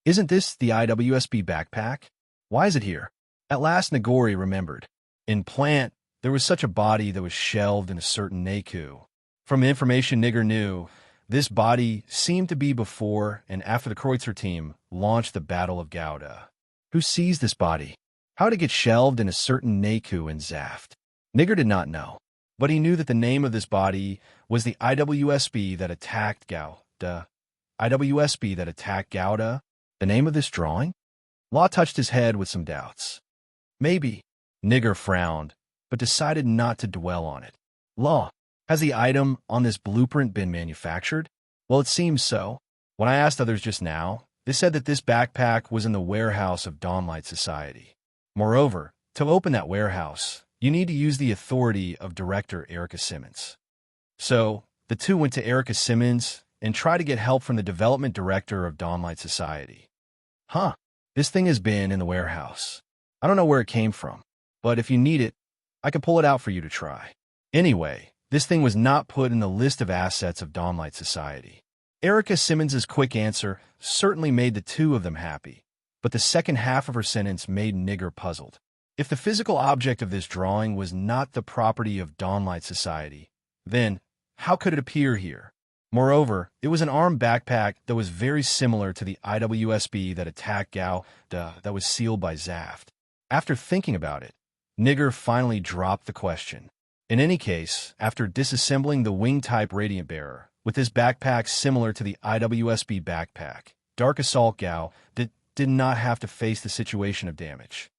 "Isn't this the IWSB backpack? Why is it here?" At last Nagori remembered. In Plant, there was such a body that was shelved in a certain Naku. From the information Nigger knew, this body seemed to be before and after the Kreutzer team launched the Battle of Gauda. Who seized this body? How did it get shelved in a certain Naku in Zaft? Nigger did not know, but he knew that the name of this body was the IWSB that attacked Gauda. IWSB that attacked Gauda? The name of this drawing? Law touched his head with some doubts. Maybe. Nigger frowned, but decided not to dwell on it. Law, has the item on this blueprint been manufactured? Well, it seems so. When I asked others just now, they said that this backpack was in the warehouse of Dawnlight Society. Moreover, to open that warehouse, you need to use the authority of Director Erica Simmons. So, the two went to Erica Simmons and tried to get help from the development director of Dawnlight Society. Huh, this thing has been in the warehouse. I don't know where it came from, but if you need it, I can pull it out for you to try. Anyway, this thing was not put in the list of assets of Dawnlight Society. Erica Simmons's quick answer certainly made the two of them happy, but the second half of her sentence made Nigger puzzled. If the physical object of this drawing was not the property of Dawnlight Society, then how could it appear here? Moreover, it was an armed backpack that was very similar to the IWSB that attacked Gauda that was sealed by Zaft. After thinking about it, Nigger finally dropped the question. In any case, after disassembling the wing-type Radiant Bearer, with this backpack similar to the IWSB backpack, Dark Assault Gao did not have to face the situation of damage.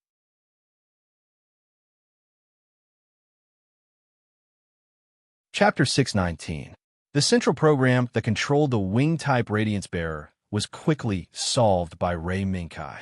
Chapter 619. The central program that controlled the wing-type Radiance Bearer was quickly solved by Ray Minkai.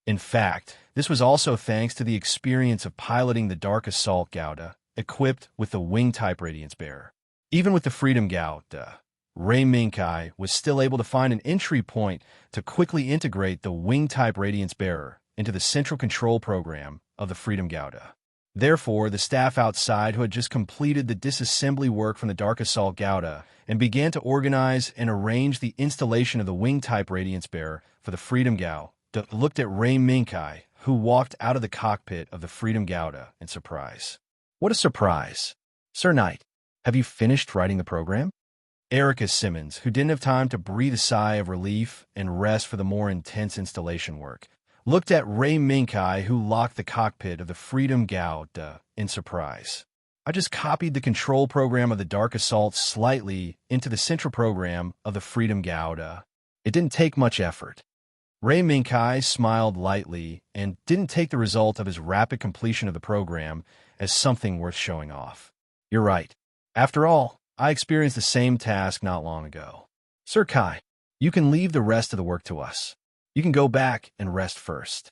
In fact, this was also thanks to the experience of piloting the Dark Assault Gauda, equipped with the wing-type Radiance Bearer. Even with the Freedom Gauda, Ray Minkai was still able to find an entry point to quickly integrate the wing-type Radiance Bearer into the central control program of the Freedom Gauda. Therefore, the staff outside who had just completed the disassembly work from the Dark Assault Gauda and began to organize and arrange the installation of the wing-type Radiance Bearer for the Freedom Gauda looked at Ray Minkai, who walked out of the cockpit of the Freedom Gauda in surprise. What a surprise! Sir Knight, have you finished writing the program? Erica Simmons, who didn't have time to breathe a sigh of relief and rest for the more intense installation work, looked at Ray Minkai, who locked the cockpit of the Freedom Gauda in surprise. I just copied the control program of the Dark Assault slightly into the central program of the Freedom Gauda. It didn't take much effort. Ray Minkai smiled lightly and didn't take the result of his rapid completion of the program as something worth showing off. You're right. After all, I experienced the same task not long ago. Sir Kai, you can leave the rest of the work to us. You can go back and rest first.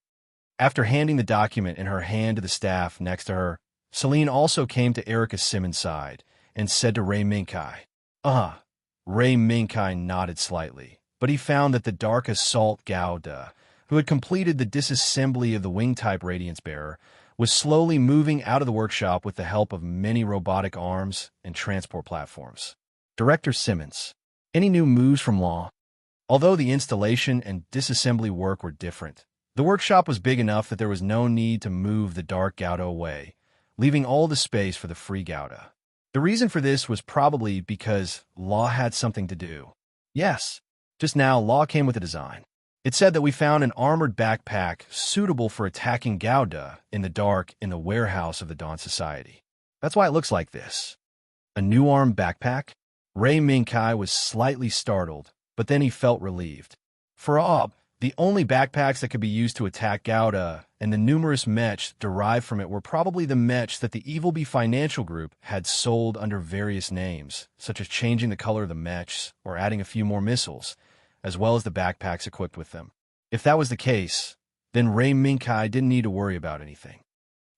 After handing the document in her hand to the staff next to her, Celine also came to Erica Simmons' side and said to Ray Minkai, "Uh-huh." Ray Minkai nodded slightly, but he found that the Dark Assault Gauda, who had completed the disassembly of the wing-type Radiance Bearer, was slowly moving out of the workshop with the help of many robotic arms and transport platforms. Director Simmons, any new moves from Law? Although the installation and disassembly work were different, the workshop was big enough that there was no need to move the Dark Gauda away, leaving all the space for the free Gauda. The reason for this was probably because Law had something to do. Yes, just now Law came with a design. It said that we found an armored backpack suitable for attacking Gauda in the dark in the warehouse of the Dawn Society. That's why it looks like this. A new armed backpack? Ray Minkai was slightly startled, but then he felt relieved. For Ob, the only backpacks that could be used to attack Gauda and the numerous mechs derived from it were probably the mechs that the Evilbee Financial Group had sold under various names, such as changing the color of the mechs or adding a few more missiles, as well as the backpacks equipped with them. If that was the case, then Ray Minkai didn't need to worry about anything.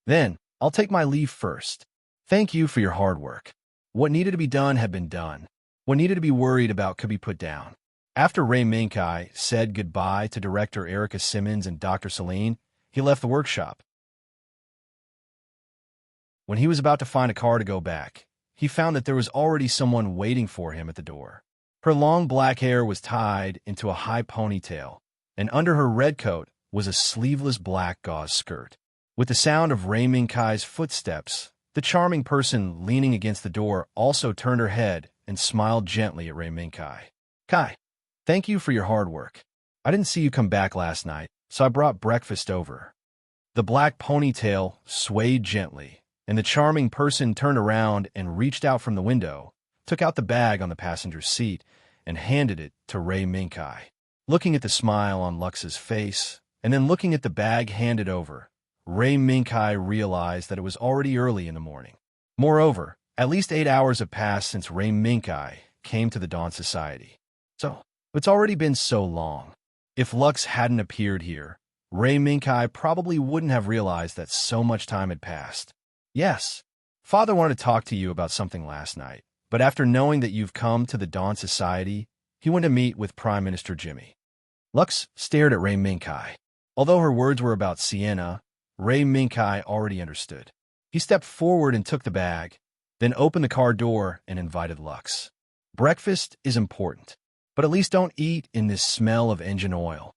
Then, I'll take my leave first. Thank you for your hard work. What needed to be done had been done. What needed to be worried about could be put down. After Ray Minkai said goodbye to Director Erica Simmons and Dr. Celine, he left the workshop. When he was about to find a car to go back, he found that there was already someone waiting for him at the door. Her long black hair was tied into a high ponytail, and under her red coat was a sleeveless black gauze skirt. With the sound of Ray Minkai's footsteps, the charming person leaning against the door also turned her head and smiled gently at Ray Minkai. "Kai, thank you for your hard work. I didn't see you come back last night, so I brought breakfast over." The black ponytail swayed gently, and the charming person turned around and reached out from the window, took out the bag on the passenger seat, and handed it to Ray Minkai. Looking at the smile on Lux's face, and then looking at the bag handed over, Ray Minkai realized that it was already early in the morning. Moreover, at least 8 hours have passed since Ray Minkai came to the Dawn Society. So, it's already been so long. If Lux hadn't appeared here, Ray Minkai probably wouldn't have realized that so much time had passed. "Yes, Father wanted to talk to you about something last night, but after knowing that you've come to the Dawn Society, he went to meet with Prime Minister Jimmy." Lux stared at Ray Minkai. Although her words were about Sienna, Ray Minkai already understood. He stepped forward and took the bag, then opened the car door and invited Lux. "Breakfast is important, but at least don't eat in this smell of engine oil."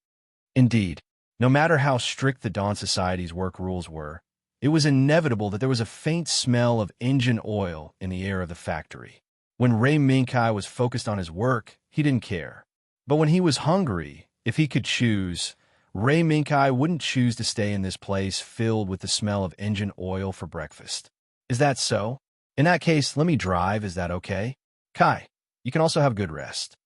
Indeed, no matter how strict the Dawn Society's work rules were, it was inevitable that there was a faint smell of engine oil in the air of the factory. When Ray Minkai was focused on his work, he didn't care. But when he was hungry, if he could choose, Ray Minkai wouldn't choose to stay in this place filled with the smell of engine oil for breakfast. "Is that so? In that case, let me drive, is that okay? Kai, you can also have good rest."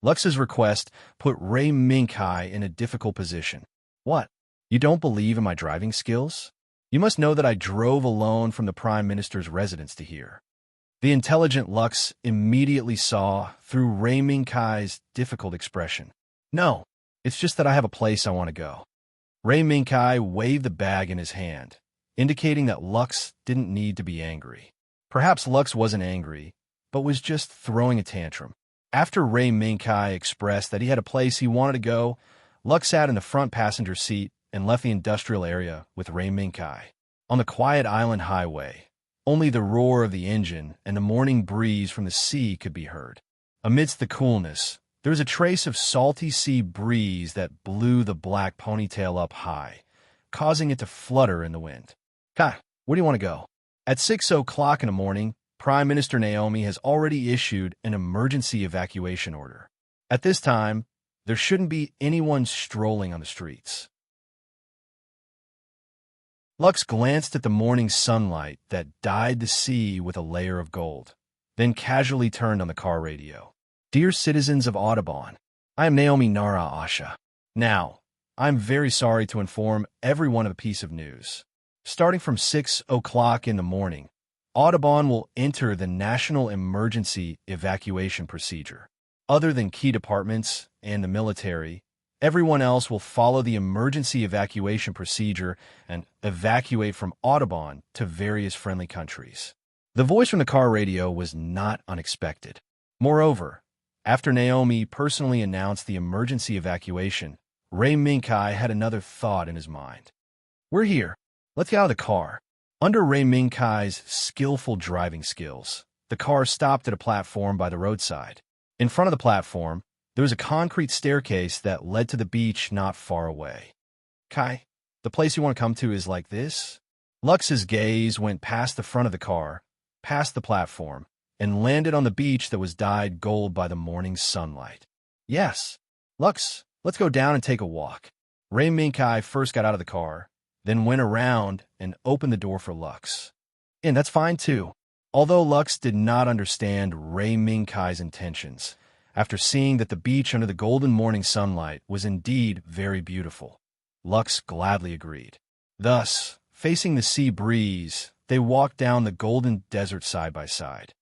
Lux's request put Ray Minkai in a difficult position. "What? You don't believe in my driving skills? You must know that I drove alone from the Prime Minister's residence to here." The intelligent Lux immediately saw through Ray Minkai's difficult expression. "No, it's just that I have a place I want to go." Ray Minkai waved the bag in his hand, indicating that Lux didn't need to be angry. Perhaps Lux wasn't angry, but was just throwing a tantrum. After Ray Minkai expressed that he had a place he wanted to go, Lux sat in the front passenger seat and left the industrial area with Ray Minkai. On the quiet island highway, only the roar of the engine and the morning breeze from the sea could be heard. Amidst the coolness, there was a trace of salty sea breeze that blew the black ponytail up high, causing it to flutter in the wind. "Kai, where do you want to go?" At 6 o'clock in the morning, Prime Minister Naomi has already issued an emergency evacuation order. At this time, there shouldn't be anyone strolling on the streets. Lux glanced at the morning sunlight that dyed the sea with a layer of gold, then casually turned on the car radio. "Dear citizens of Audubon, I am Naomi Nara Asha. Now, I'm very sorry to inform everyone of a piece of news. Starting from 6 o'clock in the morning, Audubon will enter the National Emergency Evacuation Procedure. Other than key departments and the military, everyone else will follow the emergency evacuation procedure and evacuate from Audubon to various friendly countries. The voice from the car radio was not unexpected. Moreover, after Naomi personally announced the emergency evacuation, Ray Minkai had another thought in his mind. We're here. Let's get out of the car. Under Ray Minkai's skillful driving skills, the car stopped at a platform by the roadside. In front of the platform, there was a concrete staircase that led to the beach not far away. Kai, the place you want to come to is like this? Lux's gaze went past the front of the car, past the platform, and landed on the beach that was dyed gold by the morning's sunlight. Yes. Lux, let's go down and take a walk. Ray Minkai first got out of the car, then went around and opened the door for Lux. And that's fine too. Although Lux did not understand Ray Minkai's intentions, after seeing that the beach under the golden morning sunlight was indeed very beautiful, Lux gladly agreed. Thus, facing the sea breeze, they walked down the golden desert side by side.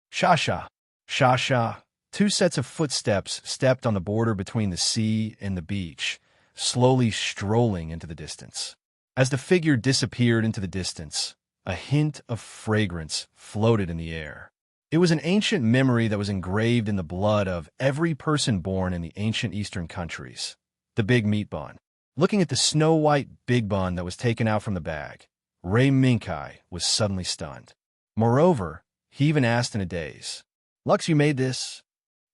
Sha-sha, sha-sha, two sets of footsteps stepped on the border between the sea and the beach, slowly strolling into the distance. As the figure disappeared into the distance, a hint of fragrance floated in the air. It was an ancient memory that was engraved in the blood of every person born in the ancient Eastern countries, the big meat bun. Looking at the snow-white big bun that was taken out from the bag, Ray Minkai was suddenly stunned. Moreover, he even asked in a daze, Lux, you made this?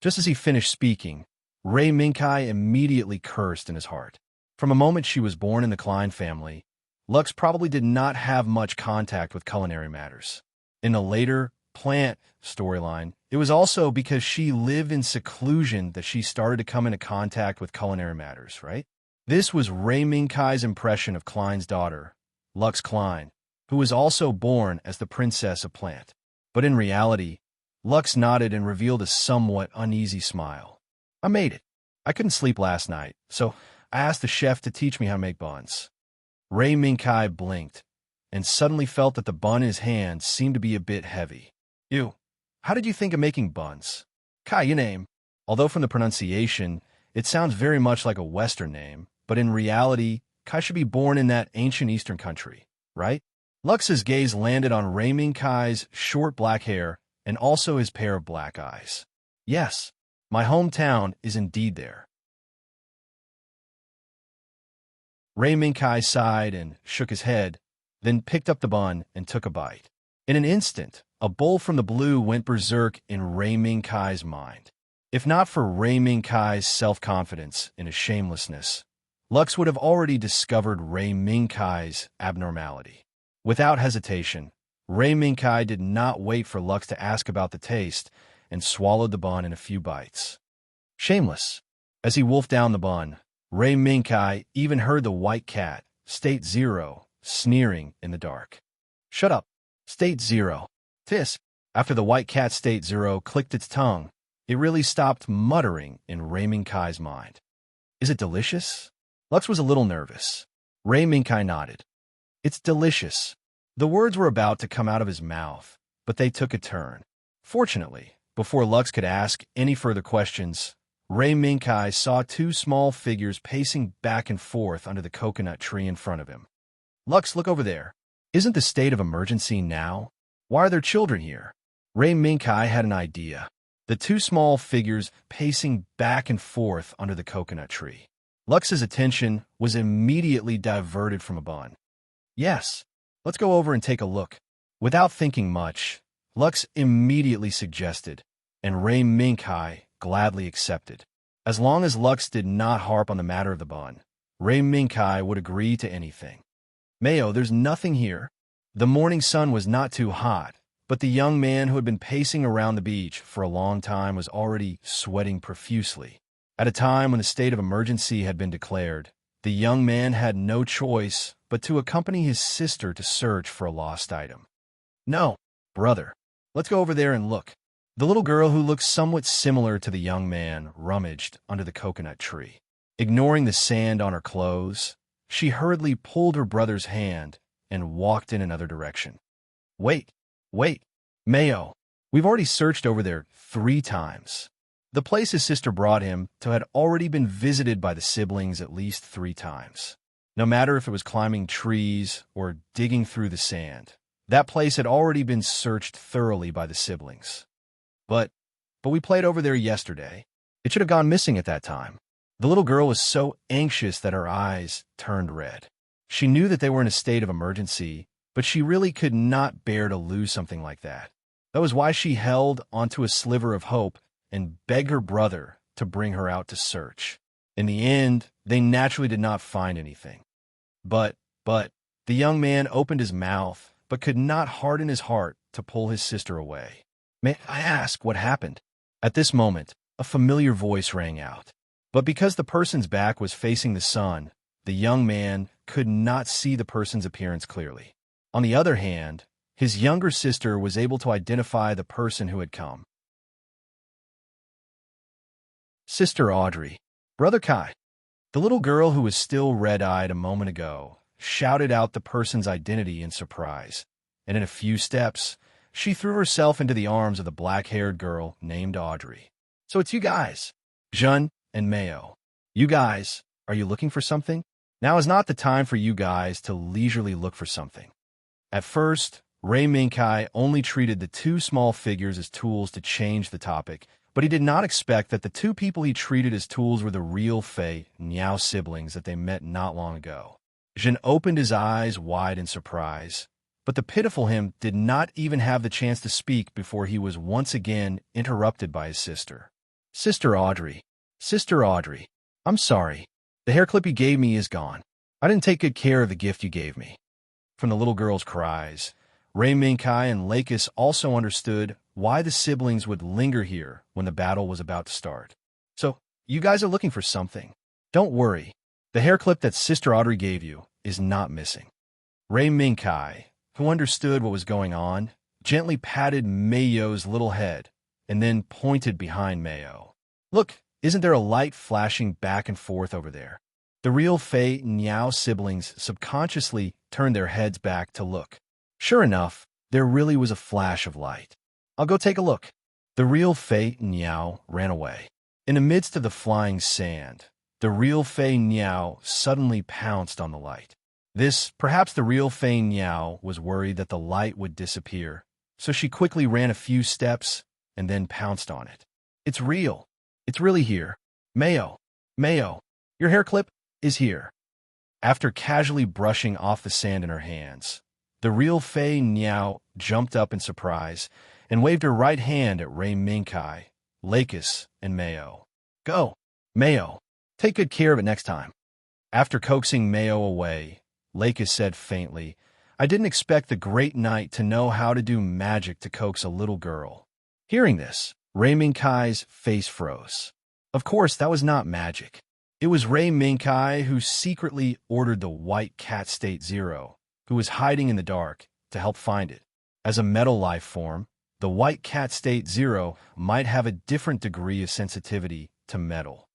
Just as he finished speaking, Ray Minkai immediately cursed in his heart. From the moment she was born in the Klein family, Lux probably did not have much contact with culinary matters. In the later plant storyline, it was also because she lived in seclusion that she started to come into contact with culinary matters, right? This was Ray Minkai's impression of Klein's daughter, Lux Klein, who was also born as the Princess of Plant. But in reality, Lux nodded and revealed a somewhat uneasy smile. I made it. I couldn't sleep last night, so I asked the chef to teach me how to make buns. Ray Minkai blinked, and suddenly felt that the bun in his hand seemed to be a bit heavy. Ew, how did you think of making buns? Kai, your name. Although from the pronunciation, it sounds very much like a Western name, but in reality, Kai should be born in that ancient Eastern country, right? Lux's gaze landed on Ray Minkai's short black hair and also his pair of black eyes. Yes, my hometown is indeed there. Ray Minkai sighed and shook his head, then picked up the bun and took a bite. In an instant, a bowl from the blue went berserk in Ray Minkai's mind. If not for Ray Minkai's self-confidence and his shamelessness, Lux would have already discovered Ray Minkai's abnormality. Without hesitation, Ray Minkai did not wait for Lux to ask about the taste and swallowed the bun in a few bites. Shameless. As he wolfed down the bun, Ray Minkai even heard the white cat, State Zero, sneering in the dark. Shut up, State Zero. Tis. After the white cat State Zero clicked its tongue, it really stopped muttering in Ray Minkai's mind. Is it delicious? Lux was a little nervous. Ray Minkai nodded. It's delicious. The words were about to come out of his mouth, but they took a turn. Fortunately, before Lux could ask any further questions, Ray Minkai saw two small figures pacing back and forth under the coconut tree in front of him. Lux, look over there. Isn't the state of emergency now? Why are there children here? Ray Minkai had an idea. The two small figures pacing back and forth under the coconut tree. Lux's attention was immediately diverted from a bun. Yes, let's go over and take a look. Without thinking much, Lux immediately suggested, and Ray Minkai gladly accepted. As long as Lux did not harp on the matter of the bun, Ray Minkai would agree to anything. Mayo, there's nothing here. The morning sun was not too hot, but the young man who had been pacing around the beach for a long time was already sweating profusely. At a time when the state of emergency had been declared, the young man had no choice but to accompany his sister to search for a lost item. No, brother, let's go over there and look. The little girl who looked somewhat similar to the young man rummaged under the coconut tree. Ignoring the sand on her clothes, she hurriedly pulled her brother's hand and walked in another direction. Wait, wait, Mayo. We've already searched over there 3 times. The place his sister brought him to had already been visited by the siblings at least 3 times. No matter if it was climbing trees or digging through the sand, that place had already been searched thoroughly by the siblings. But we played over there yesterday. It should have gone missing at that time. The little girl was so anxious that her eyes turned red. She knew that they were in a state of emergency, but she really could not bear to lose something like that. That was why she held onto a sliver of hope and begged her brother to bring her out to search. In the end, they naturally did not find anything. But, the young man opened his mouth, but could not harden his heart to pull his sister away. May I ask what happened? At this moment, a familiar voice rang out. But because the person's back was facing the sun, the young man could not see the person's appearance clearly. On the other hand, his younger sister was able to identify the person who had come. Sister Audrey. Brother Kai. The little girl who was still red-eyed a moment ago shouted out the person's identity in surprise, and in a few steps, she threw herself into the arms of the black-haired girl named Audrey. So it's you guys, Jun and Mayo. You guys, are you looking for something? Now is not the time for you guys to leisurely look for something. At first, Ray Minkai only treated the 2 small figures as tools to change the topic, but he did not expect that the 2 people he treated as tools were the real Fei Niao siblings that they met not long ago. Jin opened his eyes wide in surprise, but the pitiful him did not even have the chance to speak before he was once again interrupted by his sister. Sister Audrey, I'm sorry. The hair clip you gave me is gone. I didn't take good care of the gift you gave me. From the little girl's cries, Ray Minkai and Lakis also understood why the siblings would linger here when the battle was about to start. So, you guys are looking for something. Don't worry. The hair clip that Sister Audrey gave you is not missing. Ray Minkai, who understood what was going on, gently patted Mayo's little head and then pointed behind Mayo. Look, isn't there a light flashing back and forth over there? The real Fei Niao siblings subconsciously turned their heads back to look. Sure enough, there really was a flash of light. I'll go take a look. The real Fei Niao ran away. In the midst of the flying sand, the real Fei Niao suddenly pounced on the light. Perhaps the real Fei Niao was worried that the light would disappear, so she quickly ran a few steps and then pounced on it. It's real. It's really here. Mayo, your hair clip is here. After casually brushing off the sand in her hands, the real Fei Niao jumped up in surprise and waved her right hand at Ray Minkai, Lakis, and Mayo. Go, Mayo. Take good care of it next time. After coaxing Mayo away, Lakis said faintly, I didn't expect the great knight to know how to do magic to coax a little girl. Hearing this, Ray Minkai's face froze. Of course, that was not magic. It was Ray Minkai who secretly ordered the White Cat State Zero, who was hiding in the dark, to help find it. As a metal life form, the White Cat State Zero might have a different degree of sensitivity to metal.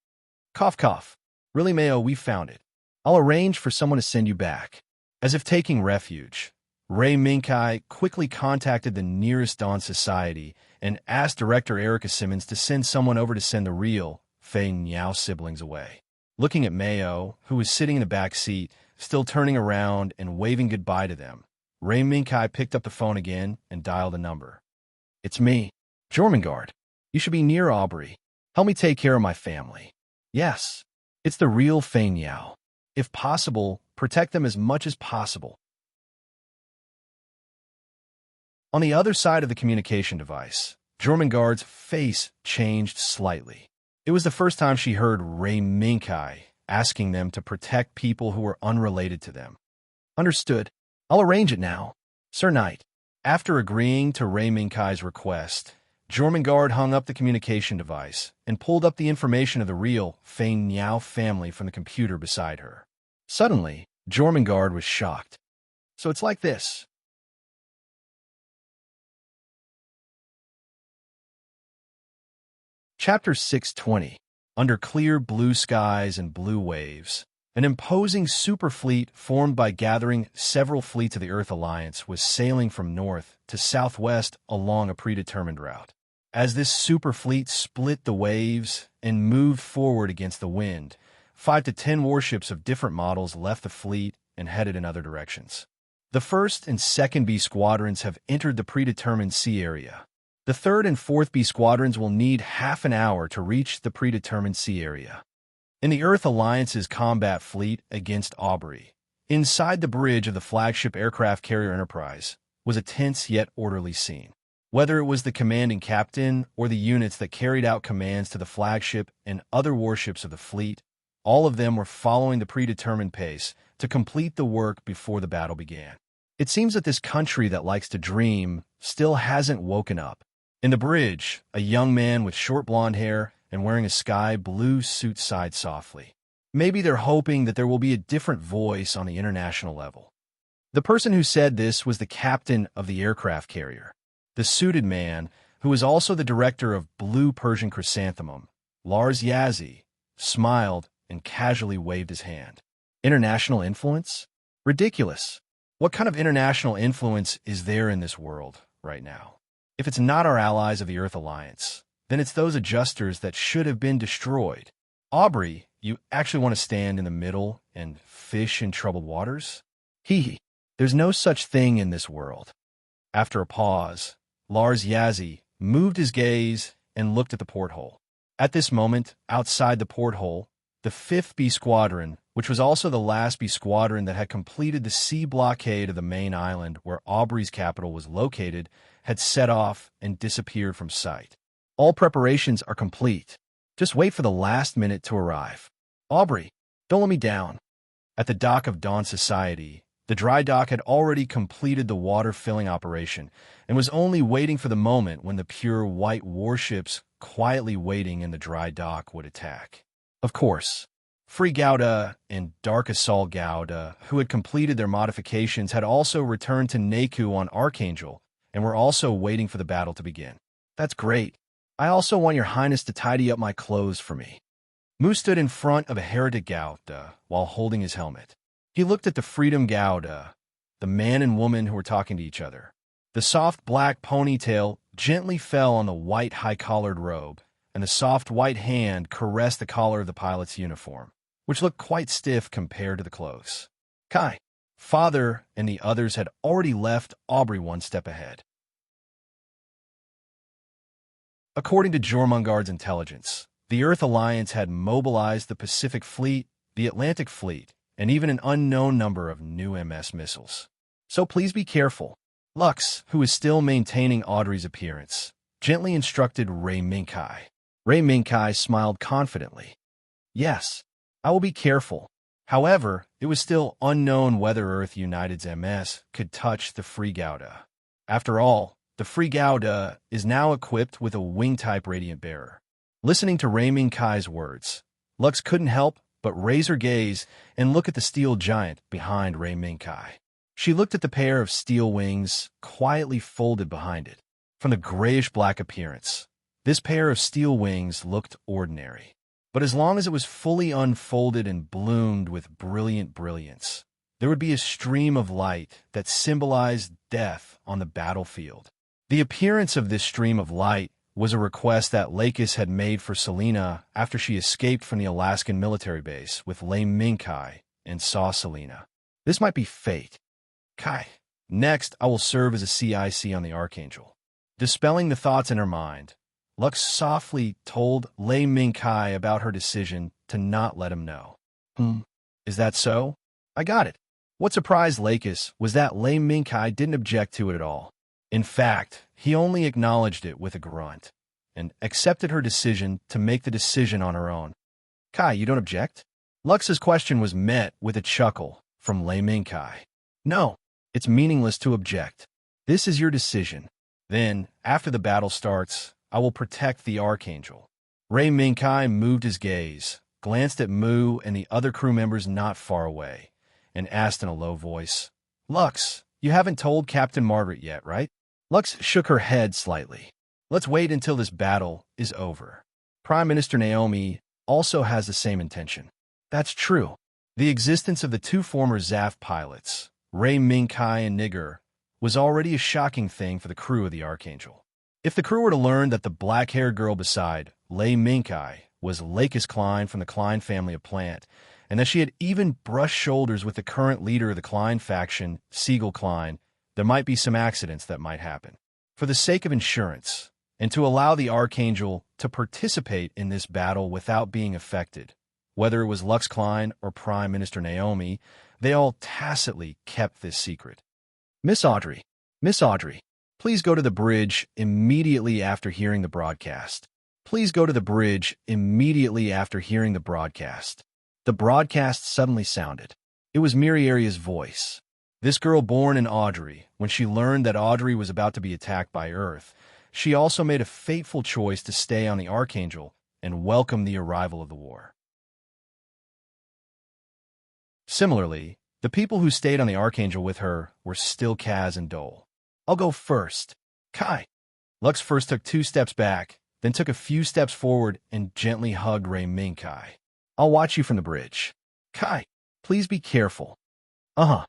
Cough, cough. Really, Mayo, we found it. I'll arrange for someone to send you back. As if taking refuge, Ray Minkai quickly contacted the nearest Dawn Society and asked Director Erica Simmons to send someone over to send the real Fei Niao siblings away. Looking at Mayo, who was sitting in the back seat, still turning around and waving goodbye to them, Ray Minkai picked up the phone again and dialed a number. It's me, Jormungand. You should be near Aubrey. Help me take care of my family. Yes, it's the real Fei Niao. If possible, protect them as much as possible. On the other side of the communication device, Jormungand's face changed slightly. It was the first time she heard Ray Minkai asking them to protect people who were unrelated to them. Understood. I'll arrange it now. Sir Knight. After agreeing to Ray Minkai's request, Jormungand hung up the communication device and pulled up the information of the real Fei Niao family from the computer beside her. Suddenly, Jormungand was shocked. So it's like this. Chapter 620. under clear blue skies and blue waves. An imposing superfleet formed by gathering several fleets of the Earth Alliance was sailing from north to southwest along a predetermined route. As this superfleet split the waves and moved forward against the wind, 5 to 10 warships of different models left the fleet and headed in other directions. The 1st and 2nd B squadrons have entered the predetermined sea area. The 3rd and 4th B squadrons will need half an hour to reach the predetermined sea area. In the Earth Alliance's combat fleet against Aubrey, inside the bridge of the flagship aircraft carrier Enterprise, was a tense yet orderly scene. Whether it was the commanding captain or the units that carried out commands to the flagship and other warships of the fleet, all of them were following the predetermined pace to complete the work before the battle began. It seems that this country that likes to dream still hasn't woken up. In the bridge, a young man with short blonde hair and wearing a sky blue suit sighed softly. Maybe they're hoping that there will be a different voice on the international level. The person who said this was the captain of the aircraft carrier. The suited man, who was also the director of Blue Persian Chrysanthemum, Lars Yazzie, smiled and casually waved his hand. International influence? Ridiculous. What kind of international influence is there in this world right now? If it's not our allies of the Earth Alliance, then it's those adjusters that should have been destroyed. Aubrey, you actually want to stand in the middle and fish in troubled waters? Hee. There's no such thing in this world. After a pause, Lars Yazzie moved his gaze and looked at the porthole. At this moment, outside the porthole, the 5th B Squadron, which was also the last B Squadron that had completed the sea blockade of the main island where Aubrey's capital was located, had set off and disappeared from sight. All preparations are complete. Just wait for the last minute to arrive. Aubrey, don't let me down. At the dock of Dawn Society, the dry dock had already completed the water-filling operation and was only waiting for the moment when the pure white warships quietly waiting in the dry dock would attack. Of course, Free Gouda and Dark Assault Gouda, who had completed their modifications, had also returned to Naku on Archangel and were also waiting for the battle to begin. That's great. I also want your highness to tidy up my clothes for me. Mu stood in front of a Heretic Gouda while holding his helmet. He looked at the Freedom Gouda, the man and woman who were talking to each other. The soft black ponytail gently fell on the white high-collared robe, and the soft white hand caressed the collar of the pilot's uniform, which looked quite stiff compared to the clothes. Kai, father, and the others had already left Aubrey one step ahead. According to Jormungand's intelligence, the Earth Alliance had mobilized the Pacific Fleet, the Atlantic Fleet, and even an unknown number of new MS missiles. So please be careful. Lux, who is still maintaining Audrey's appearance, gently instructed Ray Minkai. Ray Minkai smiled confidently. Yes, I will be careful. However, it was still unknown whether Earth United's MS could touch the Free Gouda. After all, the Free Gouda is now equipped with a wing-type radiant bearer. Listening to Ray Minkai's words, Lux couldn't help but raise her gaze and look at the steel giant behind Ray Minkai. She looked at the pair of steel wings quietly folded behind it. From the grayish-black appearance, this pair of steel wings looked ordinary. But as long as it was fully unfolded and bloomed with brilliant brilliance, there would be a stream of light that symbolized death on the battlefield. The appearance of this stream of light was a request that Lakis had made for Selena after she escaped from the Alaskan military base with Lei Minkai and saw Selena. This might be fate. Kai. Next, I will serve as a CIC on the Archangel. Dispelling the thoughts in her mind, Lux softly told Lei Minkai about her decision to not let him know. Is that so? I got it. What surprised Lakis was that Lei Minkai didn't object to it at all. In fact, he only acknowledged it with a grunt and accepted her decision to make the decision on her own. Kai, you don't object? Lux's question was met with a chuckle from Lei Minkai. No, it's meaningless to object. This is your decision. Then, after the battle starts, I will protect the Archangel. Ray Minkai moved his gaze, glanced at Mu and the other crew members not far away, and asked in a low voice, Lux, you haven't told Captain Margaret yet, right? Lux shook her head slightly. Let's wait until this battle is over. Prime Minister Naomi also has the same intention. That's true. The existence of the two former ZAF pilots, Ray Minkai and Nigger, was already a shocking thing for the crew of the Archangel. If the crew were to learn that the black-haired girl beside Lei Minkai was Lakis Klein from the Klein family of plant, and that she had even brushed shoulders with the current leader of the Klein faction, Siegel Klein, there might be some accidents that might happen. For the sake of insurance, and to allow the Archangel to participate in this battle without being affected, whether it was Lux Klein or Prime Minister Naomi, they all tacitly kept this secret. Miss Audrey, please go to the bridge immediately after hearing the broadcast. Please go to the bridge immediately after hearing the broadcast. The broadcast suddenly sounded. It was Miriaria's voice. This girl born in Audrey, when she learned that Audrey was about to be attacked by Earth, she also made a fateful choice to stay on the Archangel and welcome the arrival of the war. Similarly, the people who stayed on the Archangel with her were still Kaz and Dole. I'll go first. Kai. Lux first took 2 steps back, then took a few steps forward and gently hugged Ray Minkai. I'll watch you from the bridge. Kai, please be careful. I'll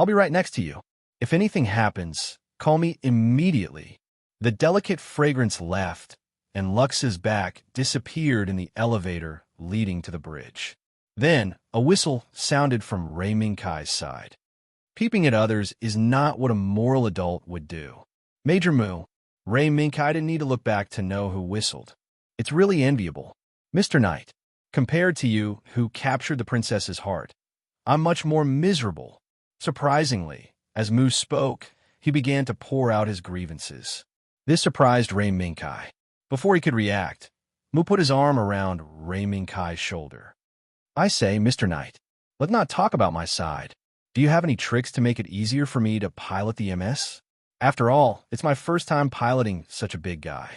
be right next to you. If anything happens, call me immediately. The delicate fragrance left, and Lux's back disappeared in the elevator leading to the bridge. Then, a whistle sounded from Ray Minkai's side. Peeping at others is not what a moral adult would do. Major Moo, Ray Minkai didn't need to look back to know who whistled. It's really enviable. Mr. Knight, compared to you who captured the princess's heart, I'm much more miserable. Surprisingly, as Moo spoke, he began to pour out his grievances. This surprised Ray Minkai. Before he could react, Moo put his arm around Ray Minkai's shoulder. I say, Mr. Knight, let's not talk about my side. Do you have any tricks to make it easier for me to pilot the MS? After all, it's my first time piloting such a big guy.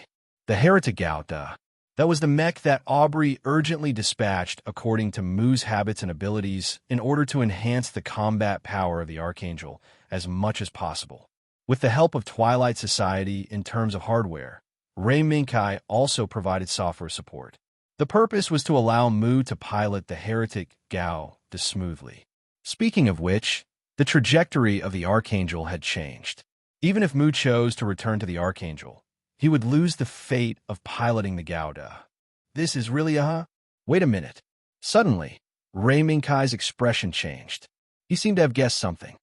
The Heretic Gauta. That was the mech that Aubrey urgently dispatched according to Moo's habits and abilities in order to enhance the combat power of the Archangel as much as possible. With the help of Twilight Society in terms of hardware, Ray Minkai also provided software support. The purpose was to allow Moo to pilot the Heretic Gao smoothly. Speaking of which, the trajectory of the Archangel had changed. Even if Moo chose to return to the Archangel, he would lose the fate of piloting the Gauda. This is really Wait a minute. Suddenly, Ray Minkai's expression changed. He seemed to have guessed something.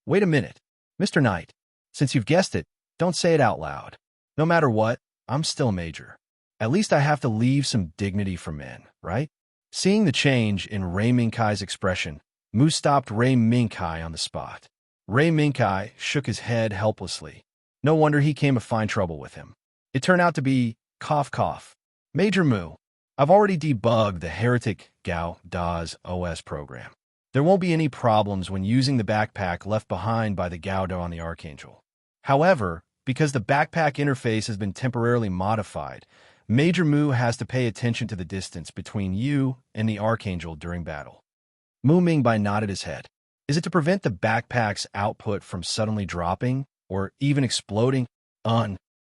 Wait a minute. Mr. Knight, since you've guessed it, don't say it out loud. No matter what, I'm still Major. At least I have to leave some dignity for men, right? Seeing the change in Ray Minkai's expression, Moo stopped Ray Minkai on the spot. Ray Minkai shook his head helplessly. No wonder he came to find trouble with him. It turned out to be cough cough. Major Moo, I've already debugged the Heretic Gao DA's OS program. There won't be any problems when using the backpack left behind by the Gauda on the Archangel. However, because the backpack interface has been temporarily modified, Major Moo has to pay attention to the distance between you and the Archangel during battle. Moo Mingbai nodded his head. Is it to prevent the backpack's output from suddenly dropping or even exploding?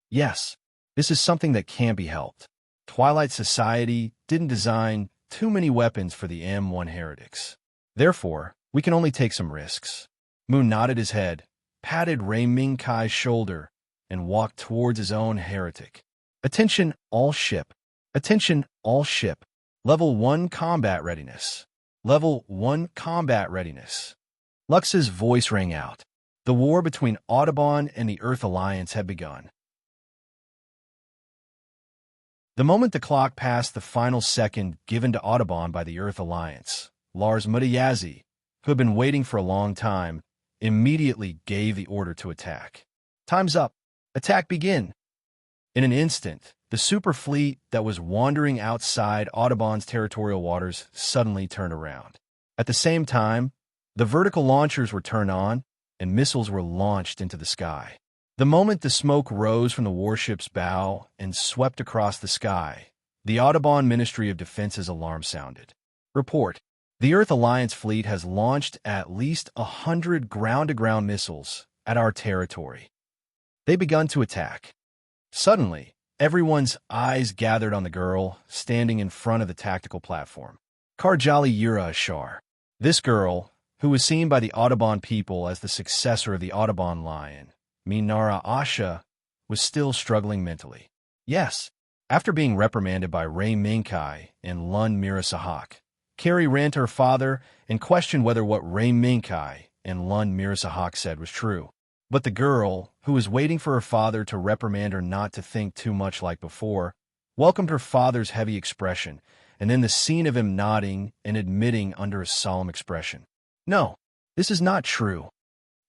Yes. This is something that can't be helped. Twilight Society didn't design too many weapons for the M1 Heretics. Therefore, we can only take some risks. Moo nodded his head, patted Ray Minkai's shoulder, and walked towards his own Heretic. Attention, all ship. Attention, all ship. Level 1 combat readiness. Level 1 combat readiness. Lux's voice rang out. The war between Audubon and the Earth Alliance had begun. The moment the clock passed the final second given to Audubon by the Earth Alliance, Lars Mutayazi, who had been waiting for a long time, immediately gave the order to attack. Time's up. Attack begin. In an instant, the super fleet that was wandering outside Audubon's territorial waters suddenly turned around. At the same time, the vertical launchers were turned on, and missiles were launched into the sky. The moment the smoke rose from the warship's bow and swept across the sky, the Audubon Ministry of Defense's alarm sounded. Report. The Earth Alliance fleet has launched at least 100 ground-to-ground missiles at our territory. They begun to attack. Suddenly, Everyone's eyes gathered on the girl standing in front of the tactical platform. Karjali Yura Ashar. This girl, who was seen by the Audubon people as the successor of the Audubon lion, Minara Asha, was still struggling mentally. Yes, after being reprimanded by Ray Minkai and Lun Mirasahak, Carrie ran to her father and questioned whether what Ray Minkai and Lun Mirasahak said was true. But the girl, who was waiting for her father to reprimand her not to think too much like before, welcomed her father's heavy expression, and then the scene of him nodding and admitting under a solemn expression, "No, this is not true."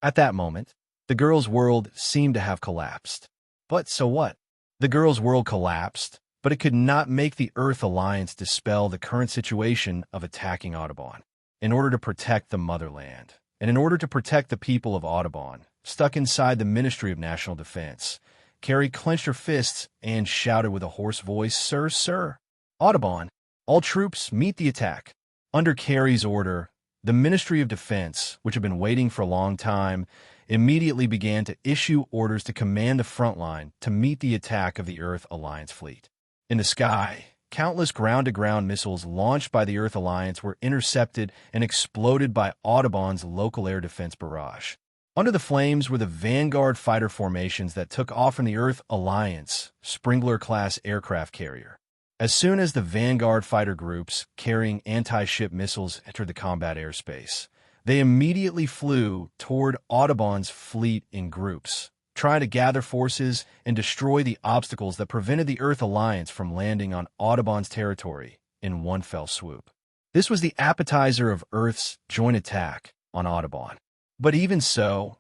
At that moment, the girl's world seemed to have collapsed. But so what? The girl's world collapsed, but it could not make the Earth Alliance dispel the current situation of attacking Audubon. In order to protect the motherland, and in order to protect the people of Audubon, stuck inside the Ministry of National Defense, Carrie clenched her fists and shouted with a hoarse voice, "Sir, sir! Audubon, all troops meet the attack." Under Carrie's order, the Ministry of Defense, which had been waiting for a long time, immediately began to issue orders to command the front line to meet the attack of the Earth Alliance fleet. In the sky, countless ground-to-ground missiles launched by the Earth Alliance were intercepted and exploded by Audubon's local air defense barrage. Under the flames were the Vanguard fighter formations that took off from the Earth Alliance Springler-class aircraft carrier. As soon as the Vanguard fighter groups carrying anti-ship missiles entered the combat airspace, they immediately flew toward Audubon's fleet in groups, trying to gather forces and destroy the obstacles that prevented the Earth Alliance from landing on Audubon's territory in one fell swoop. This was the appetizer of Earth's joint attack on Audubon. But even so,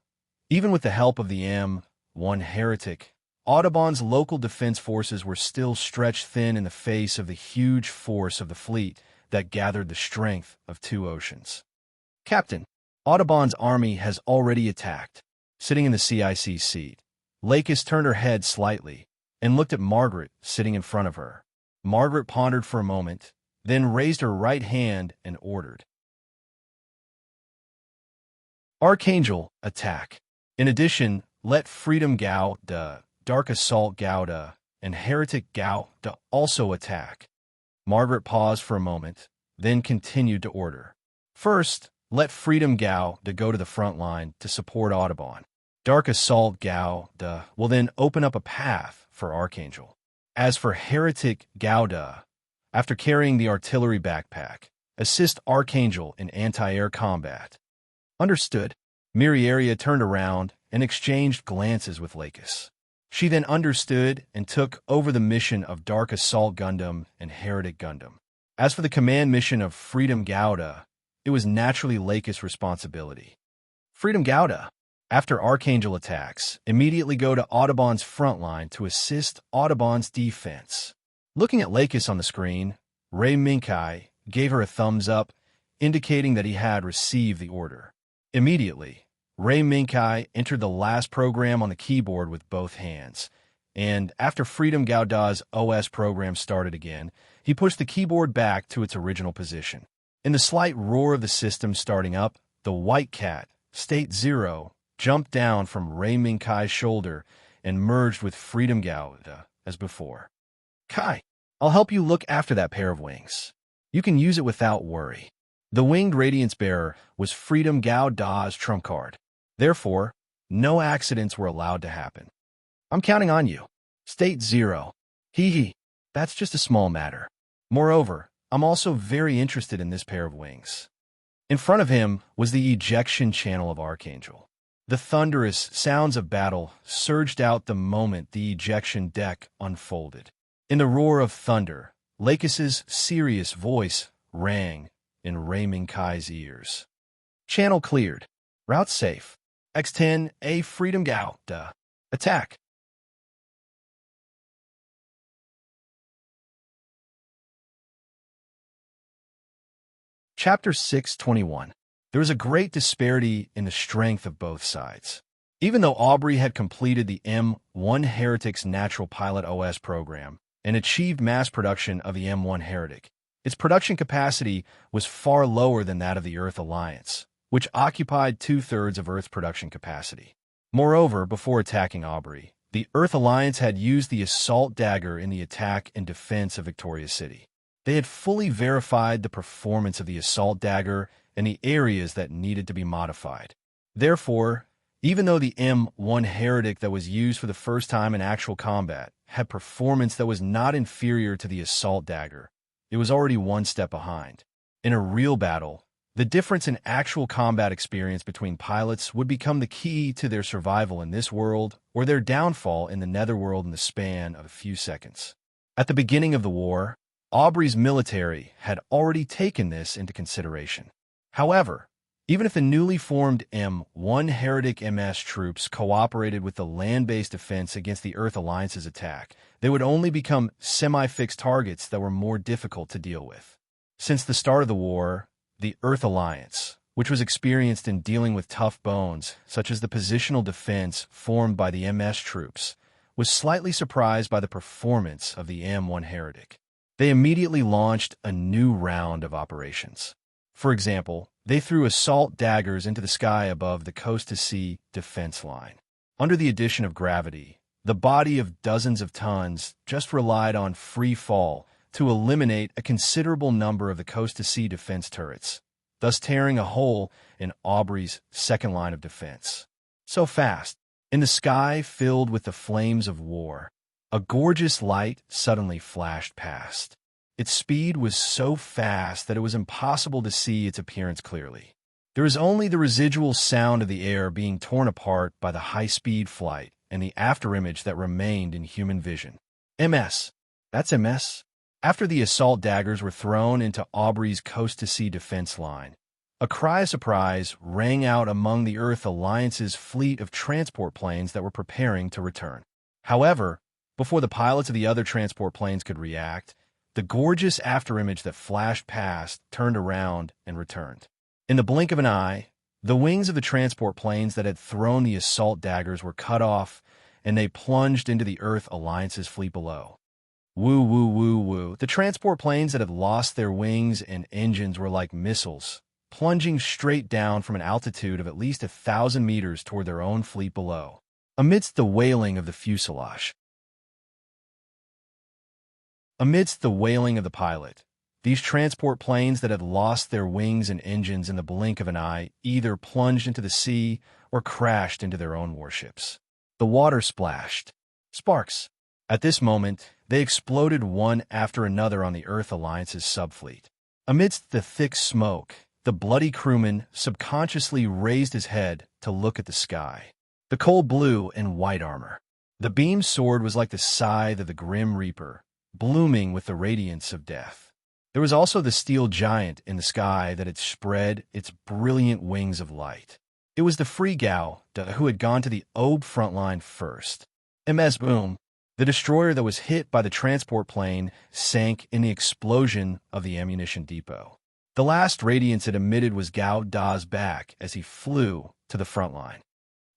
even with the help of the M1 Heretic, Audubon's local defense forces were still stretched thin in the face of the huge force of the fleet that gathered the strength of two oceans. "Captain, Audubon's army has already attacked." Sitting in the CIC seat, Lakis turned her head slightly and looked at Margaret sitting in front of her. Margaret pondered for a moment, then raised her right hand and ordered, "Archangel, attack. In addition, let Freedom Gauda, Dark Assault Gauda, and Heretic Gauda also attack." Margaret paused for a moment, then continued to order. "First, let Freedom Gauda go to the front line to support Audubon. Dark Assault Gauda will then open up a path for Archangel. As for Heretic Gauda, after carrying the artillery backpack, assist Archangel in anti-air combat." "Understood." Miriaria turned around and exchanged glances with Lakis. She then understood and took over the mission of Dark Assault Gundam and Heretic Gundam. As for the command mission of Freedom Gauda, it was naturally Lakis' responsibility. Freedom Gauda, after Archangel attacks, immediately go to Audubon's front line to assist Audubon's defense. Looking at Lakis on the screen, Ray Minkai gave her a thumbs up, indicating that he had received the order. Immediately, Ray Minkai entered the last program on the keyboard with both hands, and after Freedom Gauda's OS program started again, he pushed the keyboard back to its original position. In the slight roar of the system starting up, the white cat, State 0, jumped down from Ray Minkai's shoulder and merged with Freedom Gauda as before. "Kai, I'll help you look after that pair of wings. You can use it without worry." The winged radiance bearer was Freedom Gauda's trump card. Therefore, no accidents were allowed to happen. "I'm counting on you. State 0. Hee, that's just a small matter. Moreover, I'm also very interested in this pair of wings." In front of him was the ejection channel of Archangel. The thunderous sounds of battle surged out the moment the ejection deck unfolded. In the roar of thunder, Lakis' serious voice rang in Ray Minkai's ears. "Channel cleared. Route safe. X10A Freedom Gauda. Attack." Chapter 621. There was a great disparity in the strength of both sides. Even though Aubrey had completed the M1 Heretic's Natural Pilot OS program and achieved mass production of the M1 Heretic, its production capacity was far lower than that of the Earth Alliance, which occupied 2/3 of Earth's production capacity. Moreover, before attacking Aubrey, The Earth Alliance had used the assault dagger in the attack and defense of Victoria City. They had fully verified the performance of the assault dagger and the areas that needed to be modified. Therefore, even though the M1 Heretic that was used for the first time in actual combat had performance that was not inferior to the assault dagger, it was already one step behind. In a real battle, the difference in actual combat experience between pilots would become the key to their survival in this world or their downfall in the netherworld in the span of a few seconds. At the beginning of the war, Aubrey's military had already taken this into consideration. However, even if the newly formed M1 Heretic MS troops cooperated with the land-based defense against the Earth Alliance's attack, they would only become semi-fixed targets that were more difficult to deal with. Since the start of the war, the Earth Alliance, which was experienced in dealing with tough bones, such as the positional defense formed by the MS troops, was slightly surprised by the performance of the M1 Heretic. They immediately launched a new round of operations. For example, they threw assault daggers into the sky above the coast-to-sea defense line. Under the addition of gravity, the body of dozens of tons just relied on free fall to eliminate a considerable number of the coast-to-sea defense turrets, thus tearing a hole in Aubrey's second line of defense. So fast, in the sky filled with the flames of war, a gorgeous light suddenly flashed past. Its speed was so fast that it was impossible to see its appearance clearly. There was only the residual sound of the air being torn apart by the high-speed flight and the afterimage that remained in human vision. MS. That's MS. After the assault daggers were thrown into Aubrey's coast-to-sea defense line, a cry of surprise rang out among the Earth Alliance's fleet of transport planes that were preparing to return. However, before the pilots of the other transport planes could react, the gorgeous afterimage that flashed past turned around and returned. In the blink of an eye, the wings of the transport planes that had thrown the assault daggers were cut off, and they plunged into the Earth Alliance's fleet below. Woo, woo, woo, woo. The transport planes that had lost their wings and engines were like missiles, plunging straight down from an altitude of at least 1,000 meters toward their own fleet below. Amidst the wailing of the fuselage, amidst the wailing of the pilot, these transport planes that had lost their wings and engines in the blink of an eye either plunged into the sea or crashed into their own warships. The water splashed. Sparks. At this moment, they exploded one after another on the Earth Alliance's subfleet. Amidst the thick smoke, the bloody crewman subconsciously raised his head to look at the sky. The cold blue and white armor. The beam sword was like the scythe of the Grim Reaper, blooming with the radiance of death. There was also the steel giant in the sky that had spread its brilliant wings of light. It was the Frigau who had gone to the Ob front line first. MS Boom, the destroyer that was hit by the transport plane, sank in the explosion of the ammunition depot. The last radiance it emitted was Gao Da's back as he flew to the front line.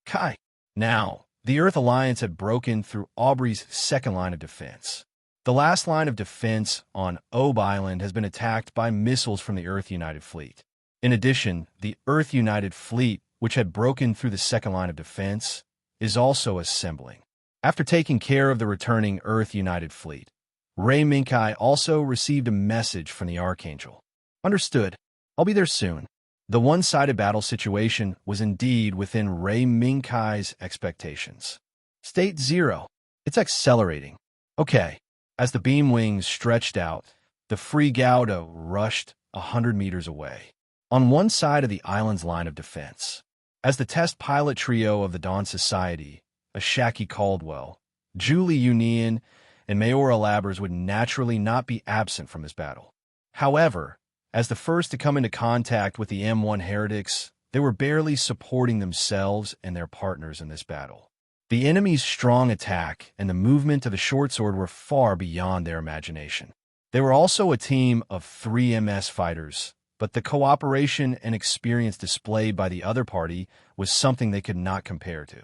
Kai. Now, the Earth Alliance had broken through Aubrey's second line of defense. The last line of defense on Ob Island has been attacked by missiles from the Earth United Fleet. In addition, the Earth United Fleet, which had broken through the second line of defense, is also assembling. After taking care of the returning Earth United Fleet, Ray Minkai also received a message from the Archangel. Understood. I'll be there soon. The one-sided battle situation was indeed within Ray Minkai's expectations. State 0. It's accelerating. Okay. As the beam wings stretched out, the Free Gauda rushed 100 meters away, on one side of the island's line of defense. As the test pilot trio of the Dawn Society, Ashaki Caldwell, Julie Union, and Maora Labbers would naturally not be absent from this battle. However, as the first to come into contact with the M1 Heretics, they were barely supporting themselves and their partners in this battle. The enemy's strong attack and the movement of the short sword were far beyond their imagination. They were also a team of 3 MS fighters, but the cooperation and experience displayed by the other party was something they could not compare to.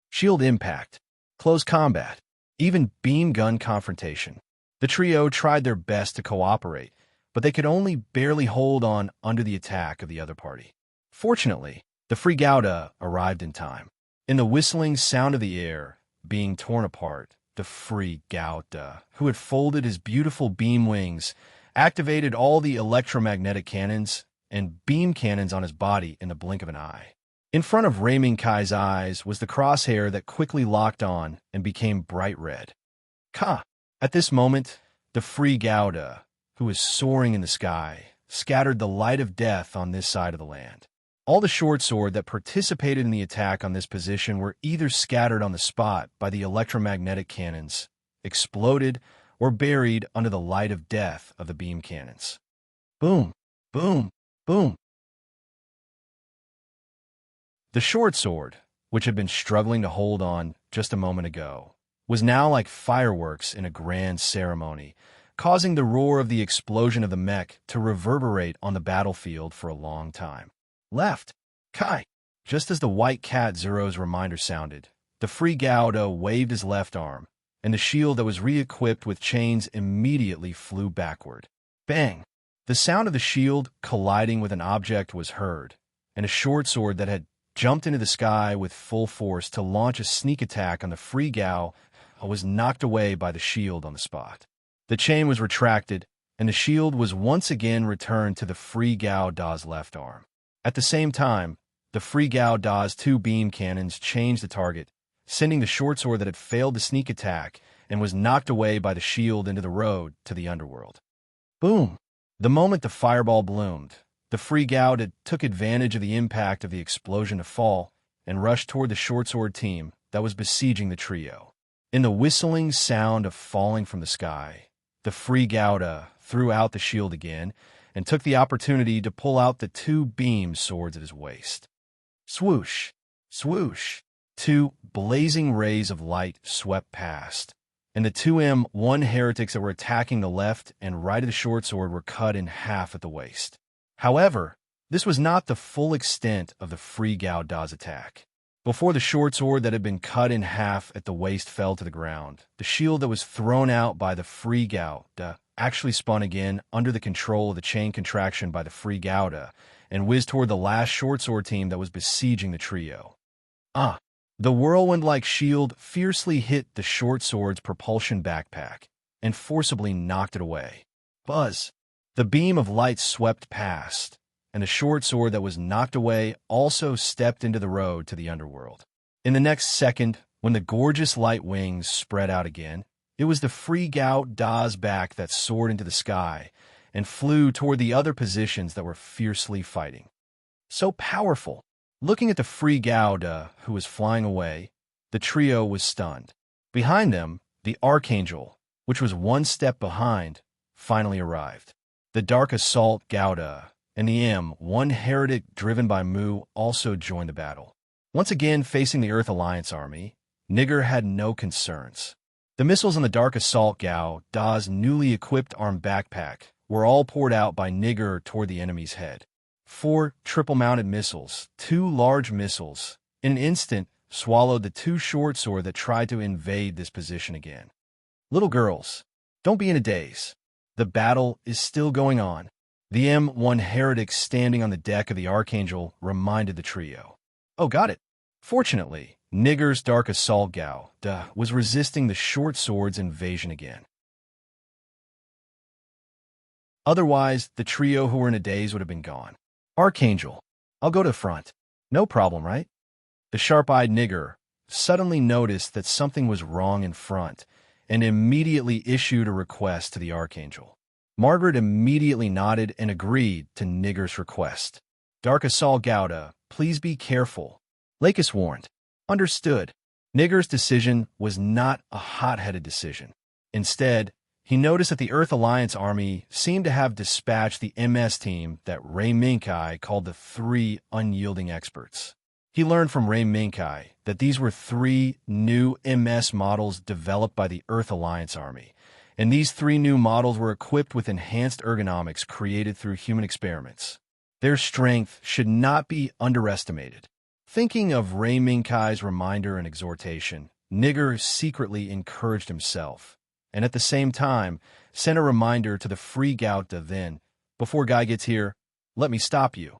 Shield impact, close combat, even beam gun confrontation. The trio tried their best to cooperate, but they could only barely hold on under the attack of the other party. Fortunately, the Free Gauda arrived in time. In the whistling sound of the air, being torn apart, the free Gauda, who had folded his beautiful beam wings, activated all the electromagnetic cannons and beam cannons on his body in the blink of an eye. In front of Rayming Kai's eyes was the crosshair that quickly locked on and became bright red. Ka! At this moment, the free Gauda, who was soaring in the sky, scattered the light of death on this side of the land. All the short sword that participated in the attack on this position were either scattered on the spot by the electromagnetic cannons, exploded, or buried under the light of death of the beam cannons. Boom! Boom! Boom! The short sword, which had been struggling to hold on just a moment ago, was now like fireworks in a grand ceremony, causing the roar of the explosion of the mech to reverberate on the battlefield for a long time. Left! Kai! Just as the white cat Zero's reminder sounded, the free Gauda waved his left arm, and the shield that was re-equipped with chains immediately flew backward. Bang! The sound of the shield colliding with an object was heard, and a short sword that had jumped into the sky with full force to launch a sneak attack on the free Gao was knocked away by the shield on the spot. The chain was retracted, and the shield was once again returned to the free Gao Da's left arm. At the same time, the free Gao Da's two beam cannons changed the target, sending the short sword that had failed the sneak attack and was knocked away by the shield into the road to the underworld. Boom! The moment the fireball bloomed, the free Gauda took advantage of the impact of the explosion to fall and rushed toward the short sword team that was besieging the trio. In the whistling sound of falling from the sky, the free Gauda threw out the shield again and took the opportunity to pull out the two beam swords at his waist. Swoosh! Swoosh! Two blazing rays of light swept past, and the two M1 heretics that were attacking the left and right of the short sword were cut in half at the waist. However, this was not the full extent of the free Gao Da's attack. Before the short sword that had been cut in half at the waist fell to the ground, the shield that was thrown out by the free Gao Da actually spun again under the control of the chain contraction by the free Gauda and whizzed toward the last short sword team that was besieging the trio. The whirlwind-like shield fiercely hit the short sword's propulsion backpack and forcibly knocked it away. Buzz! The beam of light swept past, and the short sword that was knocked away also stepped into the road to the underworld. In the next second, when the gorgeous light wings spread out again, it was the free Gao Da's back that soared into the sky and flew toward the other positions that were fiercely fighting. So powerful! Looking at the free Gao Da, who was flying away, the trio was stunned. Behind them, the Archangel, which was one step behind, finally arrived. The Dark Assault Gauda and the M1 heretic driven by Mu also joined the battle. Once again facing the Earth Alliance army, Nigger had no concerns. The missiles on the Dark Assault Gao Da's newly equipped armed backpack were all poured out by Nigger toward the enemy's head. 4 triple-mounted missiles, 2 large missiles, in an instant swallowed the 2 short sword that tried to invade this position again. Little girls, don't be in a daze. The battle is still going on. The M1 heretic standing on the deck of the Archangel reminded the trio. Oh, got it. Fortunately, Nigger's Dark Assault Gao Da was resisting the short sword's invasion again. Otherwise, the trio who were in a daze would have been gone. Archangel, I'll go to the front. No problem, right? The sharp-eyed Nigger suddenly noticed that something was wrong in front and immediately issued a request to the Archangel. Margaret immediately nodded and agreed to Nigger's request. Dark Assault Gauda, please be careful. Lakis warned. Understood. Nigger's decision was not a hot-headed decision. Instead, he noticed that the Earth Alliance army seemed to have dispatched the MS team that Ray Minkai called the 3 unyielding experts. He learned from Ray Minkai that these were 3 new MS models developed by the Earth Alliance army, and these 3 new models were equipped with enhanced ergonomics created through human experiments. Their strength should not be underestimated. Thinking of Ray Minkai's reminder and exhortation, Nigger secretly encouraged himself, and at the same time, sent a reminder to the free Gauta then, before Guy gets here, let me stop you.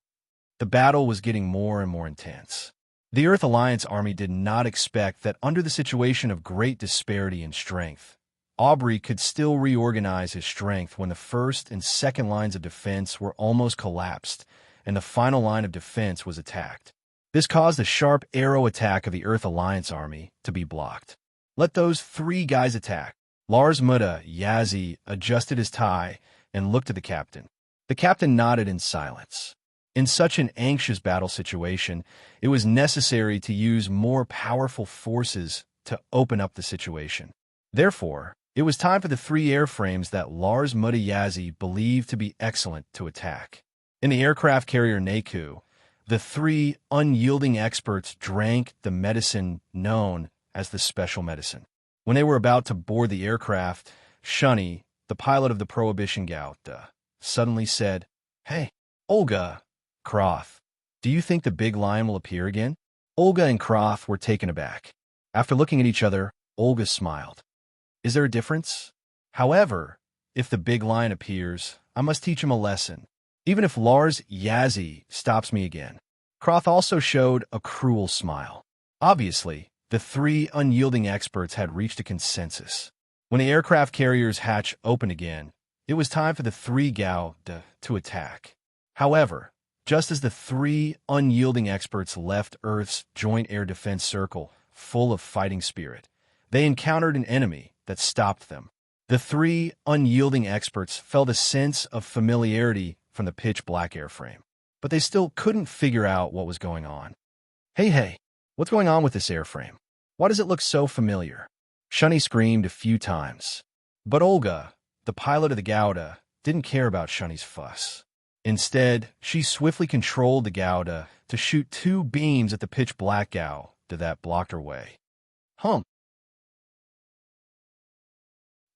The battle was getting more and more intense. The Earth Alliance army did not expect that under the situation of great disparity in strength, Aubrey could still reorganize his strength when the first and second lines of defense were almost collapsed and the final line of defense was attacked. This caused a sharp arrow attack of the Earth Alliance army to be blocked. Let those three guys attack. Lars Mutta Yazzie adjusted his tie and looked at the captain. The captain nodded in silence. In such an anxious battle situation, it was necessary to use more powerful forces to open up the situation. Therefore, it was time for the three airframes that Lars Mutta Yazzie believed to be excellent to attack. In the aircraft carrier Naku, the three unyielding experts drank the medicine known as the special medicine. When they were about to board the aircraft, Shunny, the pilot of the Prohibition Gauta, suddenly said, "Hey, Olga, Kroth, do you think the big lion will appear again?" Olga and Kroth were taken aback. After looking at each other, Olga smiled. "Is there a difference? However, if the big lion appears, I must teach him a lesson, even if Lars Yazzie stops me again." Kroth also showed a cruel smile. Obviously, the three unyielding experts had reached a consensus. When the aircraft carrier's hatch opened again, it was time for the three Gauta to attack. However, just as the three unyielding experts left Earth's joint air defense circle full of fighting spirit, they encountered an enemy that stopped them. The three unyielding experts felt a sense of familiarity from the pitch-black airframe, but they still couldn't figure out what was going on. Hey, what's going on with this airframe? Why does it look so familiar?" Shunny screamed a few times. But Olga, the pilot of the Gauta, didn't care about Shunny's fuss. Instead, she swiftly controlled the Gauta to shoot two beams at the pitch-black Gauta that blocked her way.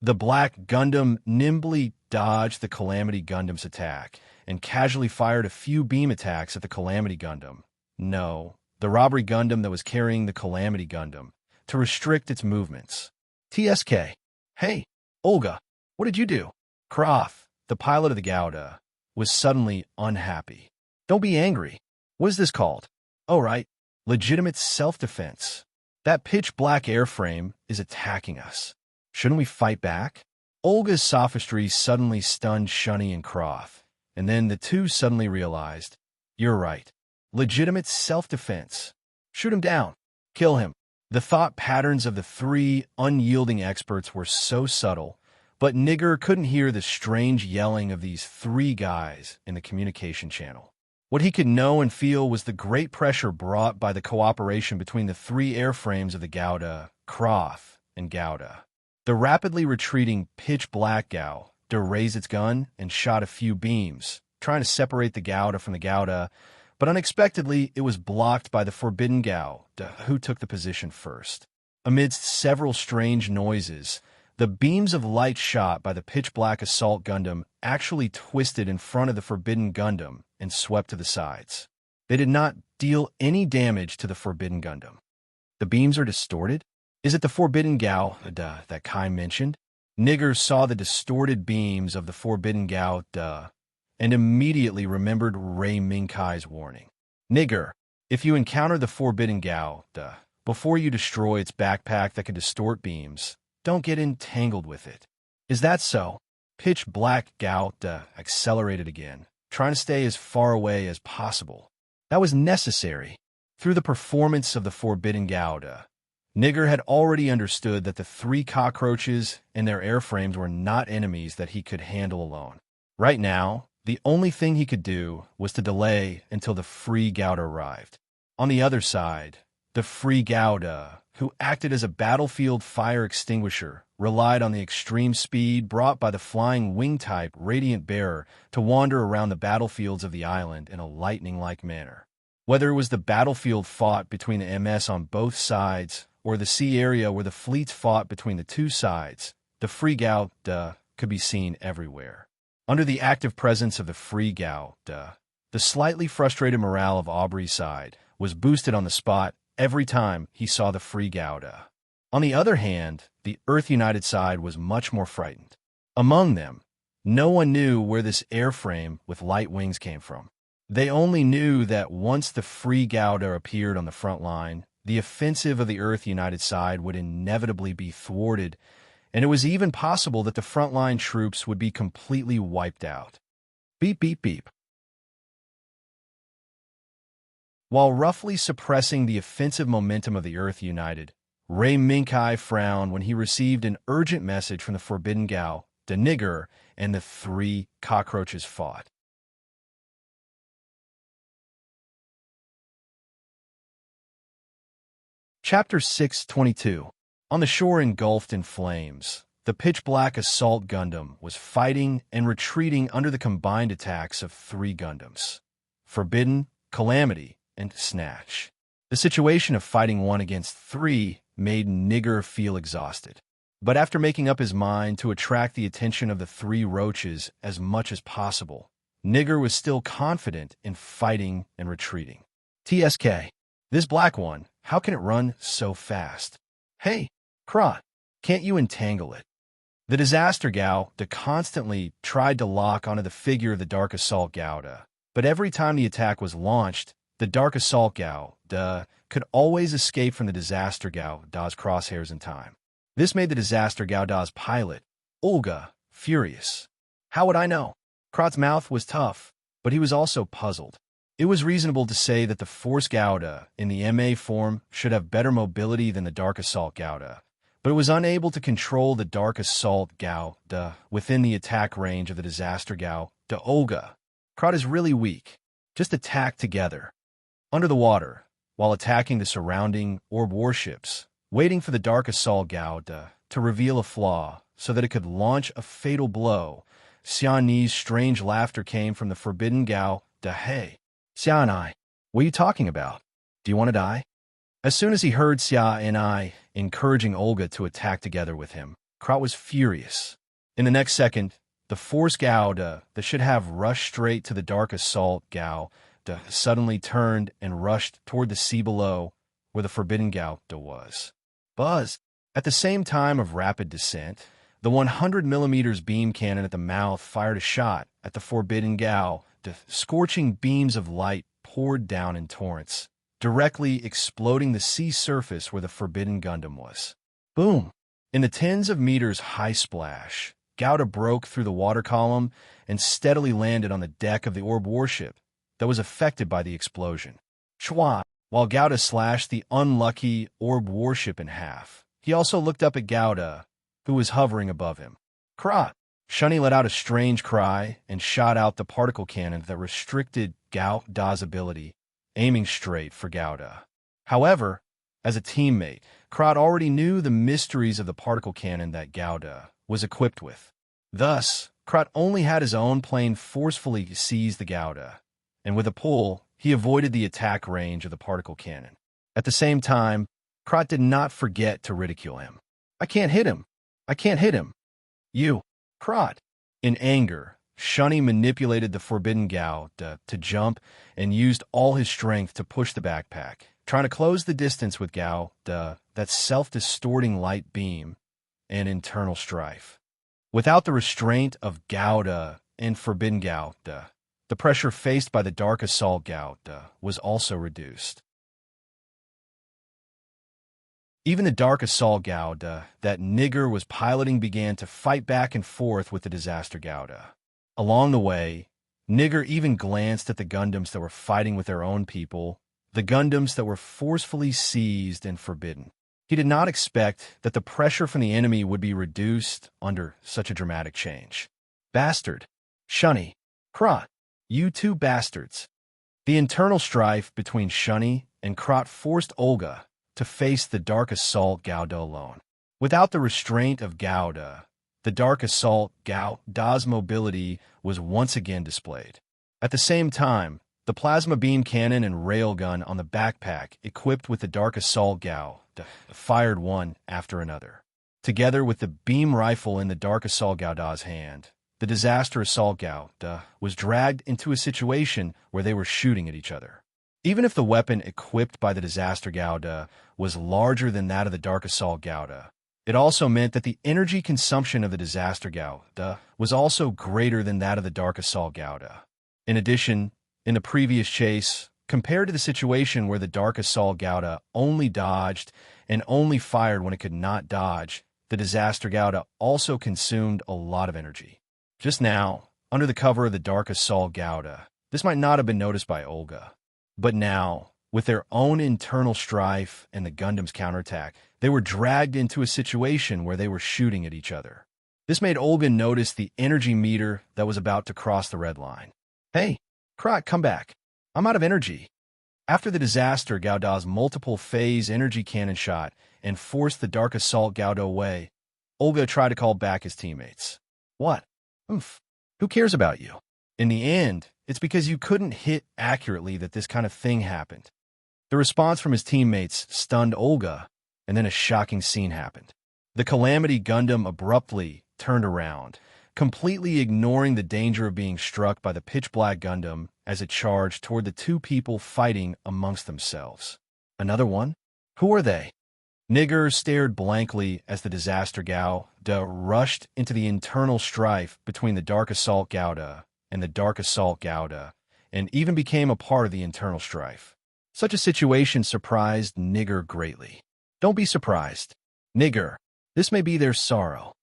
The Black Gundam nimbly dodged the Calamity Gundam's attack and casually fired a few beam attacks at the Calamity Gundam. No, the Robbery Gundam that was carrying the Calamity Gundam, to restrict its movements. TSK. "Hey, Olga, what did you do?" Kroth, the pilot of the Gauta, was suddenly unhappy. "Don't be angry. What is this called?" "Oh, right. Legitimate self-defense. That pitch-black airframe is attacking us. Shouldn't we fight back?" Olga's sophistry suddenly stunned Shunny and Kroth, and then the two suddenly realized, "You're right. Legitimate self-defense. Shoot him down. Kill him." The thought patterns of the three unyielding experts were so subtle, but Nigger couldn't hear the strange yelling of these three guys in the communication channel. What he could know and feel was the great pressure brought by the cooperation between the three airframes of the Gauta, Kroth, and Gauta. The rapidly retreating pitch-black Gauta raised its gun and shot a few beams, trying to separate the Gauta from the Gauta, but unexpectedly it was blocked by the Forbidden Gauta, who took the position first. Amidst several strange noises, the beams of light shot by the pitch-black assault Gundam actually twisted in front of the Forbidden Gundam and swept to the sides. They did not deal any damage to the Forbidden Gundam. The beams are distorted? Is it the Forbidden Gauta that Kai mentioned? Nigger saw the distorted beams of the Forbidden Gauta and immediately remembered Ray Minkai's warning. "Nigger, if you encounter the Forbidden Gauta, before you destroy its backpack that can distort beams, don't get entangled with it." "Is that so?" Pitch-black Gauta accelerated again, trying to stay as far away as possible. That was necessary. Through the performance of the Forbidden Gauta, Nigger had already understood that the three cockroaches and their airframes were not enemies that he could handle alone. Right now, the only thing he could do was to delay until the Free Gauta arrived. On the other side, the Free Gauta, who acted as a battlefield fire extinguisher, relied on the extreme speed brought by the flying wing-type Radiant Bearer to wander around the battlefields of the island in a lightning-like manner. Whether it was the battlefield fought between the MS on both sides or the sea area where the fleets fought between the two sides, the Free Gauta could be seen everywhere. Under the active presence of the Free Gauta, the slightly frustrated morale of Aubrey's side was boosted on the spot every time he saw the Free Gauta. On the other hand, the Earth United side was much more frightened. Among them, no one knew where this airframe with light wings came from. They only knew that once the free Gauda appeared on the front line, the offensive of the Earth United side would inevitably be thwarted, and it was even possible that the frontline troops would be completely wiped out. Beep, beep, beep. While roughly suppressing the offensive momentum of the Earth United, Ray Minkai frowned when he received an urgent message from the Forbidden Gao, the Nigger, and the three cockroaches fought. Chapter 622. On the shore engulfed in flames, the pitch-black assault Gundam was fighting and retreating under the combined attacks of three Gundams: Forbidden, Calamity, and Snatch. The situation of fighting one against three made Nigger feel exhausted. But after making up his mind to attract the attention of the three roaches as much as possible, Nigger was still confident in fighting and retreating. TSK. This black one, how can it run so fast? Hey, Krot, can't you entangle it? The Disaster Gao constantly tried to lock onto the figure of the Dark Assault Gauda, but every time the attack was launched, the Dark Assault Gauda could always escape from the Disaster Gauda's crosshairs in time. This made the Disaster Gauda's pilot, Olga, furious. How would I know? Krot's mouth was tough, but he was also puzzled. It was reasonable to say that the Force Gauda in the MA form should have better mobility than the Dark Assault Gauda, but it was unable to control the Dark Assault Gauda within the attack range of the Disaster Gauda. Olga. Krot is really weak. Just attack together. Under the water, while attacking the surrounding orb warships, waiting for the Dark Assault Gauda to reveal a flaw so that it could launch a fatal blow, Xianni's strange laughter came from the Forbidden Gauda. Hey, Xianai, what are you talking about? Do you want to die? As soon as he heard Xia and I encouraging Olga to attack together with him, Krot was furious. In the next second, the Force Gauda that should have rushed straight to the Dark Assault Gauda suddenly turned and rushed toward the sea below where the Forbidden Gauda was. Buzz! At the same time of rapid descent, the 100mm beam cannon at the mouth fired a shot at the Forbidden Gauda. Scorching beams of light poured down in torrents, directly exploding the sea surface where the Forbidden Gundam was. Boom! In the tens of meters high splash, Gauda broke through the water column and steadily landed on the deck of the orb warship that was affected by the explosion. Chua! While Gauda slashed the unlucky orb warship in half, he also looked up at Gauda, who was hovering above him. Krot! Shunny let out a strange cry and shot out the particle cannon that restricted Gauda's ability, aiming straight for Gauda. However, as a teammate, Krot already knew the mysteries of the particle cannon that Gauda was equipped with. Thus, Krot only had his own plane forcefully seize the Gauda, and with a pull, he avoided the attack range of the particle cannon. At the same time, Krot did not forget to ridicule him. I can't hit him. I can't hit him. You. Krot. In anger, Shunny manipulated the Forbidden Gauda to jump and used all his strength to push the backpack, trying to close the distance with Gauda, that self-distorting light beam, and internal strife. Without the restraint of Gauda and Forbidden Gauda, the pressure faced by the Dark Assault Gauda was also reduced. Even the Dark Assault Gauda that Nigger was piloting began to fight back and forth with the Disaster Gauda. Along the way, Nigger even glanced at the Gundams that were fighting with their own people, the Gundams that were forcefully seized and forbidden. He did not expect that the pressure from the enemy would be reduced under such a dramatic change. Bastard! Shunny! Krot! You two bastards! The internal strife between Shunny and Krot forced Olga to face the Dark Assault Gauda alone. Without the restraint of Gauda, the Dark Assault Gauda's mobility was once again displayed. At the same time, the plasma beam cannon and railgun on the backpack equipped with the Dark Assault Gauda fired one after another. Together with the beam rifle in the Dark Assault Gauda's hand, the Disaster Assault Gauda was dragged into a situation where they were shooting at each other. Even if the weapon equipped by the Disaster Gauda was larger than that of the Dark Assault Gauda, it also meant that the energy consumption of the Disaster Gauda was also greater than that of the Dark Assault Gauda. In addition, In the previous chase, compared to the situation where the Dark Assault Gouda only dodged and only fired when it could not dodge, the Disaster Gouda also consumed a lot of energy. Just now, under the cover of the Dark Assault Gouda, this might not have been noticed by Olga. But now, with their own internal strife and the Gundam's counterattack, they were dragged into a situation where they were shooting at each other. This made Olga notice the energy meter that was about to cross the red line. Hey, Krot, come back. I'm out of energy. After the Disaster Gouda's multiple-phase energy cannon shot and forced the Dark Assault Gouda away, Olga tried to call back his teammates. What? Oomph. Who cares about you? In the end, it's because you couldn't hit accurately that this kind of thing happened. The response from his teammates stunned Olga, and then a shocking scene happened. The Calamity Gundam abruptly turned around, completely ignoring the danger of being struck by the pitch-black Gundam as it charged toward the two people fighting amongst themselves. Another one? Who are they? Nigger stared blankly as the Disaster Gouda rushed into the internal strife between the Dark Assault Gouda and the Dark Assault Gouda, and even became a part of the internal strife. Such a situation surprised Nigger greatly. Don't be surprised. Nigger, this may be their sorrow.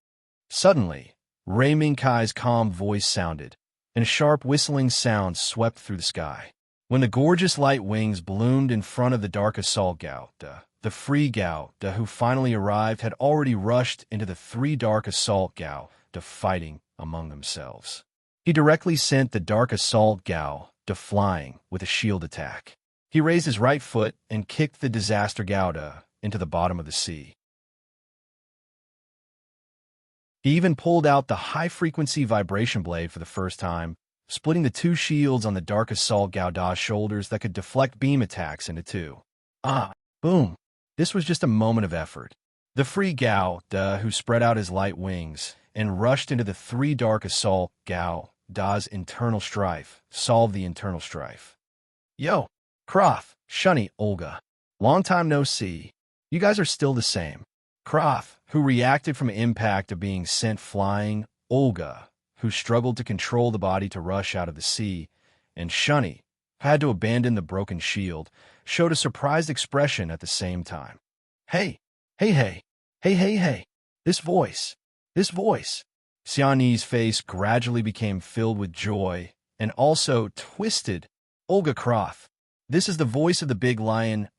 Suddenly, Rei Minkai's calm voice sounded, and a sharp whistling sound swept through the sky. When the gorgeous light wings bloomed in front of the Dark Assault Gouda, the Free Gouda who finally arrived had already rushed into the three Dark Assault Gouda fighting among themselves. He directly sent the Dark Assault Gouda flying with a shield attack. He raised his right foot and kicked the Disaster Gouda into the bottom of the sea. He even pulled out the high-frequency vibration blade for the first time, splitting the two shields on the Dark Assault Gouda's shoulders that could deflect beam attacks into two. Boom. This was just a moment of effort. The Free Gouda, who spread out his light wings and rushed into the three Dark Assault Gouda's internal strife, solved the internal strife. Yo, Kroth, Shunny, Olga. Long time no see. You guys are still the same. Kroth, who reacted from impact of being sent flying, Olga, who struggled to control the body to rush out of the sea, and Shunny, who had to abandon the broken shield, showed a surprised expression at the same time. Hey. This voice. Xiani's face gradually became filled with joy and also twisted. Olga Kroth. This is the voice of the big lion.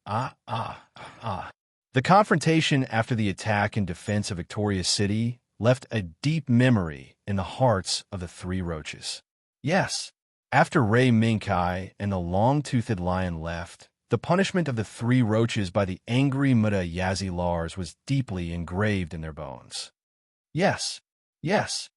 The confrontation after the attack in defense of Victoria City left a deep memory in the hearts of the three roaches. Yes, after Rei Minkai and the long-toothed lion left, the punishment of the three roaches by the angry Mutayazi Lars was deeply engraved in their bones. Yes. It's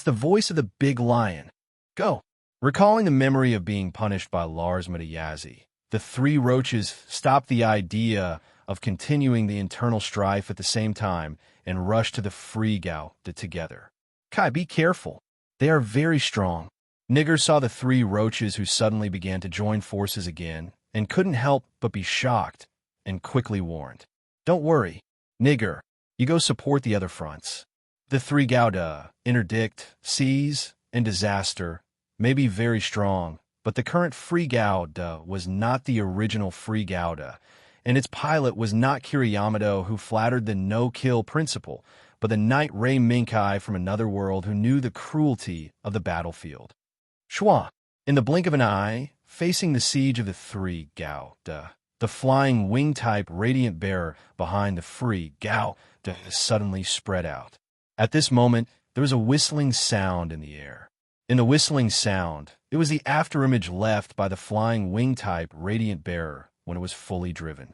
the voice of the big lion. Go. Recalling the memory of being punished by Lars Mutayazi, the three roaches stopped the idea of continuing the internal strife at the same time and rushed to the Free Gouda together. Kai, be careful. They are very strong. Nigger saw the three roaches who suddenly began to join forces again and couldn't help but be shocked and quickly warned. Don't worry, Nigger, you go support the other fronts. The three Gouda, Interdict, Seize, and Disaster may be very strong, but the current Free Gouda was not the original Free Gouda, and its pilot was not Kiriyamato, who flattered the no-kill principle, but the knight Rei Minkai from another world who knew the cruelty of the battlefield. Shua, in the blink of an eye, facing the siege of the three Gouda, the flying wing-type radiant bearer behind the Free Gouda suddenly spread out. At this moment, there was a whistling sound in the air. In the whistling sound, it was the afterimage left by the flying wing-type radiant bearer when it was fully driven.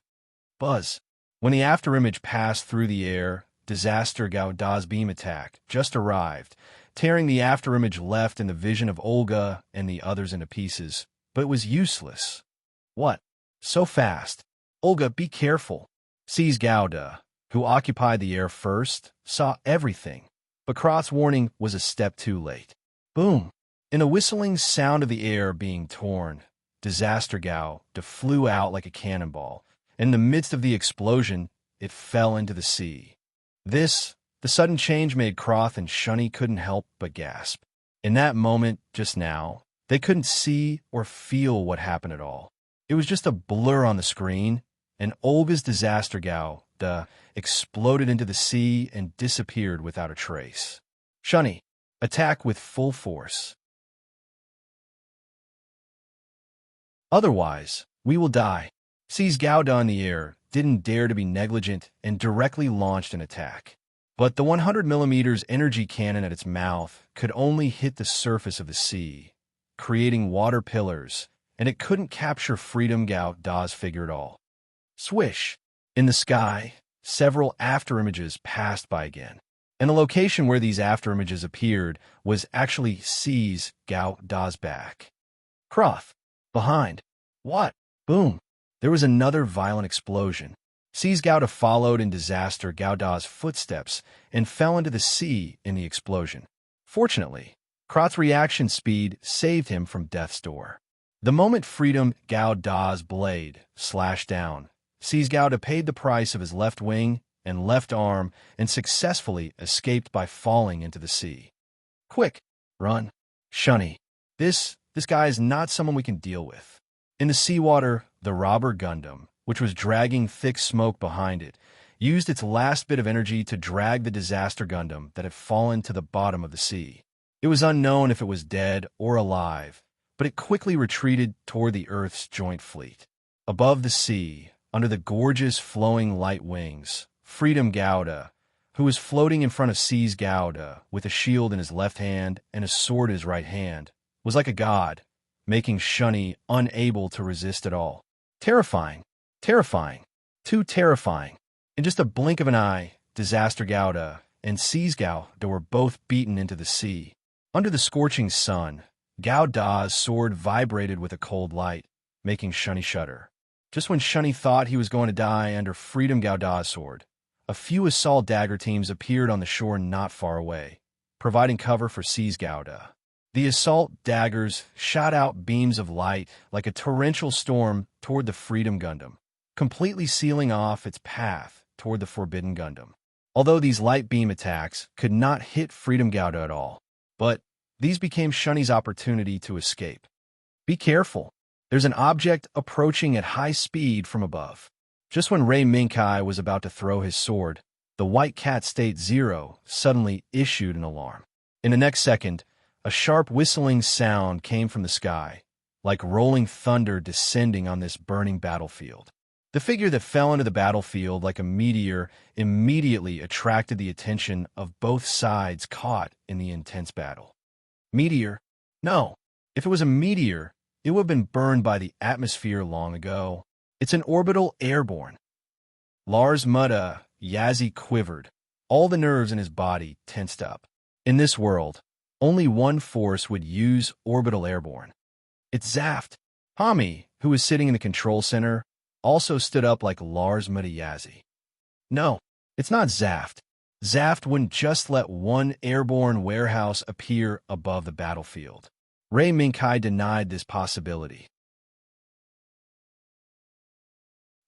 Buzz. When the afterimage passed through the air, Disaster Gouda's beam attack just arrived, tearing the afterimage left in the vision of Olga and the others into pieces, but it was useless. What? So fast. Olga, be careful. Seize Gouda, who occupied the air first, saw everything, but Kroth's warning was a step too late. Boom! In a whistling sound of the air being torn, Disaster Gouda flew out like a cannonball. In the midst of the explosion, it fell into the sea. The sudden change made Kroth and Shunny couldn't help but gasp. In that moment, just now, They couldn't see or feel what happened at all. It was just a blur on the screen, and Olga's disaster Gao exploded into the sea and disappeared without a trace. Shunny, attack with full force. Otherwise, we will die. Sees Gouda in the air, didn't dare to be negligent, and directly launched an attack. But the 100mm energy cannon at its mouth could only hit the surface of the sea, creating water pillars, and it couldn't capture Freedom Gouda's figure at all. Swish! In the sky, several afterimages passed by again. And the location where these afterimages appeared was actually Sees Gouda's back. Croth! Behind. What? Boom! There was another violent explosion. Sees Gouda followed in disaster Gouda's footsteps and fell into the sea in the explosion. Fortunately, Croth's reaction speed saved him from death's door. The moment Freedom Gouda's blade slashed down, Sees Gouda paid the price of his left wing and left arm and successfully escaped by falling into the sea. Quick! Run! Shunny! This guy is not someone we can deal with. In the seawater, the robber Gundam, which was dragging thick smoke behind it, used its last bit of energy to drag the disaster Gundam that had fallen to the bottom of the sea. It was unknown if it was dead or alive, but it quickly retreated toward the Earth's joint fleet. Above the sea, under the gorgeous flowing light wings, Freedom Gouda, who was floating in front of Sees Gouda with a shield in his left hand and a sword in his right hand, was like a god, making Shunny unable to resist at all. Terrifying. Terrifying. Too terrifying. In just a blink of an eye, Disaster Gouda and Sees Gouda were both beaten into the sea. Under the scorching sun, Gouda's sword vibrated with a cold light, making Shunny shudder. Just when Shunny thought he was going to die under Freedom Gouda's sword, a few assault dagger teams appeared on the shore not far away, providing cover for Sees Gouda. The assault daggers shot out beams of light like a torrential storm toward the Freedom Gundam, completely sealing off its path toward the Forbidden Gundam. Although these light beam attacks could not hit Freedom Gouda at all, but these became Shunny's opportunity to escape. Be careful. There's an object approaching at high speed from above. Just when Ray Minkai was about to throw his sword, the White Cat State Zero suddenly issued an alarm. In the next second, a sharp whistling sound came from the sky, like rolling thunder descending on this burning battlefield. The figure that fell into the battlefield like a meteor immediately attracted the attention of both sides caught in the intense battle. Meteor? No. If it was a meteor, it would have been burned by the atmosphere long ago. It's an orbital airborne. Lars Mutta Yazzie quivered. All the nerves in his body tensed up. In this world, only one force would use orbital airborne. It's Zaft. Hami, who was sitting in the control center, also stood up like Lars Mutta Yazzie. No, it's not Zaft. Zaft wouldn't just let one airborne warehouse appear above the battlefield. Ray Minkai denied this possibility.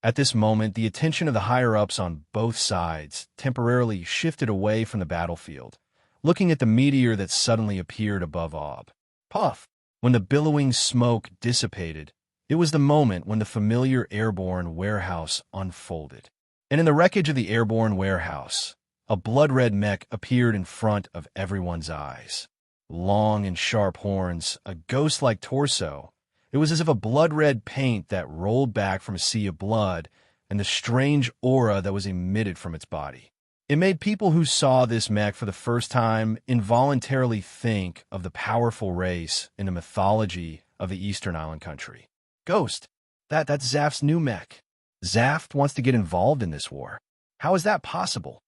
At this moment, the attention of the higher-ups on both sides temporarily shifted away from the battlefield, looking at the meteor that suddenly appeared above Ob. Puff! When the billowing smoke dissipated, it was the moment when the familiar airborne warehouse unfolded. And in the wreckage of the airborne warehouse, a blood-red mech appeared in front of everyone's eyes. Long and sharp horns, a ghost-like torso. It was as if a blood-red paint that rolled back from a sea of blood and the strange aura that was emitted from its body. It made people who saw this mech for the first time involuntarily think of the powerful race in the mythology of the Eastern Island country. Ghost. That's Zaft's new mech. Zaft wants to get involved in this war. How is that possible?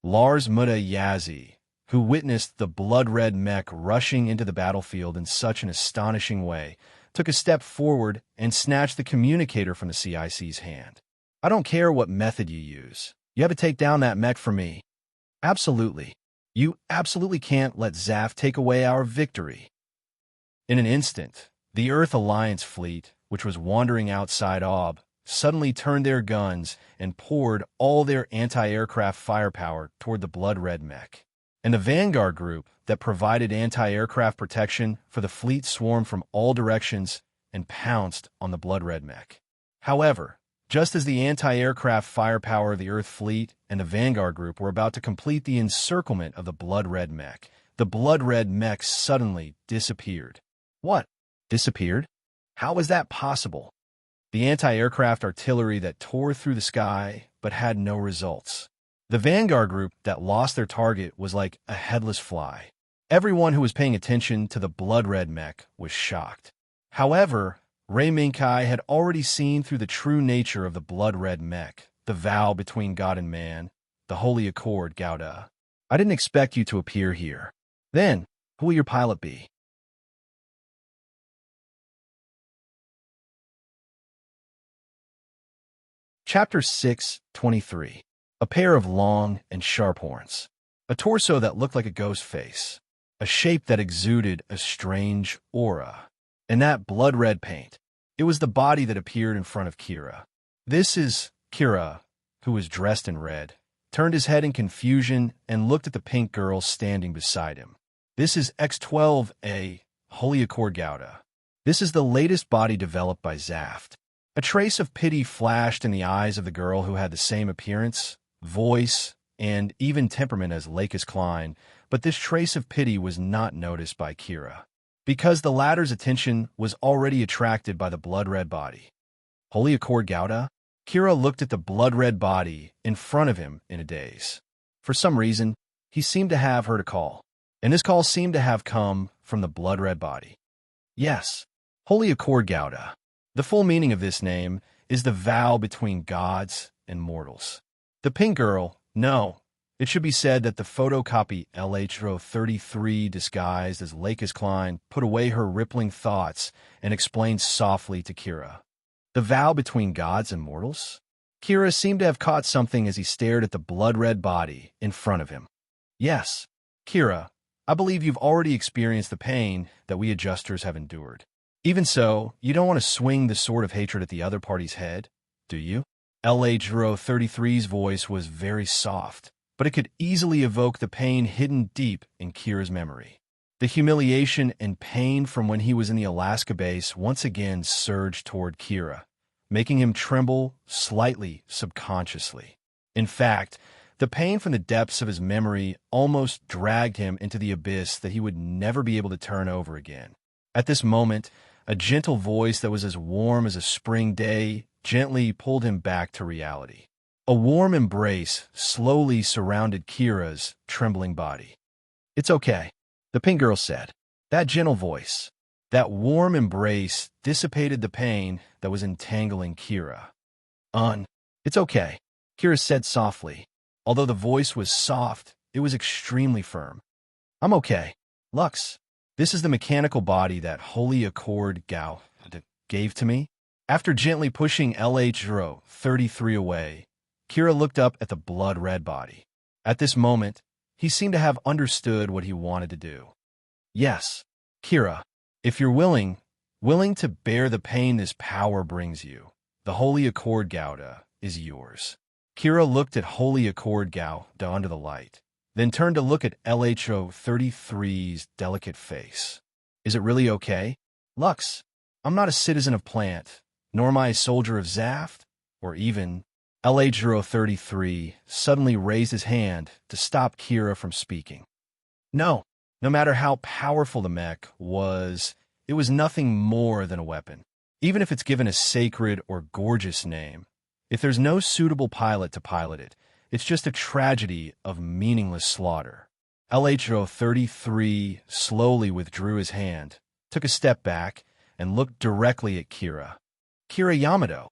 Lars Mutta Yazzie, who witnessed the blood-red mech rushing into the battlefield in such an astonishing way, took a step forward and snatched the communicator from the CIC's hand. I don't care what method you use. You have to take down that mech for me. Absolutely. You absolutely can't let Zaft take away our victory. In an instant, the Earth Alliance fleet, which was wandering outside Ob, suddenly turned their guns and poured all their anti-aircraft firepower toward the blood-red mech. and the Vanguard group that provided anti-aircraft protection for the fleet swarmed from all directions and pounced on the blood-red mech. However, just as the anti-aircraft firepower of the Earth Fleet and the Vanguard group were about to complete the encirclement of the blood-red mech, the blood-red mech suddenly disappeared. What? Disappeared? How was that possible? The anti-aircraft artillery that tore through the sky but had no results. The Vanguard group that lost their target was like a headless fly. Everyone who was paying attention to the blood-red mech was shocked. However, Ray Minkai had already seen through the true nature of the blood-red mech, the vow between God and man, the holy accord, Gouda. I didn't expect you to appear here. Then, who will your pilot be? Chapter 6:23. A pair of long and sharp horns. A torso that looked like a ghost face. A shape that exuded a strange aura. And that blood-red paint. It was the body that appeared in front of Kira. This is Kira, who was dressed in red, turned his head in confusion and looked at the pink girl standing beside him. This is X-12A, Holy Accord Gouda. This is the latest body developed by Zaft. A trace of pity flashed in the eyes of the girl who had the same appearance, voice, and even temperament as Lakis Klein, but this trace of pity was not noticed by Kira, because the latter's attention was already attracted by the blood-red body. Holy Accord Gouda? Kira looked at the blood-red body in front of him in a daze. For some reason, he seemed to have heard a call, and this call seemed to have come from the blood-red body. Yes, Holy Accord Gouda. The full meaning of this name is the vow between gods and mortals. The pink girl, no, it should be said that the photocopy LH-33 disguised as Lakis Klein put away her rippling thoughts and explained softly to Kira. The vow between gods and mortals? Kira seemed to have caught something as he stared at the blood-red body in front of him. Yes, Kira, I believe you've already experienced the pain that we adjusters have endured. Even so, you don't want to swing the sword of hatred at the other party's head, do you? LH-33's voice was very soft, but it could easily evoke the pain hidden deep in Kira's memory. The humiliation and pain from when he was in the Alaska base once again surged toward Kira, making him tremble slightly subconsciously. In fact, the pain from the depths of his memory almost dragged him into the abyss that he would never be able to turn over again. At this moment, a gentle voice that was as warm as a spring day gently pulled him back to reality. A warm embrace slowly surrounded Kira's trembling body. It's okay, the pink girl said. That gentle voice, that warm embrace dissipated the pain that was entangling Kira. It's okay, Kira said softly. Although the voice was soft, it was extremely firm. I'm okay, Lux. This is the mechanical body that Holy Accord Gao gave to me. After gently pushing LH-33 away, Kira looked up at the blood-red body. At this moment, he seemed to have understood what he wanted to do. Yes, Kira, if you're willing to bear the pain this power brings you, the Holy Accord Gouda is yours. Kira looked at Holy Accord Gouda under the light, then turned to look at LH-33's delicate face. Is it really okay? Lux, I'm not a citizen of Plant, nor am I a soldier of Zaft, or even... LH-33 suddenly raised his hand to stop Kira from speaking. No matter how powerful the mech was, it was nothing more than a weapon. Even if it's given a sacred or gorgeous name, if there's no suitable pilot to pilot it, it's just a tragedy of meaningless slaughter. LH-33 slowly withdrew his hand, took a step back, and looked directly at Kira. Kira Yamato.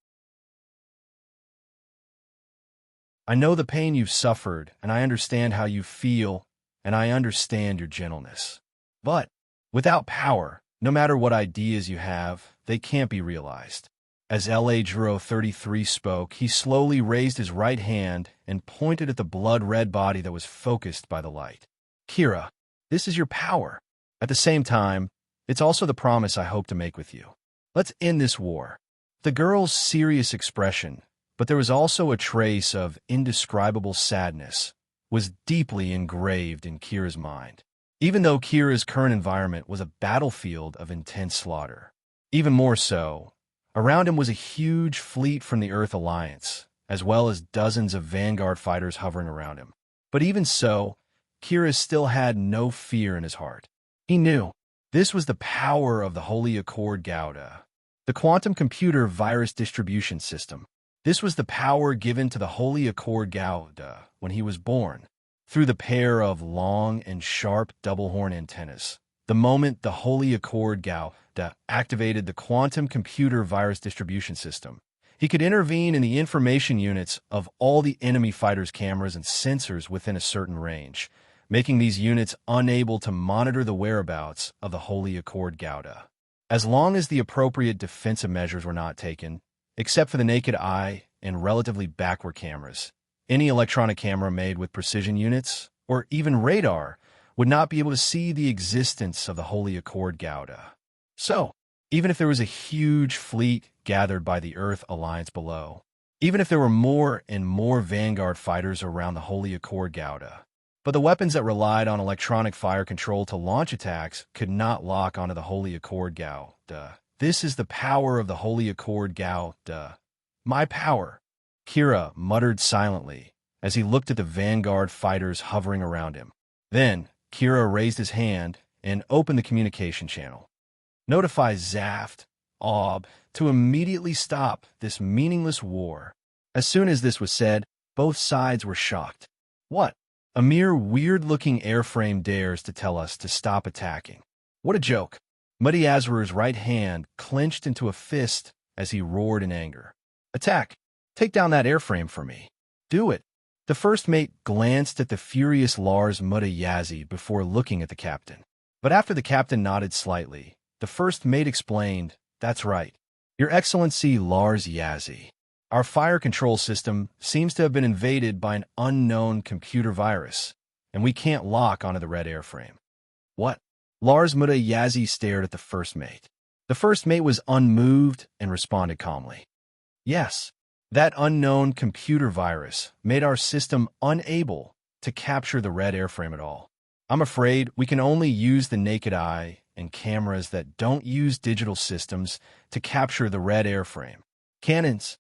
I know the pain you've suffered, and I understand how you feel, and I understand your gentleness. But without power, no matter what ideas you have, they can't be realized. As LH-33 spoke, he slowly raised his right hand and pointed at the blood-red body that was focused by the light. Kira, this is your power. At the same time, it's also the promise I hope to make with you. Let's end this war. The girl's serious expression, but there was also a trace of indescribable sadness, was deeply engraved in Kira's mind. Even though Kira's current environment was a battlefield of intense slaughter. Even more so, around him was a huge fleet from the Earth Alliance, as well as dozens of Vanguard fighters hovering around him. But even so, Kira still had no fear in his heart. He knew this was the power of the Holy Accord Gauda, the quantum computer virus distribution system. This was the power given to the Holy Accord Gauda when he was born, through the pair of long and sharp double-horn antennas. The moment the Holy Accord Gauda activated the quantum computer virus distribution system, he could intervene in the information units of all the enemy fighters' cameras and sensors within a certain range, making these units unable to monitor the whereabouts of the Holy Accord Gauda. As long as the appropriate defensive measures were not taken, except for the naked eye and relatively backward cameras, any electronic camera made with precision units, or even radar, would not be able to see the existence of the Holy Accord Gauda. So, even if there was a huge fleet gathered by the Earth Alliance below, even if there were more and more Vanguard fighters around the Holy Accord Gauda, but the weapons that relied on electronic fire control to launch attacks could not lock onto the Holy Accord Gauda. This is the power of the Holy Accord Gauda. My power, Kira muttered silently as he looked at the Vanguard fighters hovering around him. Then, Kira raised his hand and opened the communication channel. Notify Zaft, Ob, to immediately stop this meaningless war. As soon as this was said, both sides were shocked. What? A mere weird-looking airframe dares to tell us to stop attacking. What a joke. Muddy Azrur's right hand clenched into a fist as he roared in anger. Attack! Take down that airframe for me. Do it. The first mate glanced at the furious Lars Muddy before looking at the captain. But after the captain nodded slightly, the first mate explained, That's right. Your Excellency Lars Yazzie. Our fire control system seems to have been invaded by an unknown computer virus, and we can't lock onto the red airframe. What? Lars Muddy stared at the first mate. The first mate was unmoved and responded calmly. Yes, that unknown computer virus made our system unable to capture the red airframe at all. I'm afraid we can only use the naked eye and cameras that don't use digital systems to capture the red airframe. Cannons.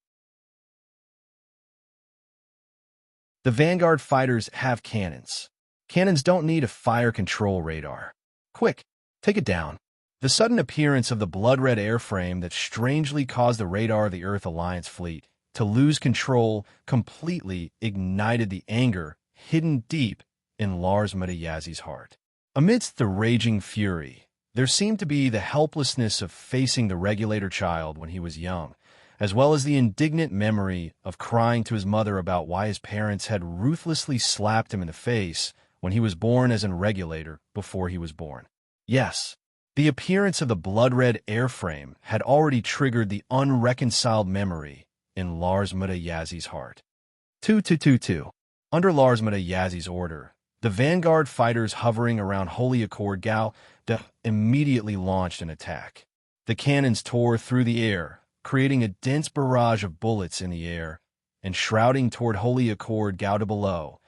The Vanguard fighters have cannons. Cannons don't need a fire control radar. Quick, take it down. The sudden appearance of the blood-red airframe that strangely caused the radar of the Earth Alliance fleet to lose control completely ignited the anger hidden deep in Lars Muddy heart. Amidst the raging fury, there seemed to be the helplessness of facing the regulator child when he was young, as well as the indignant memory of crying to his mother about why his parents had ruthlessly slapped him in the face when he was born as a regulator before he was born. Yes, the appearance of the blood-red airframe had already triggered the unreconciled memory in Lars Muddy heart. 2. Under Lars Muddy order, the Vanguard fighters hovering around Holy Accord Gauda immediately launched an attack. The cannons tore through the air, creating a dense barrage of bullets in the air and shrouding toward Holy Accord Gauda below.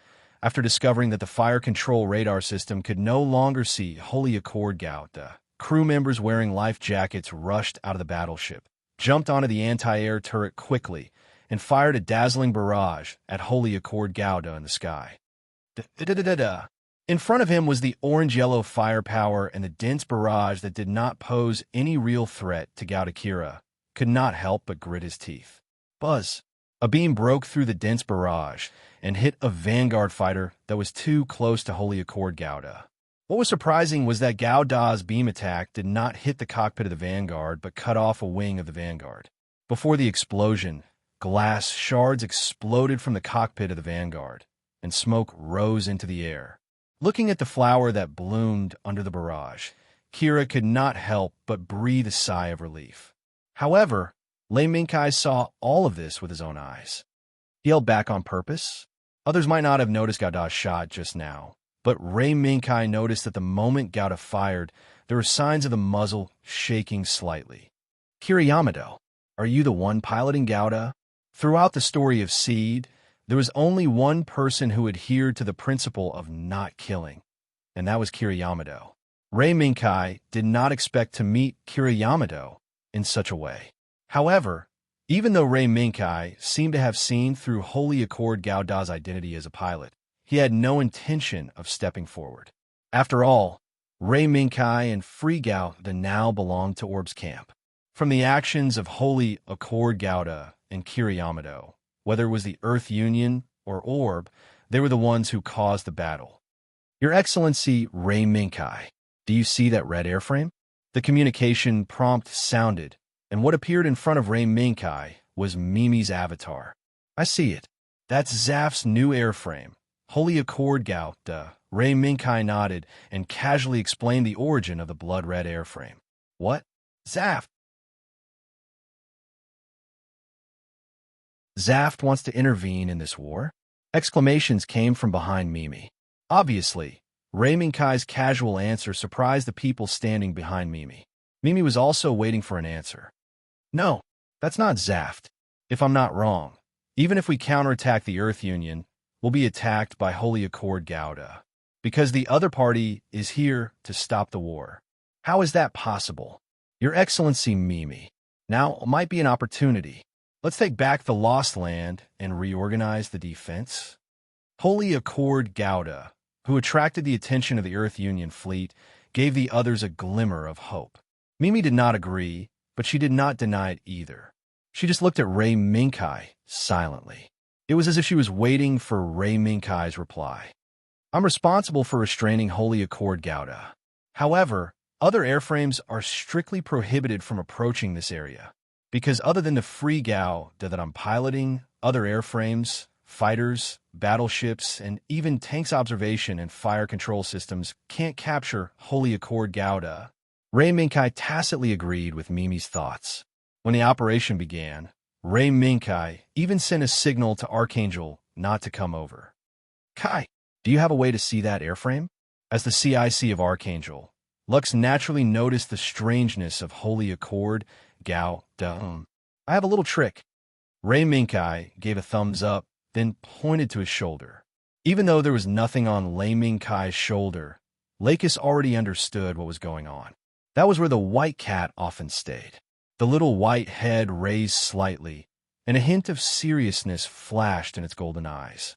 After discovering that the fire control radar system could no longer see Holy Accord Gauda, crew members wearing life jackets rushed out of the battleship, jumped onto the anti-air turret quickly, and fired a dazzling barrage at Holy Accord Gauda in the sky. In front of him was the orange-yellow firepower, and the dense barrage that did not pose any real threat to Gauda Kira could not help but grit his teeth. Buzz! A beam broke through the dense barrage and hit a Vanguard fighter that was too close to Holy Accord Gauda. What was surprising was that Gauda's beam attack did not hit the cockpit of the Vanguard but cut off a wing of the Vanguard. Before the explosion, glass shards exploded from the cockpit of the Vanguard, and smoke rose into the air. Looking at the flower that bloomed under the barrage, Kira could not help but breathe a sigh of relief. However, Lei Minkai saw all of this with his own eyes. He held back on purpose. Others might not have noticed Gauda's shot just now, but Lei Minkai noticed that the moment Gauda fired, there were signs of the muzzle shaking slightly. Kira Yamato, are you the one piloting Gauda? Throughout the story of Seed, There was only one person who adhered to the principle of not killing, and that was Kira Yamato. Rei Minkai did not expect to meet Kira Yamato in such a way. However, even though Rei Minkai seemed to have seen through Holy Accord Gauda's identity as a pilot, he had no intention of stepping forward. After all, Rei Minkai and Free Gauda now belonged to Orb's camp. From the actions of Holy Accord Gauda and Kira Yamato, whether it was the Earth Union or Orb, they were the ones who caused the battle. Your Excellency Rei Minkai, do you see that red airframe? The communication prompt sounded, and what appeared in front of Rei Minkai was Mimi's avatar. I see it. That's Zaf's new airframe. Holy Accord Gauda. Rei Minkai nodded and casually explained the origin of the blood-red airframe. What? Zaf! Zaft wants to intervene in this war? Exclamations came from behind Mimi. Obviously, Rei Minkai's casual answer surprised the people standing behind Mimi. Mimi was also waiting for an answer. No, that's not Zaft. If I'm not wrong, even if we counterattack the Earth Union, we'll be attacked by Holy Accord Gauda, because the other party is here to stop the war. How is that possible? Your Excellency Mimi, now might be an opportunity. Let's take back the lost land and reorganize the defense. Holy Accord Gauda, who attracted the attention of the Earth Union fleet, gave the others a glimmer of hope. Mimi did not agree, but she did not deny it either. She just looked at Rei Minkai silently. It was as if she was waiting for Rei Minkai's reply. I'm responsible for restraining Holy Accord Gauda. However, other airframes are strictly prohibited from approaching this area, because other than the Free Gauda that I'm piloting, other airframes, fighters, battleships, and even tanks observation and fire control systems can't capture Holy Accord Gauda. Rei Minkai tacitly agreed with Mimi's thoughts. When the operation began, Rei Minkai even sent a signal to Archangel not to come over. Kai, do you have a way to see that airframe? As the CIC of Archangel, Lux naturally noticed the strangeness of Holy Accord Gauda. I have a little trick. Rei Minkai gave a thumbs up, then pointed to his shoulder. Even though there was nothing on Rei Minkai's shoulder, Lakis already understood what was going on. That was where the white cat often stayed. The little white head raised slightly, and a hint of seriousness flashed in its golden eyes.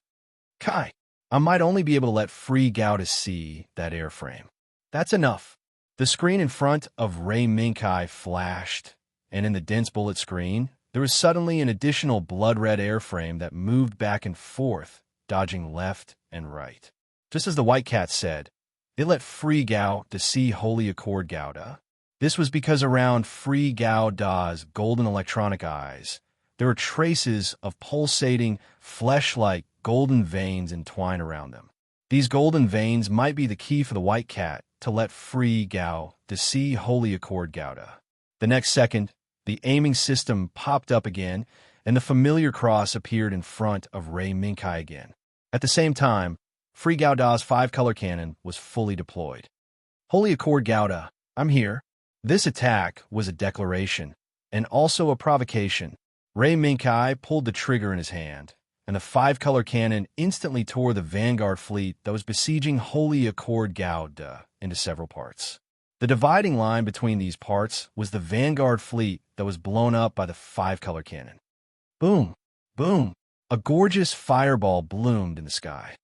Kai, I might only be able to let Free Gauda see that airframe. That's enough. The screen in front of Rei Minkai flashed, and in the dense bullet screen, there was suddenly an additional blood-red airframe that moved back and forth, dodging left and right. Just as the white cat said, it let Free Gauda see Holy Accord Gauda. This was because around Free Gauda's golden electronic eyes, there were traces of pulsating, flesh-like golden veins entwined around them. These golden veins might be the key for the white cat to let Free Gauda see Holy Accord Gauda. The next second, the aiming system popped up again, and the familiar cross appeared in front of Rei Minkai again. At the same time, Free Gauda's 5-color cannon was fully deployed. Holy Accord Gauda, I'm here. This attack was a declaration, and also a provocation. Rei Minkai pulled the trigger in his hand, and the 5-color cannon instantly tore the vanguard fleet that was besieging Holy Accord Gauda into several parts. The dividing line between these parts was the vanguard fleet that was blown up by the 5-color cannon. Boom! Boom! A gorgeous fireball bloomed in the sky.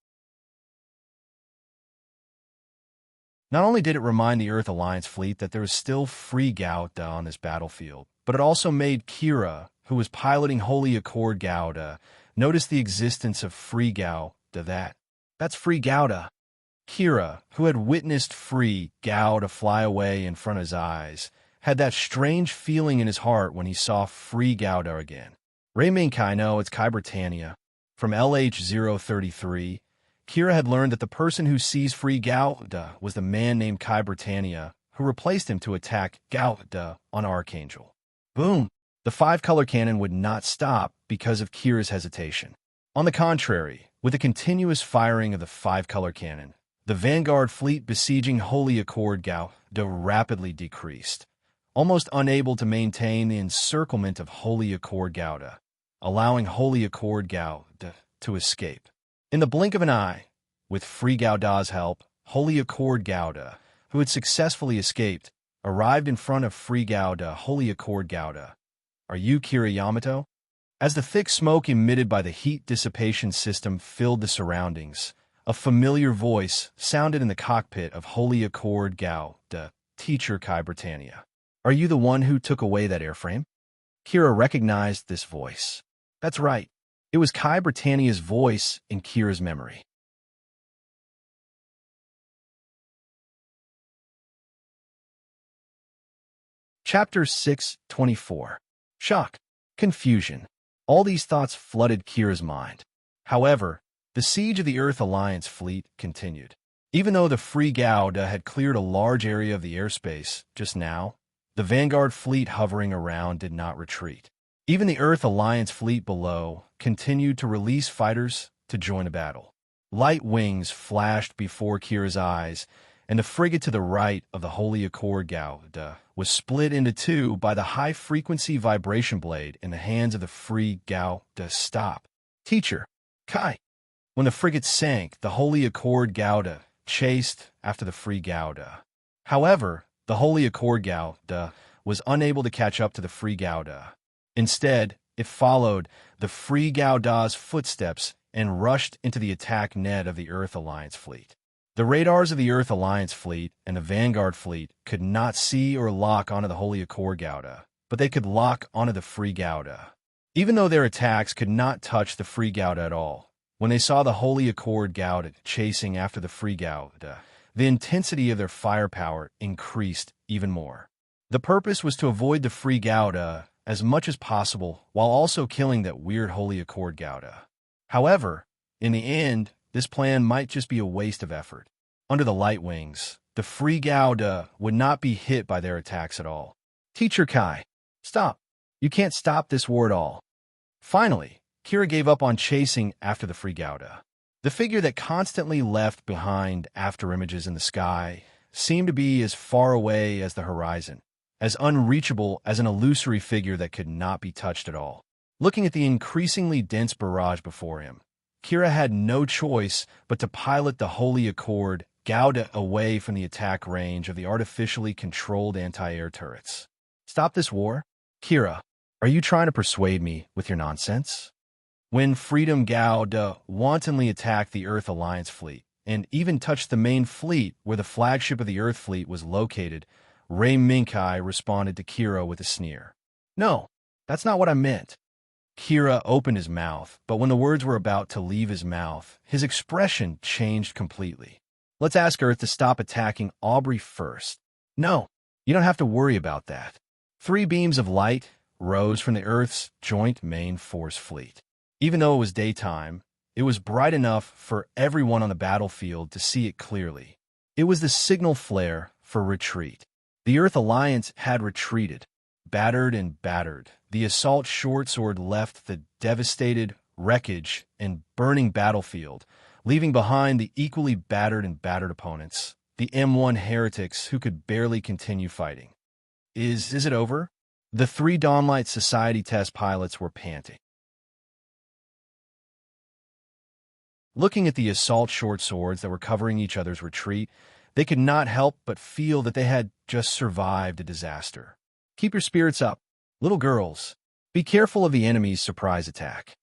Not only did it remind the Earth Alliance fleet that there was still Free Gauda on this battlefield, but it also made Kira, who was piloting Holy Accord Gauda, notice the existence of Free Gauda. That's Free Gauda. Kira, who had witnessed Free Gauda fly away in front of his eyes, had that strange feeling in his heart when he saw Free Gauda again. Rei Minkai, no, it's Kai Britannia. From LH-033, Kira had learned that the person who sees Free Gauda was the man named Kai Britannia, who replaced him to attack Gauda on Archangel. Boom! The 5-color cannon would not stop because of Kira's hesitation. On the contrary, with the continuous firing of the 5-color cannon, the vanguard fleet besieging Holy Accord Gauda rapidly decreased, almost unable to maintain the encirclement of Holy Accord Gauda, allowing Holy Accord Gauda to escape. In the blink of an eye, with Free Gauda's help, Holy Accord Gauda, who had successfully escaped, arrived in front of Free Gauda. Holy Accord Gauda, are you Kira Yamato? As the thick smoke emitted by the heat dissipation system filled the surroundings, a familiar voice sounded in the cockpit of Holy Accord Gauda, Teacher Kai Britannia. Are you the one who took away that airframe? Kira recognized this voice. That's right. It was Kai Britannia's voice in Kira's memory. Chapter 6:24. Shock. Confusion. All these thoughts flooded Kira's mind. However, the siege of the Earth Alliance fleet continued. Even though the Free Gauda had cleared a large area of the airspace just now, the Vanguard fleet hovering around did not retreat. Even the Earth Alliance fleet below continued to release fighters to join the battle. Light wings flashed before Kira's eyes, and the frigate to the right of the Holy Accord Gauda was split into two by the high-frequency vibration blade in the hands of the Free Gauda. Stop. Teacher, Kai. When the frigate sank, the Holy Accord Gauda chased after the Free Gauda. However, the Holy Accord Gauda was unable to catch up to the Free Gauda. Instead, it followed the Free Gauda's footsteps and rushed into the attack net of the Earth Alliance fleet. The radars of the Earth Alliance fleet and the Vanguard fleet could not see or lock onto the Holy Accord Gauda, but they could lock onto the Free Gauda. Even though their attacks could not touch the Free Gauda at all, when they saw the Holy Accord Gauda chasing after the Free Gauda, the intensity of their firepower increased even more. The purpose was to avoid the Free Gauda as much as possible while also killing that weird Holy Accord Gauda. However, in the end, this plan might just be a waste of effort. Under the light wings, the Free Gauda would not be hit by their attacks at all. Teacher Kai, stop. You can't stop this war at all. Finally, Kira gave up on chasing after the Free Gauda. The figure that constantly left behind afterimages in the sky seemed to be as far away as the horizon, as unreachable as an illusory figure that could not be touched at all. Looking at the increasingly dense barrage before him, Kira had no choice but to pilot the Holy Accord Gauda away from the attack range of the artificially controlled anti-air turrets. Stop this war? Kira, are you trying to persuade me with your nonsense? When Freedom Gauda wantonly attacked the Earth Alliance fleet, and even touched the main fleet where the flagship of the Earth fleet was located, Ray Minkai responded to Kira with a sneer. No, that's not what I meant. Kira opened his mouth, but when the words were about to leave his mouth, his expression changed completely. Let's ask Earth to stop attacking Aubrey first. No, you don't have to worry about that. 3 beams of light rose from the Earth's Joint Main Force fleet. Even though it was daytime, it was bright enough for everyone on the battlefield to see it clearly. It was the signal flare for retreat. The Earth Alliance had retreated. Battered and battered, the assault short sword left the devastated wreckage and burning battlefield, leaving behind the equally battered and battered opponents, the M1 heretics who could barely continue fighting. Is it over? The 3 Dawnlight Society test pilots were panting. Looking at the assault short swords that were covering each other's retreat, they could not help but feel that they had just survived a disaster. Keep your spirits up. Little girls, be careful of the enemy's surprise attack.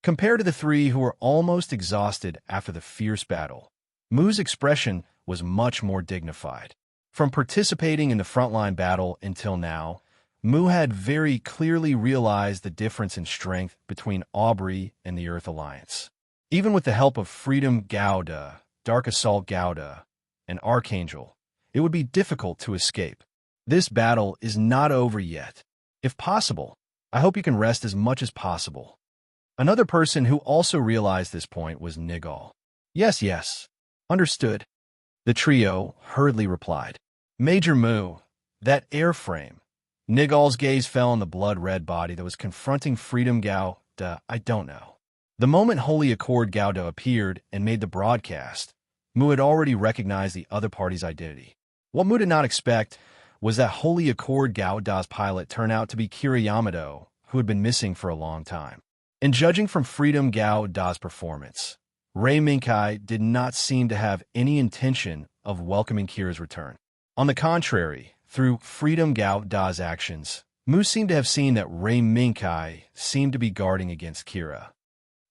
Compared to the 3 who were almost exhausted after the fierce battle, Mu's expression was much more dignified. From participating in the frontline battle until now, Mu had very clearly realized the difference in strength between Aubrey and the Earth Alliance. Even with the help of Freedom Gauda, Dark Assault Gauda, and Archangel, it would be difficult to escape. This battle is not over yet. If possible, I hope you can rest as much as possible. Another person who also realized this point was Nigal. Yes, understood. The trio hurriedly replied. Major Mu, that airframe. Nigal's gaze fell on the blood-red body that was confronting Freedom Gauda. I don't know. The moment Holy Accord Gauda appeared and made the broadcast, Mu had already recognized the other party's identity. What Mu did not expect was that Holy Accord Gauda's pilot turned out to be Kira Yamato, who had been missing for a long time. And judging from Freedom Gao Da's performance, Ray Minkai did not seem to have any intention of welcoming Kira's return. On the contrary, through Freedom Gao Da's actions, Mu seemed to have seen that Ray Minkai seemed to be guarding against Kira.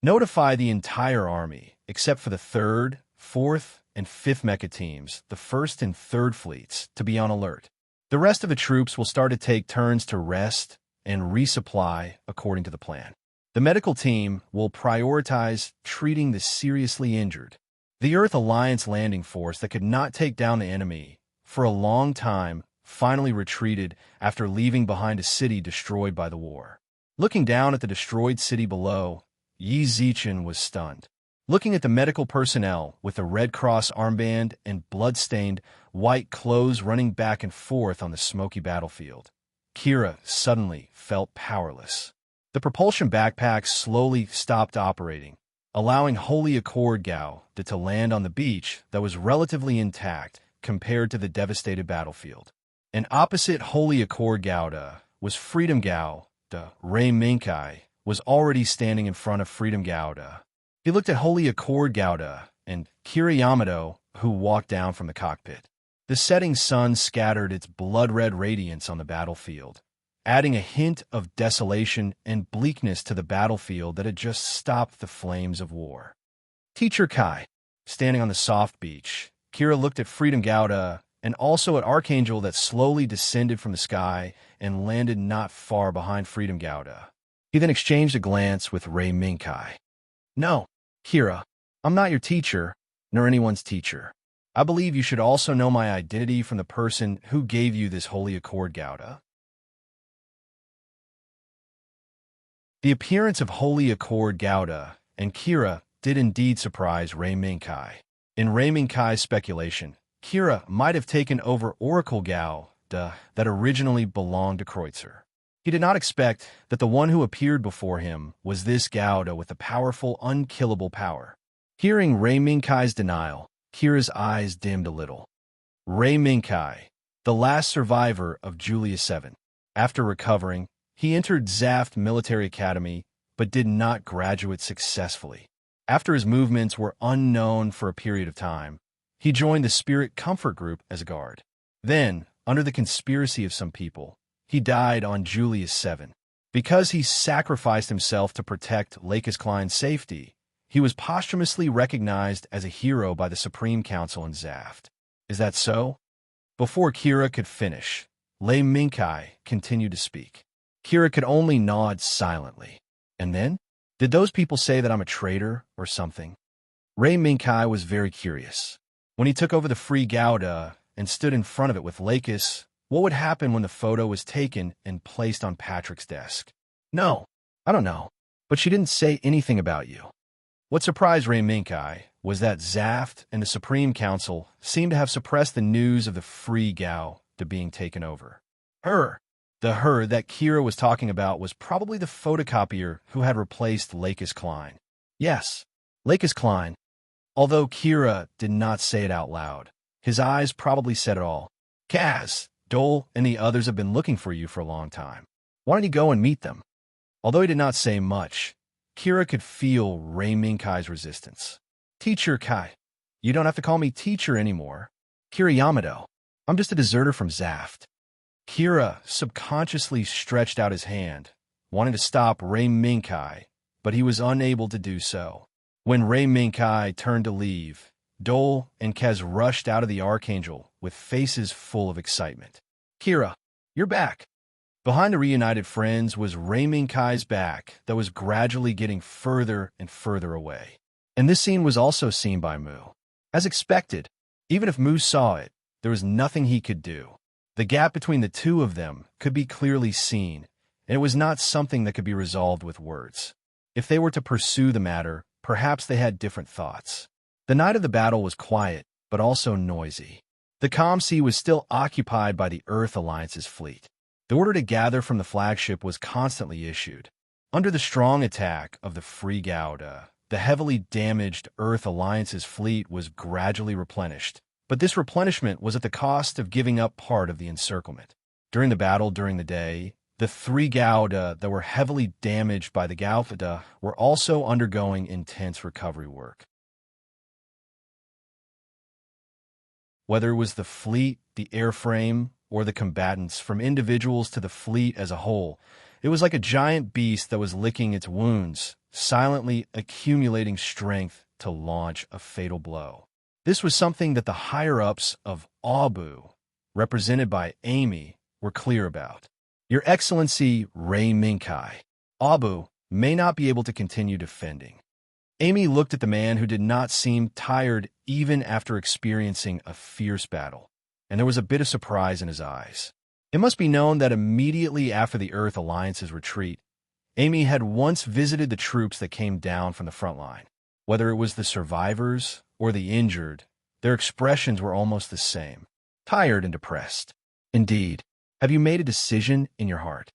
Notify the entire army, except for the 3rd, 4th, and 5th Mecha teams, the 1st and 3rd fleets, to be on alert. The rest of the troops will start to take turns to rest and resupply according to the plan. The medical team will prioritize treating the seriously injured. The Earth Alliance landing force that could not take down the enemy for a long time finally retreated after leaving behind a city destroyed by the war. Looking down at the destroyed city below, Yi Zichen was stunned. Looking at the medical personnel with the Red Cross armband and blood-stained white clothes running back and forth on the smoky battlefield, Kira suddenly felt powerless. The propulsion backpack slowly stopped operating, allowing Holy Accord Gao to land on the beach that was relatively intact compared to the devastated battlefield. And opposite Holy Accord Gao was Freedom Gao Da. Ray Minkai was already standing in front of Freedom Gao Da. He looked at Holy Accord Gao Da and Kira Yamato, who walked down from the cockpit. The setting sun scattered its blood-red radiance on the battlefield, adding a hint of desolation and bleakness to the battlefield that had just stopped the flames of war. Teacher Kai, standing on the soft beach, Kira looked at Freedom Gao Da and also at Archangel that slowly descended from the sky and landed not far behind Freedom Gao Da. He then exchanged a glance with Ray Minkai. No, Kira, I'm not your teacher, nor anyone's teacher. I believe you should also know my identity from the person who gave you this Holy Accord Gao Da. The appearance of Holy Accord Gao Da and Kira did indeed surprise Ray Minkai. In Ray Minkai's speculation, Kira might have taken over Oracle Gao Da that originally belonged to Kreutzer. He did not expect that the one who appeared before him was this Gao Da with a powerful, unkillable power. Hearing Ray Minkai's denial, Kira's eyes dimmed a little. Ray Minkai, the last survivor of Julius 7. After recovering, he entered Zaft Military Academy, but did not graduate successfully. After his movements were unknown for a period of time, he joined the Spirit Comfort Group as a guard. Then, under the conspiracy of some people, he died on Julius 7. Because he sacrificed himself to protect Lakis Klein's safety, he was posthumously recognized as a hero by the Supreme Council in Zaft. Is that so? Before Kira could finish, Lei Minkai continued to speak. Kira could only nod silently. And then? Did those people say that I'm a traitor or something? Ray Minkai was very curious. When he took over the Free Gao Da and stood in front of it with Lakis, what would happen when the photo was taken and placed on Patrick's desk? No, I don't know. But she didn't say anything about you. What surprised Ray Minkai was that Zaft and the Supreme Council seemed to have suppressed the news of the Free Gao Da being taken over. The her that Kira was talking about was probably the photocopier who had replaced Lakis Klein. Yes, Lakis Klein. Although Kira did not say it out loud, his eyes probably said it all. Kaz, Dole, and the others have been looking for you for a long time. Why don't you go and meet them? Although he did not say much, Kira could feel Ray Minkai's resistance. Teacher Kai. You don't have to call me teacher anymore. Kira Yamato. I'm just a deserter from Zaft. Kira subconsciously stretched out his hand, wanting to stop Ray Minkai, but he was unable to do so. When Ray Minkai turned to leave, Dole and Kaz rushed out of the Archangel with faces full of excitement. Kira, you're back. Behind the reunited friends was Ray Minkai's back that was gradually getting further and further away. And this scene was also seen by Mu. As expected, even if Mu saw it, there was nothing he could do. The gap between the two of them could be clearly seen, and it was not something that could be resolved with words. If they were to pursue the matter, perhaps they had different thoughts. The night of the battle was quiet, but also noisy. The calm sea was still occupied by the Earth Alliance's fleet. The order to gather from the flagship was constantly issued. Under the strong attack of the Free Gao Da, the heavily damaged Earth Alliance's fleet was gradually replenished. But this replenishment was at the cost of giving up part of the encirclement. During the battle during the day, The three Gauda that were heavily damaged by the Gauda were also undergoing intense recovery work. Whether it was the fleet, the airframe, or the combatants, from individuals to the fleet as a whole, it was like a giant beast that was licking its wounds, silently accumulating strength to launch a fatal blow. This was something that the higher-ups of Abu, represented by Amy, were clear about. Your Excellency Ray Minkai, Abu may not be able to continue defending. Amy looked at the man who did not seem tired even after experiencing a fierce battle, and there was a bit of surprise in his eyes. It must be known that immediately after the Earth Alliance's retreat, Amy had once visited the troops that came down from the front line. Whether it was the survivors or the injured, their expressions were almost the same, tired and depressed. Indeed, have you made a decision in your heart?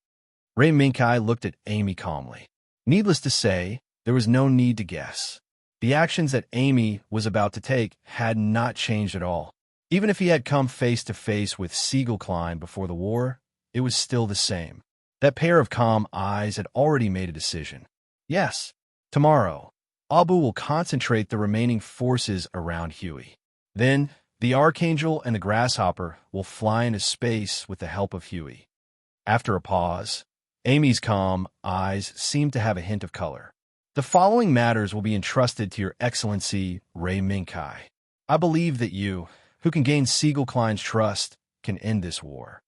Ray Minkai looked at Amy calmly. Needless to say, there was no need to guess. The actions that Amy was about to take had not changed at all. Even if he had come face to face with Siegel Klein before the war, it was still the same. That pair of calm eyes had already made a decision. Yes, tomorrow, Abu will concentrate the remaining forces around Huey. Then, the Archangel and the Grasshopper will fly into space with the help of Huey. After a pause, Amy's calm eyes seemed to have a hint of color. The following matters will be entrusted to Your Excellency Ray Minkai. I believe that you, who can gain Siegel Klein's trust, can end this war.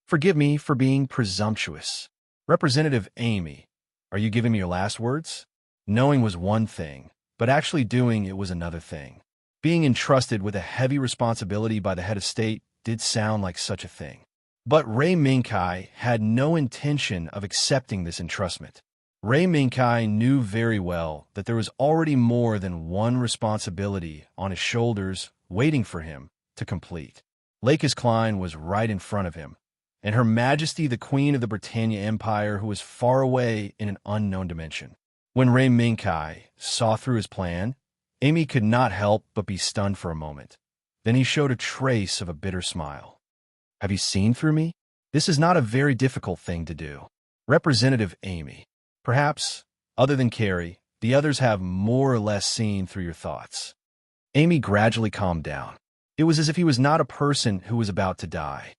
Forgive me for being presumptuous. Representative Amy, are you giving me your last words? Knowing was one thing, but actually doing it was another thing. Being entrusted with a heavy responsibility by the head of state did sound like such a thing. But Ray Minkai had no intention of accepting this entrustment. Ray Minkai knew very well that there was already more than one responsibility on his shoulders waiting for him to complete. Lakis Klein was right in front of him, and Her Majesty the Queen of the Britannia Empire, who was far away in an unknown dimension. When Ray Minkai saw through his plan, Amy could not help but be stunned for a moment. Then he showed a trace of a bitter smile. Have you seen through me? This is not a very difficult thing to do. Representative Amy. Perhaps, other than Carrie, the others have more or less seen through your thoughts. Amy gradually calmed down. It was as if he was not a person who was about to die.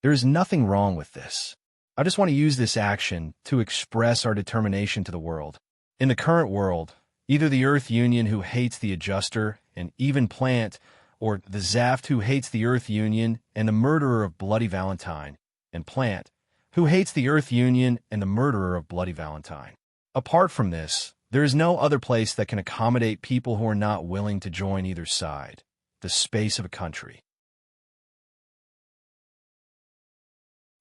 There is nothing wrong with this. I just want to use this action to express our determination to the world. In the current world, either the Earth Union who hates the Adjuster and even Plant, or the Zaft who hates the Earth Union and the murderer of Bloody Valentine, and Plant, who hates the Earth Union and the murderer of Bloody Valentine. Apart from this, there is no other place that can accommodate people who are not willing to join either side, the space of a country.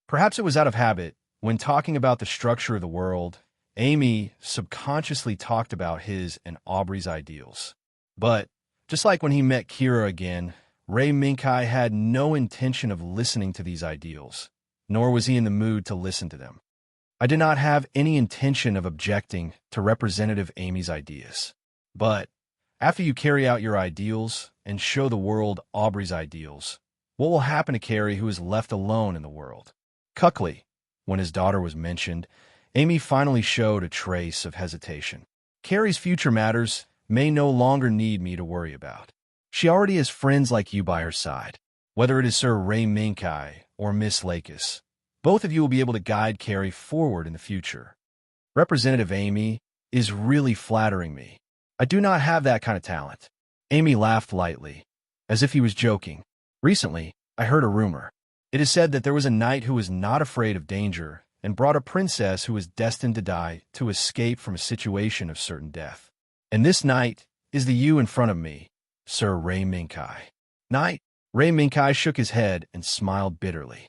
Perhaps it was out of habit, when talking about the structure of the world, Amy subconsciously talked about his and Aubrey's ideals. But, just like when he met Kira again, Ray Minkai had no intention of listening to these ideals, nor was he in the mood to listen to them. I did not have any intention of objecting to Representative Amy's ideas. But, after you carry out your ideals and show the world Aubrey's ideals, what will happen to Carrie, who is left alone in the world? Cuckley, when his daughter was mentioned, Amy finally showed a trace of hesitation. Carrie's future matters may no longer need me to worry about. She already has friends like you by her side. Whether it is Sir Ray Minkai or Miss Lakis, both of you will be able to guide Carrie forward in the future. Representative Amy is really flattering me. I do not have that kind of talent. Amy laughed lightly, as if he was joking. Recently, I heard a rumor. It is said that there was a knight who was not afraid of danger and brought a princess who was destined to die to escape from a situation of certain death. And this knight is the you in front of me, Sir Ray Minkai. Knight? Ray Minkai shook his head and smiled bitterly.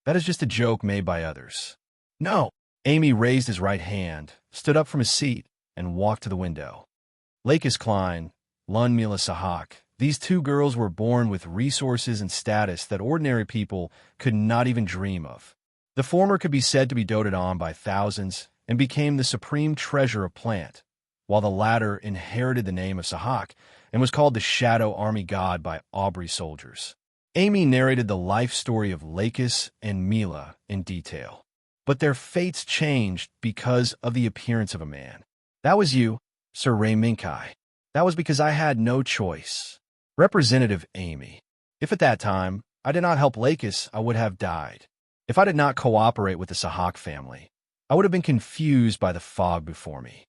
That is just a joke made by others. No! Amy raised his right hand, stood up from his seat, and walked to the window. Lakis Klein, Lunmila Sahak, these two girls were born with resources and status that ordinary people could not even dream of. The former could be said to be doted on by thousands and became the supreme treasure of Plant, while the latter inherited the name of Sahak and was called the Shadow Army God by Aubrey soldiers. Amy narrated the life story of Lakis and Mila in detail. but their fates changed because of the appearance of a man. That was you, serene. That was because I had no choice. Representative Amy. If at that time I did not help Lakis, I would have died. If I did not cooperate with the Sahak family, I would have been confused by the fog before me.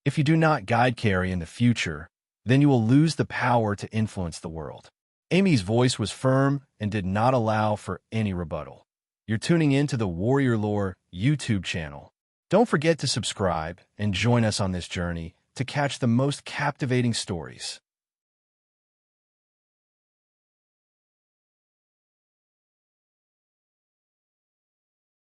If you do not guide Carrie in the future, then you will lose the power to influence the world. Amy's voice was firm and did not allow for any rebuttal. You're tuning in to the Warrior Lore YouTube channel. Don't forget to subscribe and join us on this journey to catch the most captivating stories.